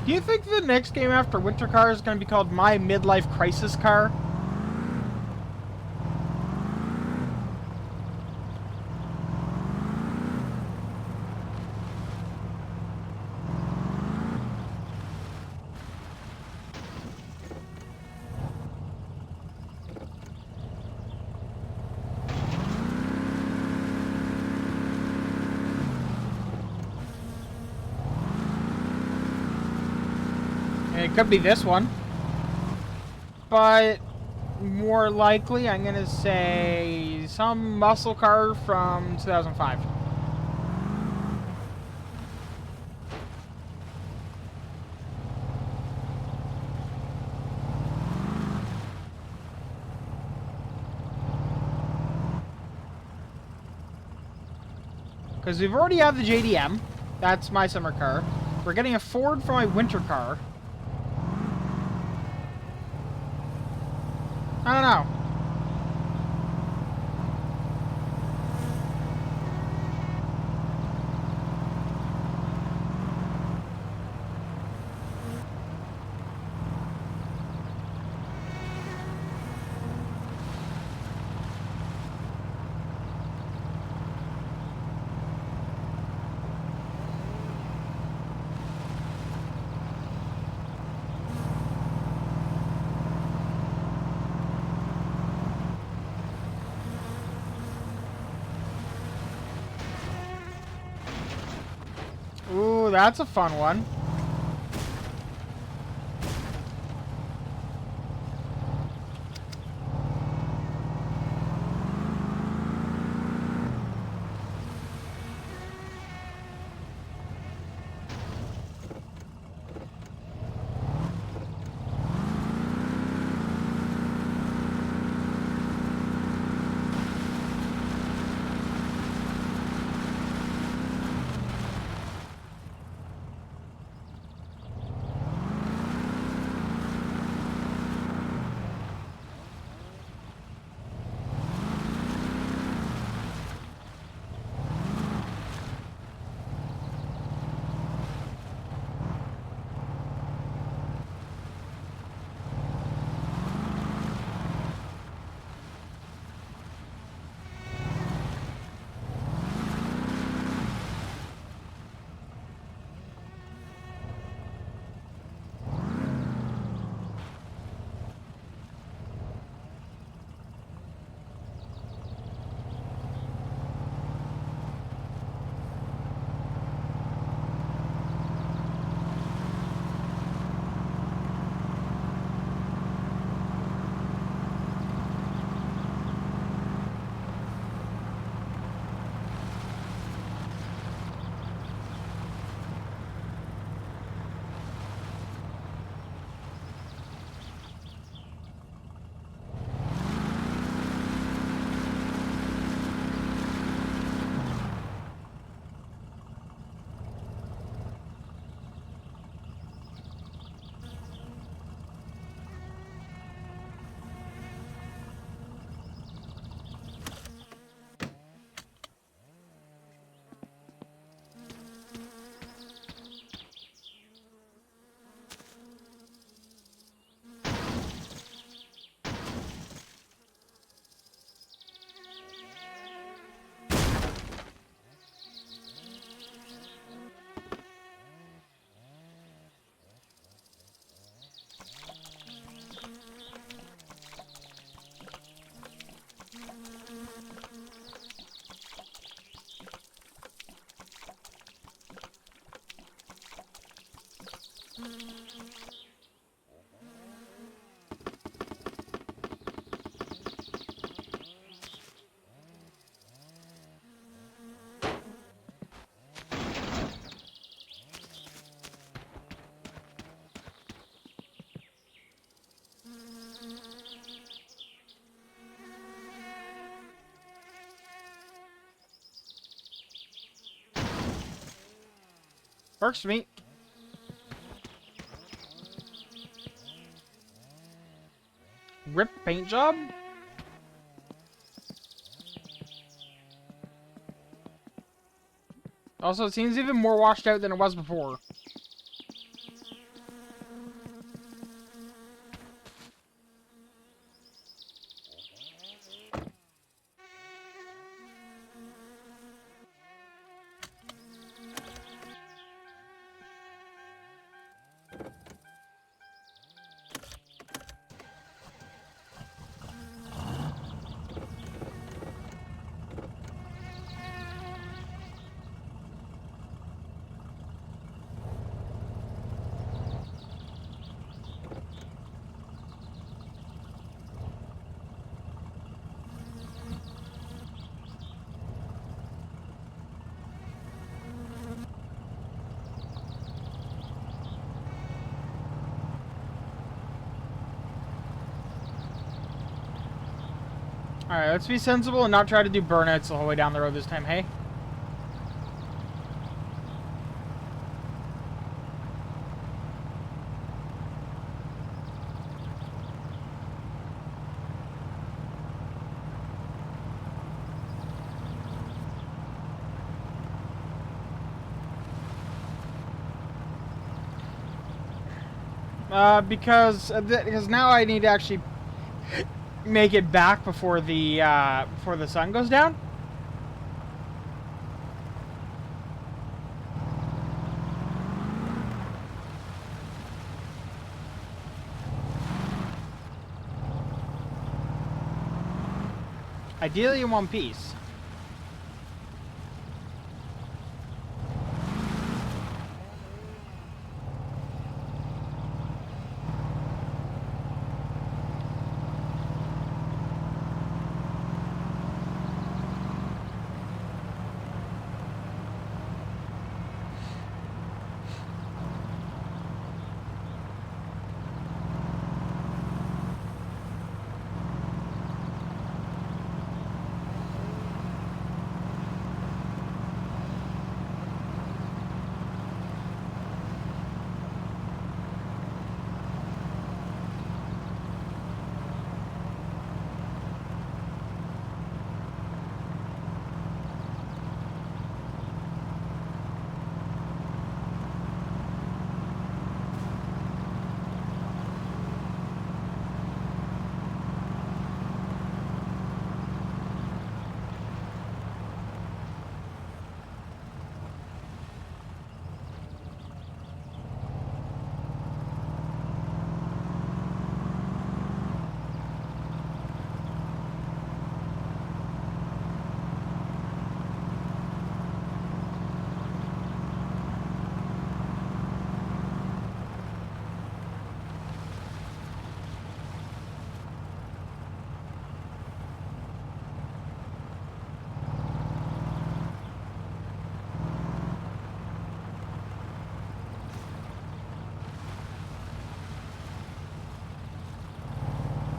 Do you think the next game after Winter Car is going to be called My Midlife Crisis Car? It could be this one. But more likely, I'm going to say some muscle car from 2005. Because we've already had the JDM. That's my summer car. We're getting a Ford for my winter car. I don't know. Ooh, that's a fun one. Works for me. Rip paint job? Also, it seems even more washed out than it was before. Alright, let's be sensible and not try to do burnouts the whole way down the road this time, hey? Because now I need to actually make it back before the sun goes down. Ideally in one piece.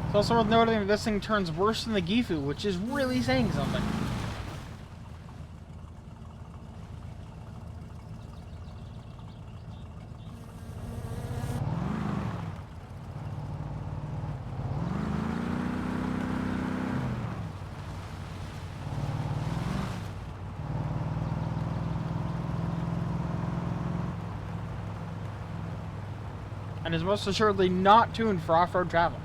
It's also worth noting that this thing turns worse than the Gifu, which is really saying something. And is most assuredly not tuned for off-road travel.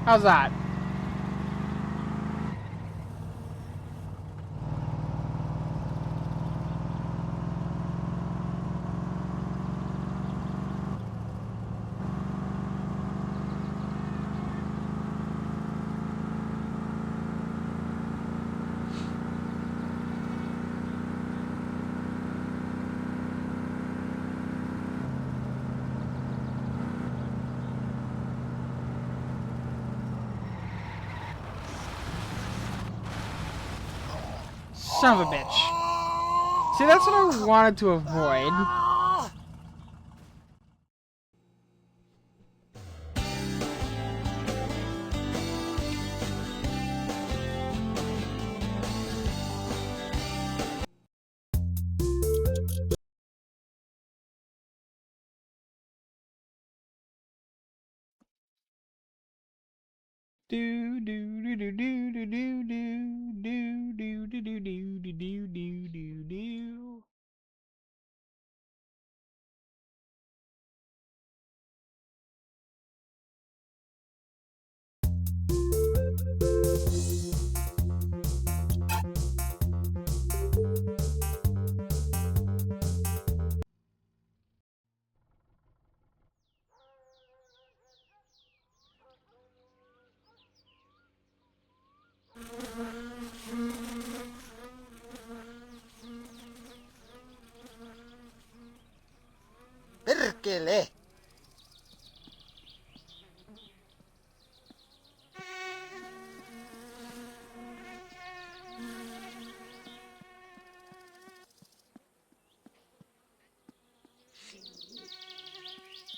How's that? Son of a bitch. See, that's what I wanted to avoid. Do do do do do do do do do do do do do do do do do. Perkele!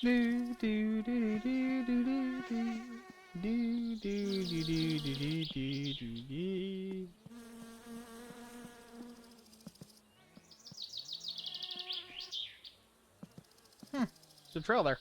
Do do do do do do do do do do do do do do do. There's a trail there.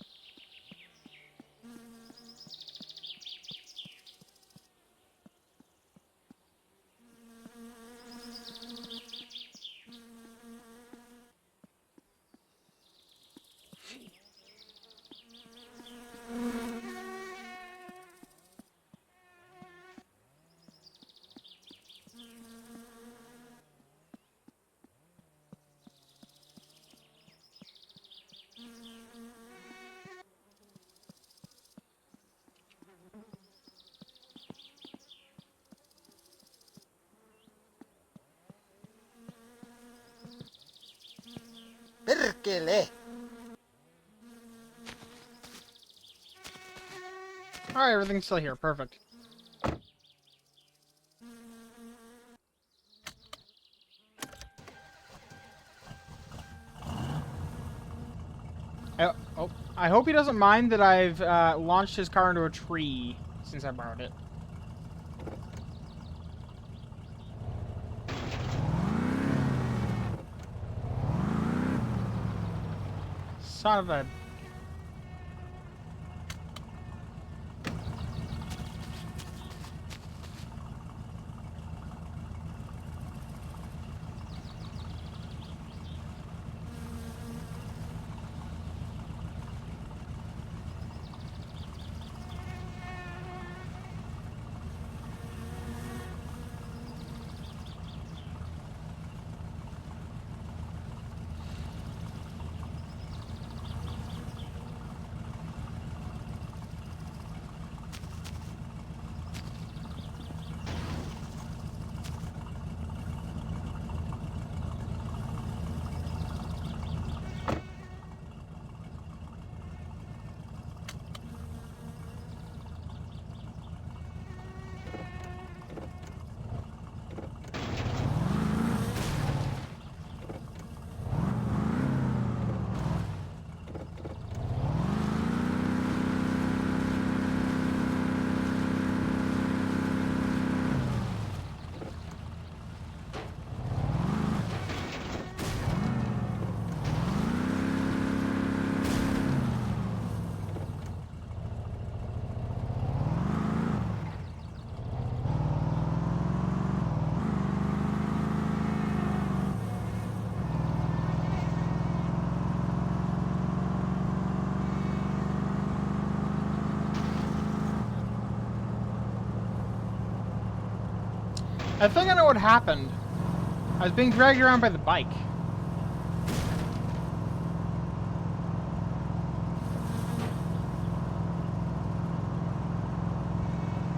Perkele! Alright, everything's still here. Perfect. I hope he doesn't mind that I've launched his car into a tree since I borrowed it. Son of a... I think I know what happened. I was being dragged around by the bike.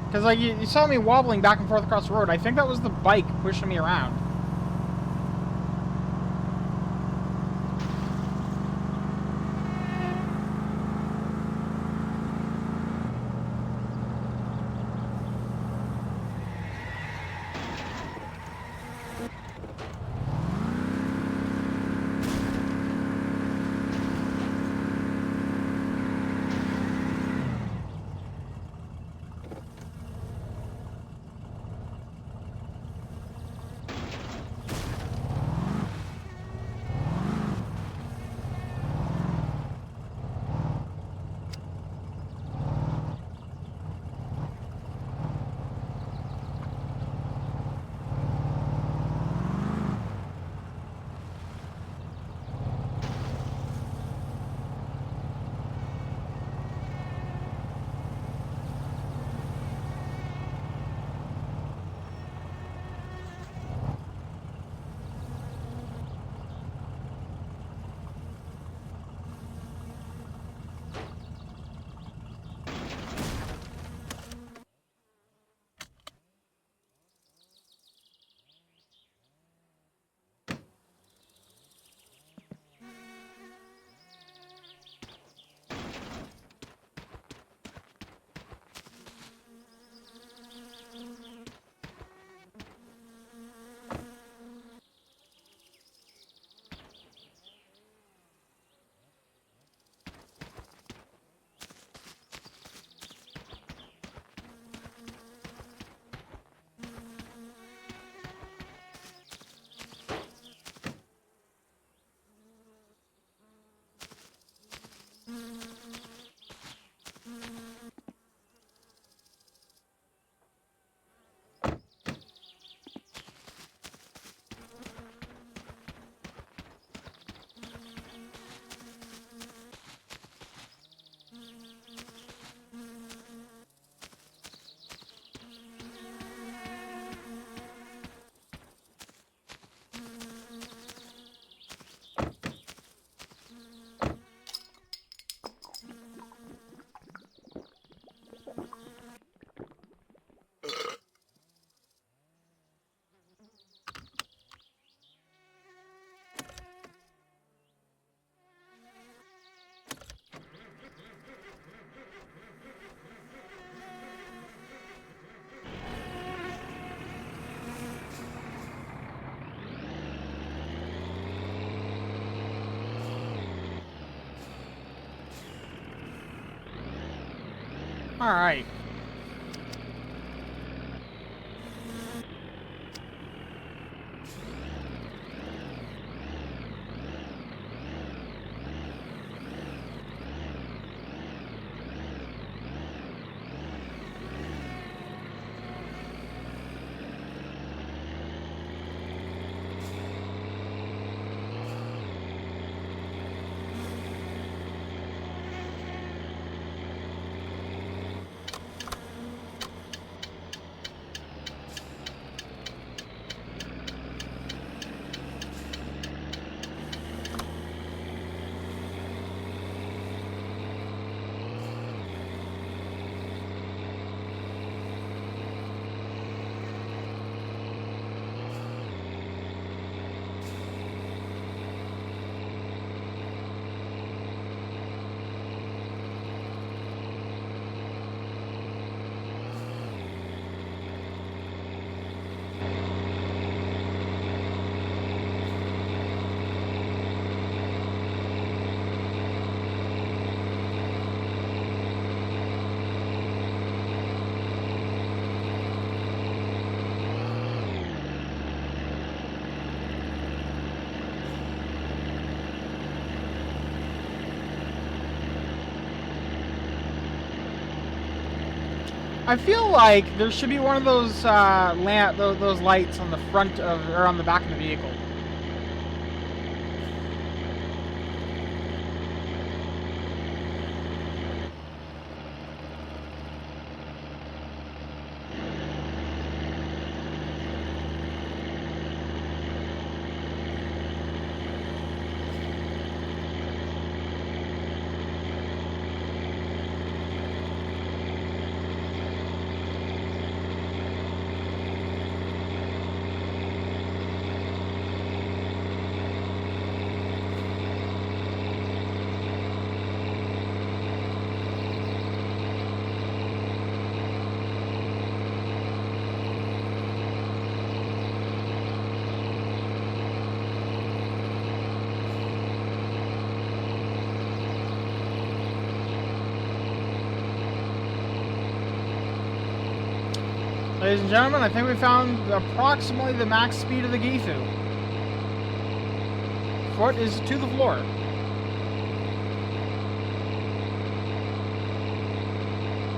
Because, like, you saw me wobbling back and forth across the road. I think that was the bike pushing me around. Alright. I feel like there should be one of those those lights on the front of or on the back of the vehicle. Ladies and gentlemen, I think we found approximately the max speed of the Gifu. Foot is to the floor.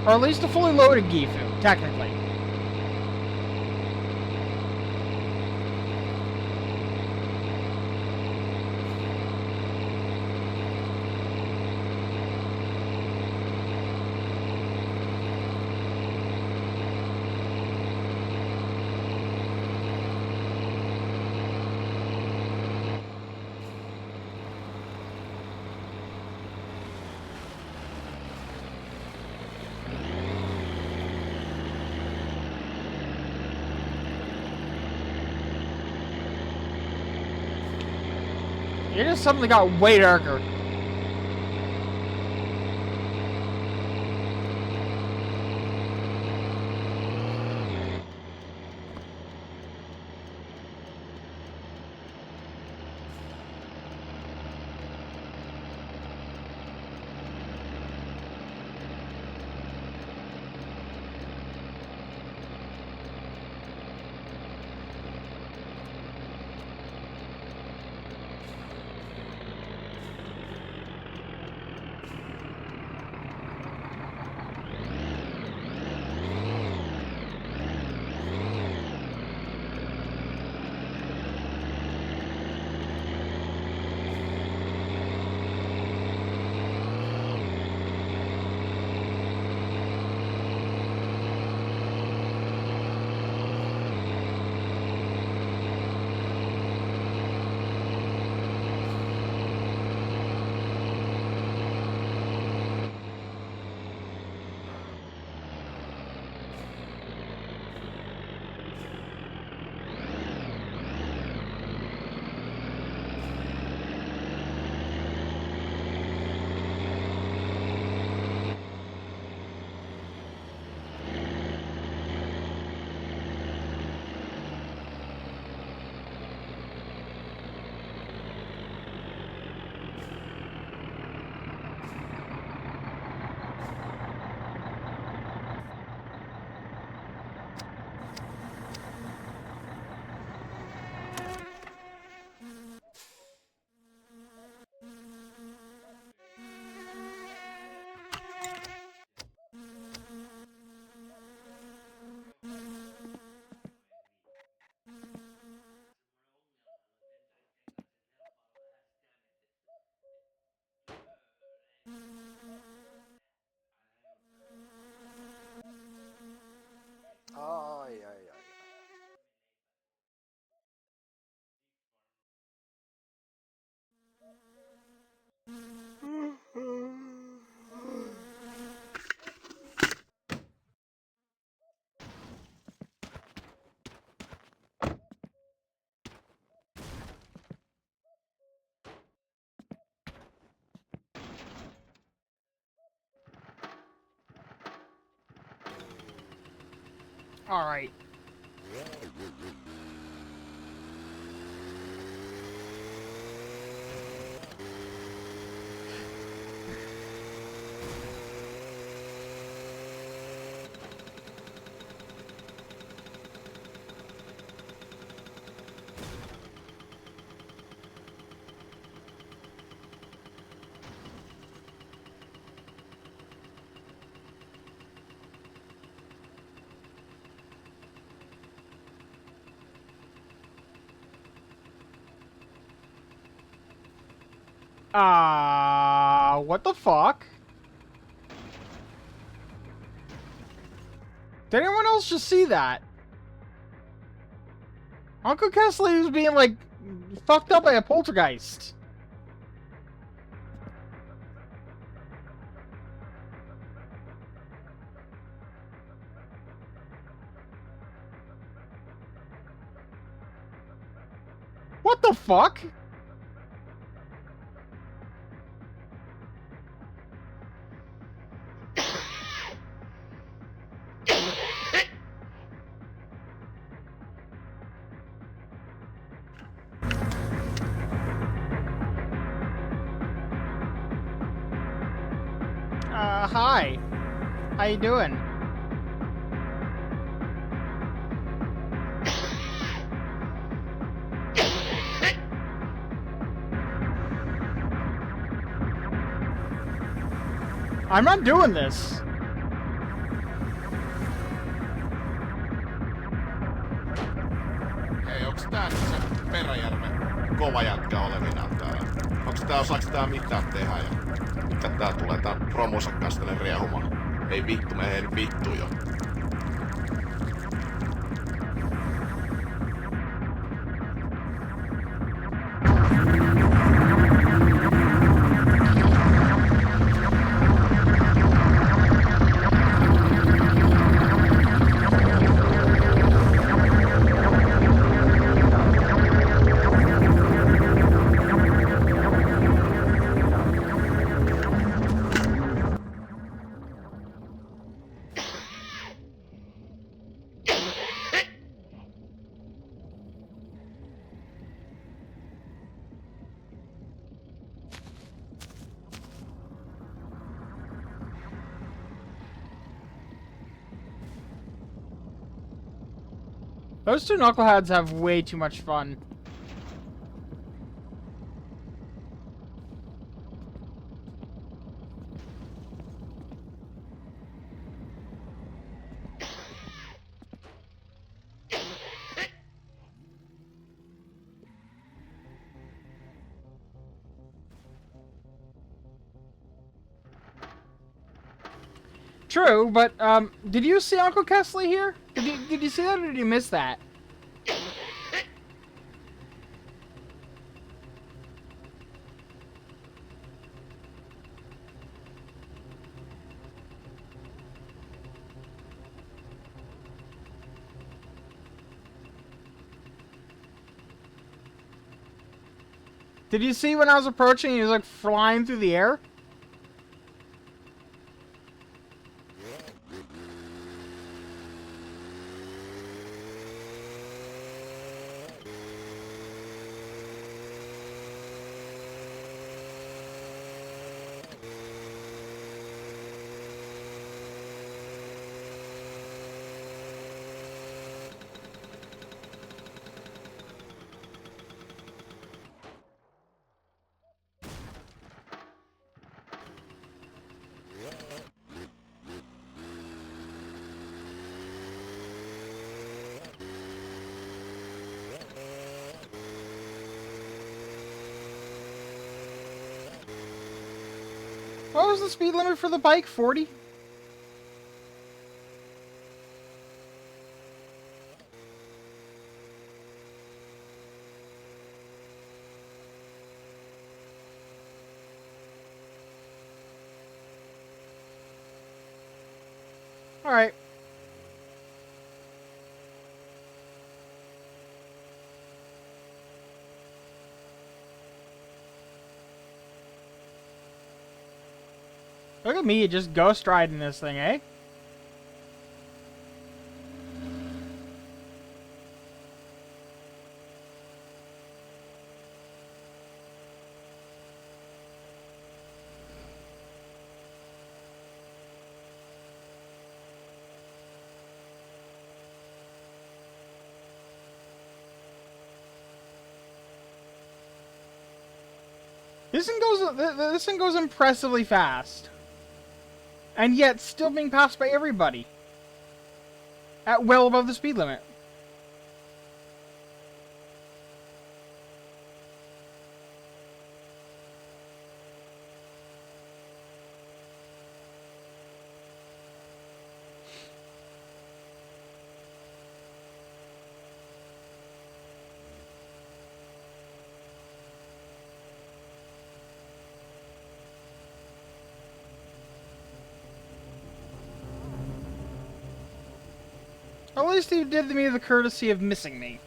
Or at least a fully loaded Gifu, technically. It just suddenly got way darker. Alright. What the fuck? Did anyone else just see that? Uncle Kesley was being, like, fucked up by a poltergeist. What the fuck? Hi. How you doing? I'm not doing this. Hei, onks tää nyt se Peräjärven kova jätkä olevinaan täällä? Osaaks tää mitään tehdä ja mitä tää tulee tää promonsa kanssa tänne riehumaan? Ei vittu, me ei vittu jo. Those two knuckleheads have way too much fun. True, but, did you see Uncle Kesley here? Did you see that, or did you miss that? Did you see when I was approaching, he was, like, flying through the air? What was the speed limit for the bike? 40? Alright. Look at me just ghost riding this thing, eh? This thing goes impressively fast. And yet still being passed by everybody. At well above the speed limit. At least he did me the courtesy of missing me.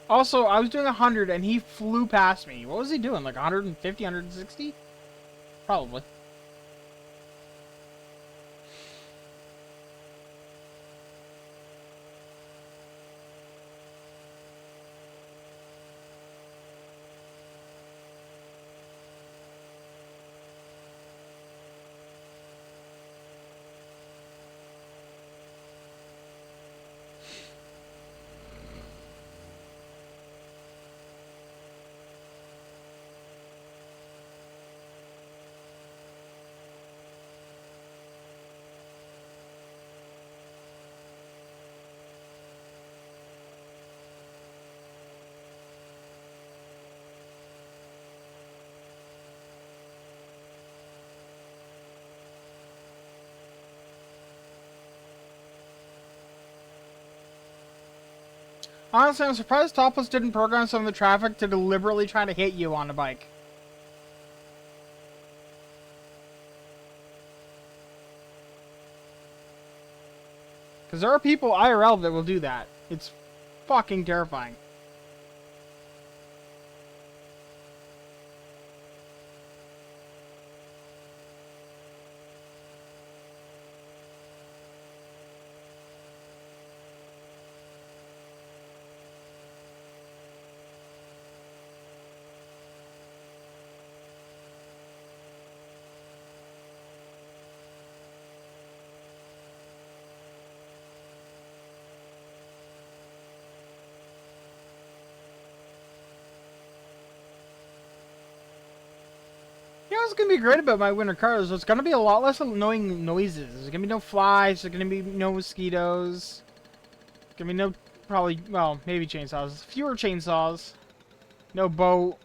Also, I was doing 100 and he flew past me. What was he doing? Like 150, 160? Probably. Honestly, I'm surprised Topless didn't program some of the traffic to deliberately try to hit you on a bike. Because there are people IRL that will do that. It's fucking terrifying. You know what's gonna be great about my winter car is it's gonna be a lot less annoying noises. There's gonna be no flies, there's gonna be no mosquitoes. There's gonna be no, probably, well, maybe chainsaws. Fewer chainsaws. No boat.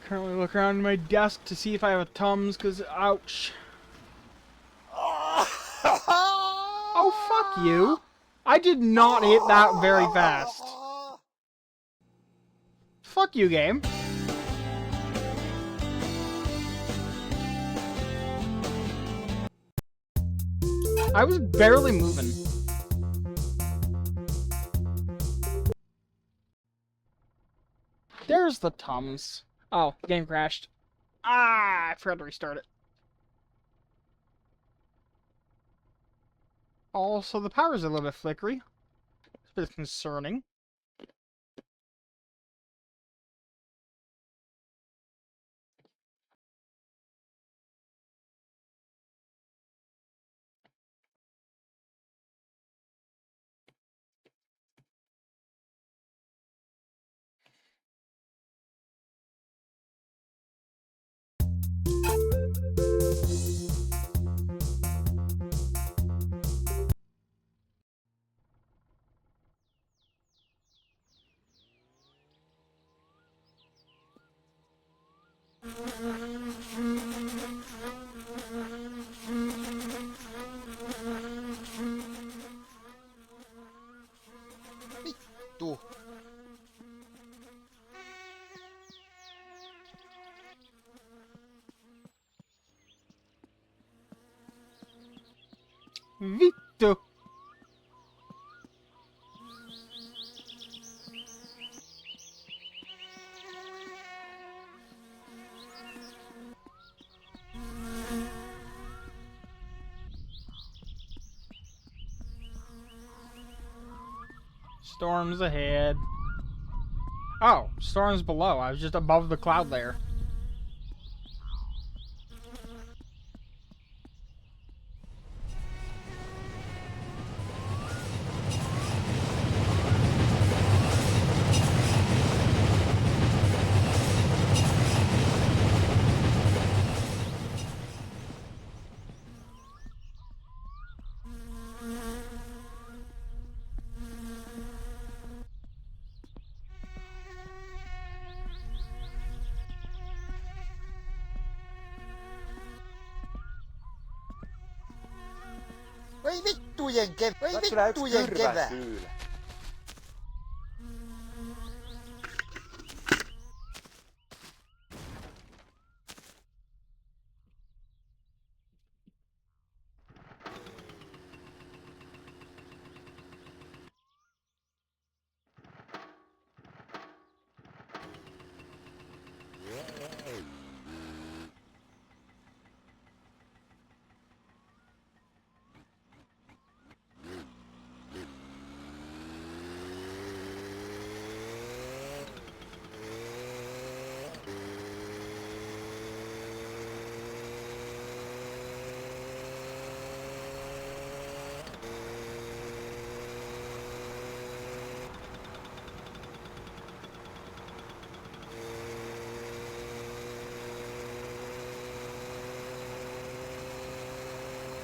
Currently look around my desk to see if I have a Tums, because, ouch. Oh, fuck you. I did not hit that very fast. Fuck you, game. I was barely moving. There's the Tums. Oh, game crashed. Ah, I forgot to restart it. Also, the power's a little bit flickery. It's a bit concerning. Vittu. Vittu. Storms ahead. Oh, storms below. I was just above the cloud layer. Voi vittujen kevät.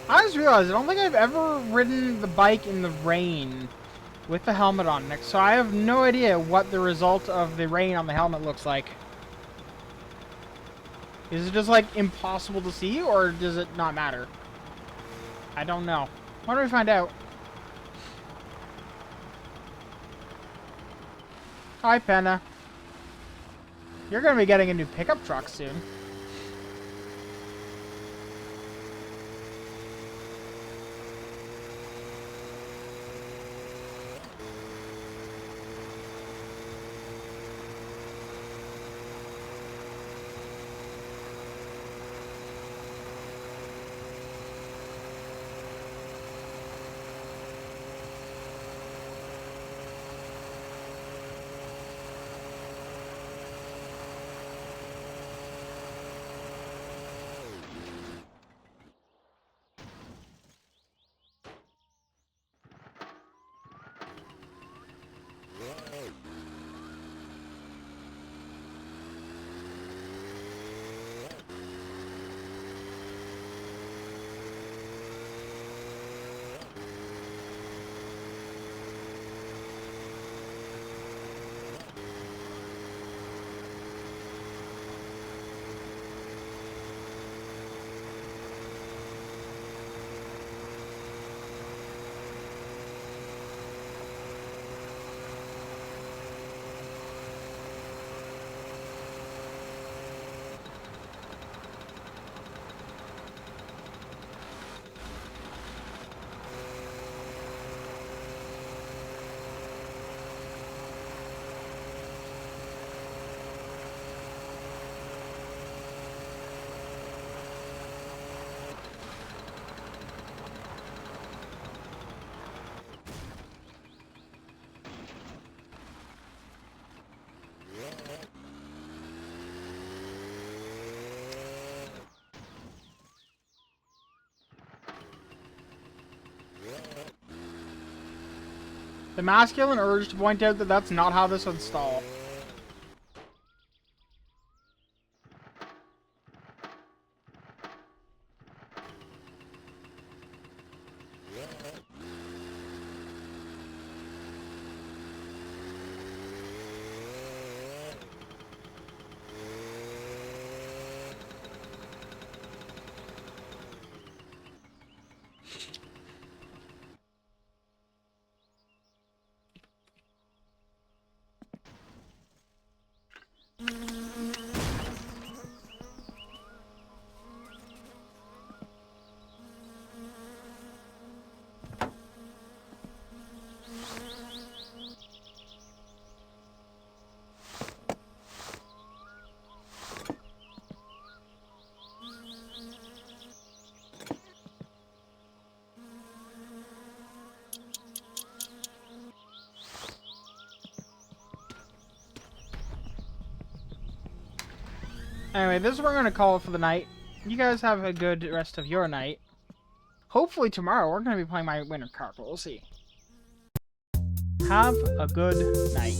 I just realized I don't think I've ever ridden the bike in the rain with the helmet on, Nick, so I have no idea what the result of the rain on the helmet looks like. Is it just, like, impossible to see, or does it not matter? I don't know. Why don't we find out? Hi, Penna. You're gonna be getting a new pickup truck soon. The masculine urge to point out that that's not how this would stall. Anyway, this is what we're going to call it for the night. You guys have a good rest of your night. Hopefully tomorrow we're going to be playing my winter card, but we'll see. Have a good night.